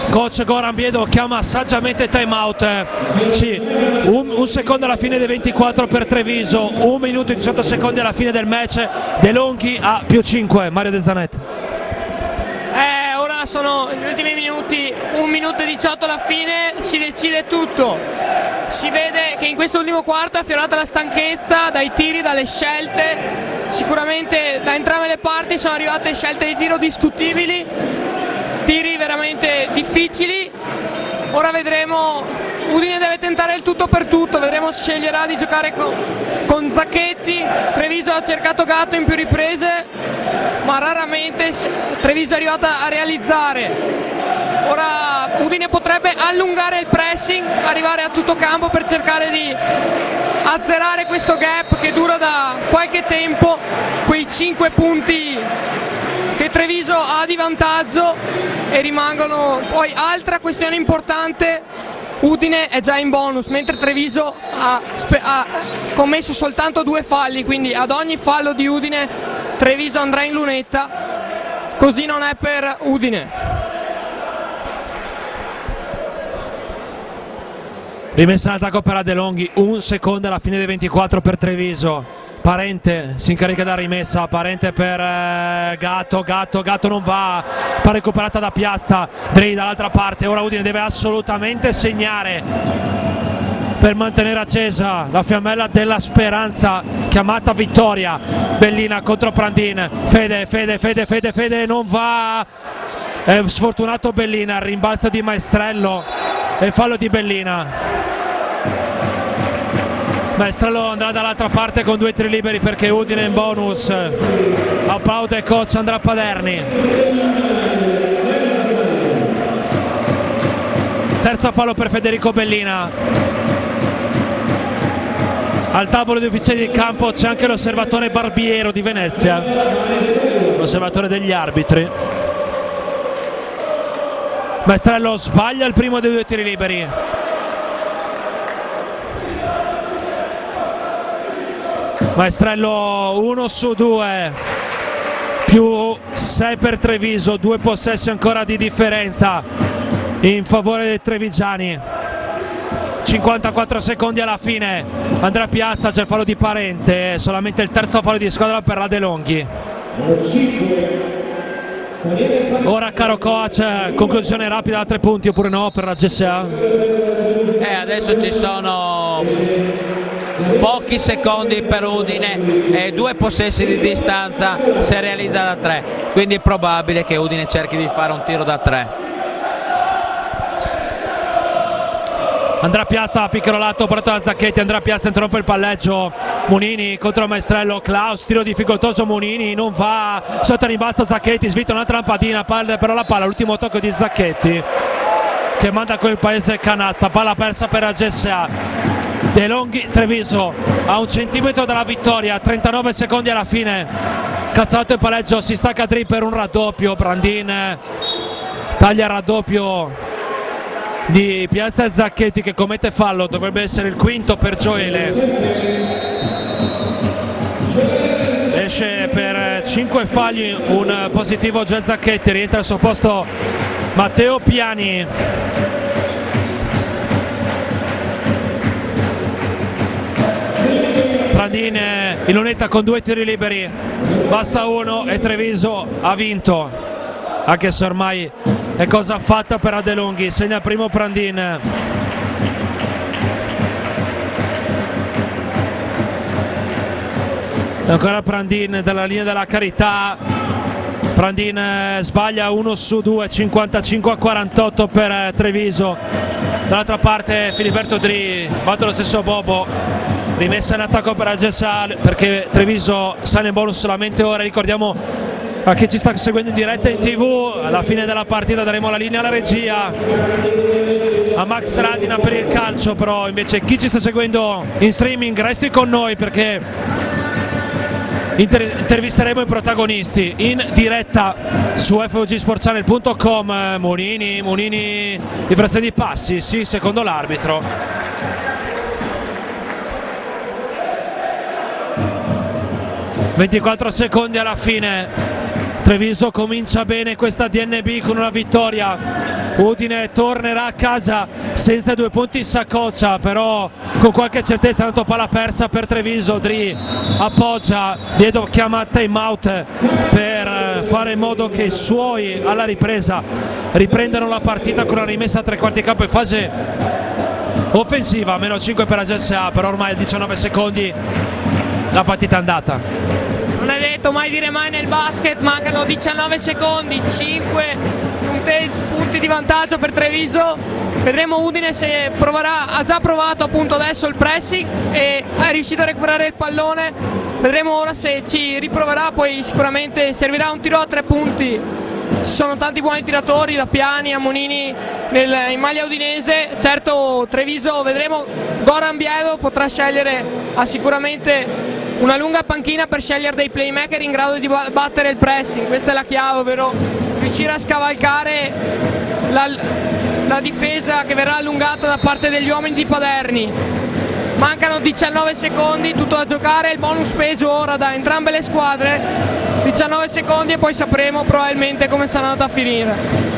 Coach Goran Biedo chiama saggiamente time out. Sì, un secondo alla fine dei 24 per Treviso, 1 minuto e 18 secondi alla fine del match. De Longhi a più 5. Mario De Zanetti. Ora sono gli ultimi minuti, 1 minuto e 18 alla fine, si decide tutto. Si vede che in questo ultimo quarto è affiorata la stanchezza dai tiri, dalle scelte. Sicuramente da entrambe le parti sono arrivate scelte di tiro discutibili, tiri veramente difficili. Ora vedremo, Udine deve tentare il tutto per tutto, vedremo se sceglierà di giocare con Zacchetti. Treviso ha cercato Gatto in più riprese, ma raramente Treviso è arrivata a realizzare. Ora Udine potrebbe allungare il pressing, arrivare a tutto campo per cercare di azzerare questo gap che dura da qualche tempo, quei 5 punti che Treviso ha di vantaggio, e rimangono poi altra questione importante. Udine è già in bonus, mentre Treviso ha commesso soltanto 2 falli, quindi ad ogni fallo di Udine Treviso andrà in lunetta, così non è per Udine. Rimessa in attacco per Adelonghi, un secondo alla fine dei 24 per Treviso. Parente si incarica della rimessa, Parente per Gatto non va, palla recuperata da Piazza, Dri dall'altra parte, ora Udine deve assolutamente segnare per mantenere accesa la fiammella della speranza, chiamata vittoria. Bellina contro Prandin, Fede non va, è sfortunato Bellina, rimbalzo di Maestrello e fallo di Bellina. Maestrello andrà dall'altra parte con 2 tiri liberi perché Udine in bonus. Applaude coach Andrea Paderni. Terzo fallo per Federico Bellina. Al tavolo di ufficiali di campo c'è anche l'osservatore Barbiero di Venezia, l'osservatore degli arbitri. Maestrello sbaglia il primo dei 2 tiri liberi. Maestrello 1 su 2, più 6 per Treviso, 2 possessi ancora di differenza in favore dei trevigiani. 54 secondi alla fine, Andrea Piazza, c'è il fallo di Parente, solamente il terzo fallo di squadra per Adelonghi. Ora caro coach, conclusione rapida da 3 punti oppure no per la GSA? Adesso ci sono pochi secondi per Udine e 2 possessi di distanza se realizza da 3, quindi è probabile che Udine cerchi di fare un tiro da 3. Andrea Piazza, piccolo lato operato da Zacchetti, Andrea Piazza interrompe il palleggio, Munini contro Maestrello, Klaus, tiro difficoltoso, Munini non va, sotto rimbalzo Zacchetti, svita un'altra lampadina, però la palla, l'ultimo tocco di Zacchetti che manda quel paese canazza, palla persa per la GSA. Adelonghi Treviso a 1 centimetro dalla vittoria, 39 secondi alla fine, cazzato il palleggio, si stacca Dri per un raddoppio, Brandin taglia il raddoppio di Piazza e Zacchetti che commette fallo, dovrebbe essere il quinto per Gioele. Esce per 5 falli un positivo Gioele Zacchetti, rientra al suo posto Matteo Piani. Prandin in lunetta con 2 tiri liberi, basta 1 e Treviso ha vinto, anche se ormai è cosa fatta per Adelonghi. Segna il primo Prandin. E ancora Prandin dalla linea della carità, Prandin sbaglia 1 su 2, 55-48 per Treviso. Dall'altra parte Filiberto Dri batte lo stesso Bobo, rimessa in attacco per la GSA perché Treviso sale in bonus solamente ora. Ricordiamo a chi ci sta seguendo in diretta in TV, alla fine della partita daremo la linea alla regia a Max Radina per il calcio, però invece chi ci sta seguendo in streaming resti con noi perché intervisteremo i protagonisti in diretta su fvgsportchannel.com. Munini differenzione di passi, sì, secondo l'arbitro. ...24 secondi alla fine, Treviso comincia bene questa DNB con una vittoria, Udine tornerà a casa senza 2 punti in saccoccia, però con qualche certezza, tanto palla persa per Treviso. Dri appoggia, Liedo chiama time out per fare in modo che i suoi alla ripresa riprendano la partita con una rimessa a 3 quarti campo in fase offensiva, meno 5 per la GSA, però ormai a 19 secondi la partita è andata. Non è detto mai dire mai nel basket, mancano 19 secondi, 5 punti di vantaggio per Treviso. Vedremo Udine se proverà, ha già provato appunto adesso il pressing e è riuscito a recuperare il pallone. Vedremo ora se ci riproverà, poi sicuramente servirà un tiro a 3 punti. Ci sono tanti buoni tiratori, da Piani a Monini in maglia udinese. Certo Treviso, vedremo, Goran Biedo potrà scegliere, ha sicuramente una lunga panchina per scegliere dei playmaker in grado di battere il pressing. Questa è la chiave, ovvero riuscire a scavalcare la difesa che verrà allungata da parte degli uomini di Paderni. Mancano 19 secondi, tutto da giocare, il bonus peso ora da entrambe le squadre. 19 secondi e poi sapremo probabilmente come sarà andata a finire.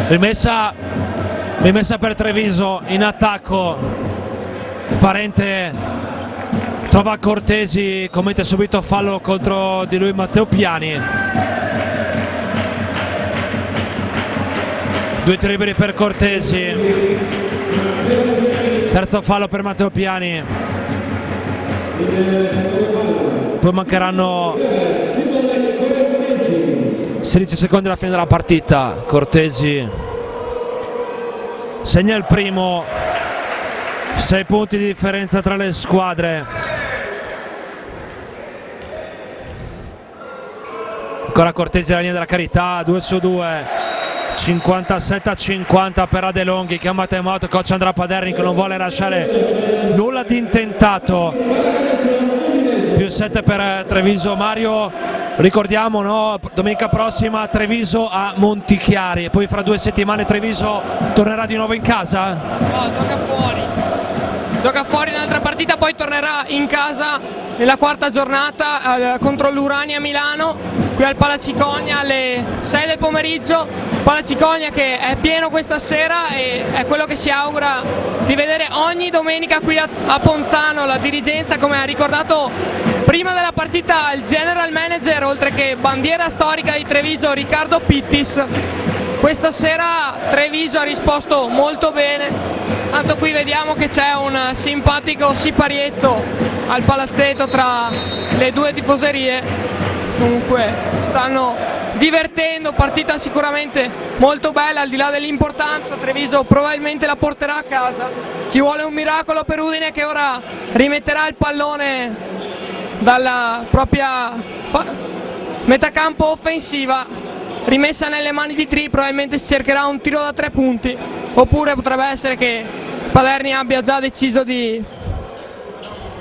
Rimessa per Treviso in attacco. Parente trova Cortesi, commette subito fallo contro di lui Matteo Piani. 2 tiri liberi per Cortesi. Terzo fallo per Matteo Piani. Poi mancheranno 16 secondi alla fine della partita. Cortesi segna il primo. 6 punti di differenza tra le squadre. Ancora Cortesi alla linea della carità, 2 su 2. 57-50 per Adelonghi, chiama timeout coach Andrea Paderni che non vuole lasciare nulla di intentato. Più 7 per Treviso. Mario, ricordiamo, no? Domenica prossima Treviso a Montichiari e poi fra 2 settimane Treviso tornerà di nuovo in casa? No, gioca fuori un'altra partita, poi tornerà in casa nella quarta giornata contro l'Urania Milano, qui al Palacicogna alle 6 del pomeriggio. Palacicogna che è pieno questa sera e è quello che si augura di vedere ogni domenica qui a Ponzano. La dirigenza, come ha ricordato prima della partita il general manager, oltre che bandiera storica di Treviso, Riccardo Pittis, questa sera Treviso ha risposto molto bene. Tanto qui vediamo che c'è un simpatico siparietto al palazzetto tra le due tifoserie. Comunque stanno divertendo, partita sicuramente molto bella, al di là dell'importanza. Treviso probabilmente la porterà a casa. Ci vuole un miracolo per Udine, che ora rimetterà il pallone dalla propria metacampo offensiva, rimessa nelle mani di Tri. Probabilmente si cercherà un tiro da 3 punti, oppure potrebbe essere che Paderni abbia già deciso di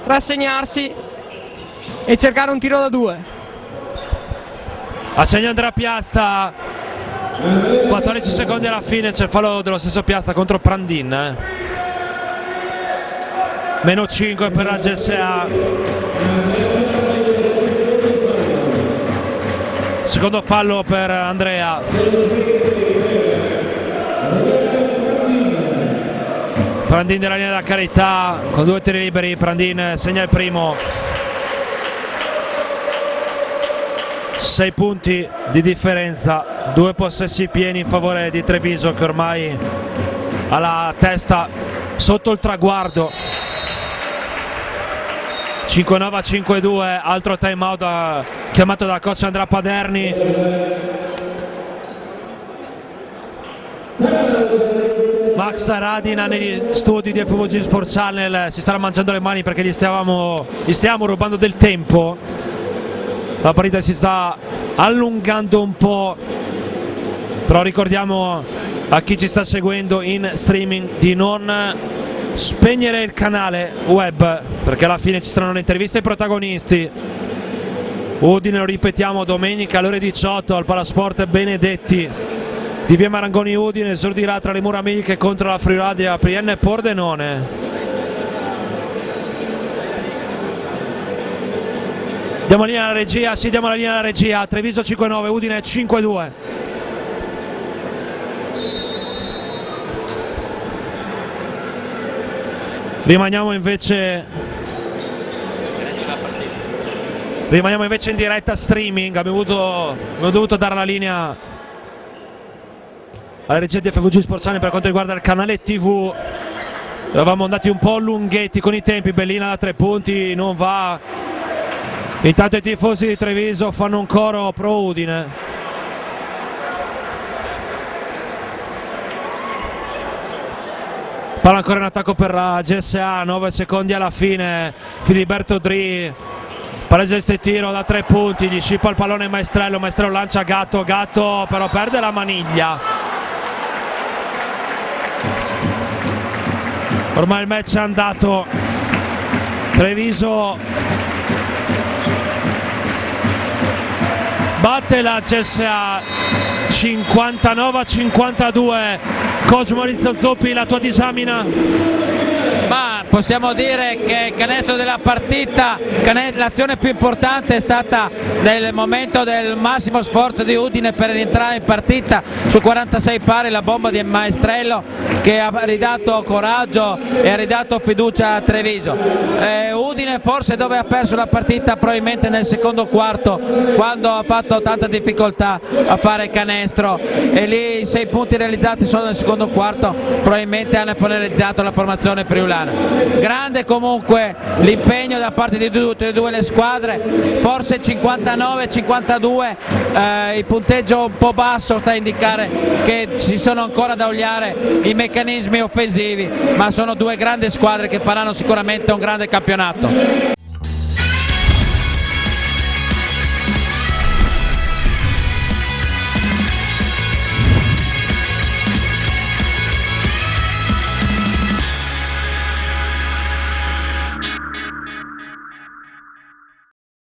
rassegnarsi e cercare un tiro da 2. Assegna Andrea Piazza, 14 secondi alla fine, c'è il fallo dello stesso Piazza contro Prandin. Meno 5 per la GSA. Secondo fallo per Andrea. Prandin della linea da carità con 2 tiri liberi. Prandin segna il primo. 6 punti di differenza, 2 possessi pieni in favore di Treviso, che ormai ha la testa sotto il traguardo. 5-9-5-2, altro time out chiamato da coach Andrea Paderni. Max Radina negli studi di FVG Sport Channel si starà mangiando le mani perché gli stiamo rubando del tempo. La partita si sta allungando un po', però ricordiamo a chi ci sta seguendo in streaming di non spegnere il canale web, perché alla fine ci saranno le interviste ai protagonisti. Udine, lo ripetiamo, domenica alle ore 18 al Palasport Benedetti di via Marangoni Udine, esordirà tra le mura amiche contro la Friuladia PN Pordenone. Diamo la linea alla regia, sì, diamo la linea alla regia. Treviso 5-9, Udine 5-2. Rimaniamo invece in diretta streaming. Abbiamo dovuto dare la linea alla regia di FVG Sport Channel per quanto riguarda il canale TV. Eravamo andati un po' lunghetti con i tempi. Bellina da 3 punti, non va. Intanto i tifosi di Treviso fanno un coro pro Udine. Palla ancora in attacco per la GSA, 9 secondi alla fine. Filiberto Dri pareggia il tiro da 3 punti, gli scippa il pallone Maestrello, Maestrello lancia Gatto però perde la maniglia. Ormai il match è andato. Treviso batte la CSA 59-52. Coach Maurizio Zoppi, la tua disamina? Ma possiamo dire che il canestro della partita, l'azione più importante è stata nel momento del massimo sforzo di Udine per rientrare in partita su 46 pari, la bomba di Maestrello che ha ridato coraggio e ha ridato fiducia a Treviso. Udine forse dove ha perso la partita probabilmente nel secondo quarto, quando ha fatto tanta difficoltà a fare canestro, e lì i 6 punti realizzati solo nel secondo quarto probabilmente hanno penalizzato la formazione friulana. Grande comunque l'impegno da parte di tutte e due le squadre, forse 59-52, il punteggio un po' basso sta a indicare che ci sono ancora da oliare i meccanismi offensivi, ma sono due grandi squadre che faranno sicuramente un grande campionato.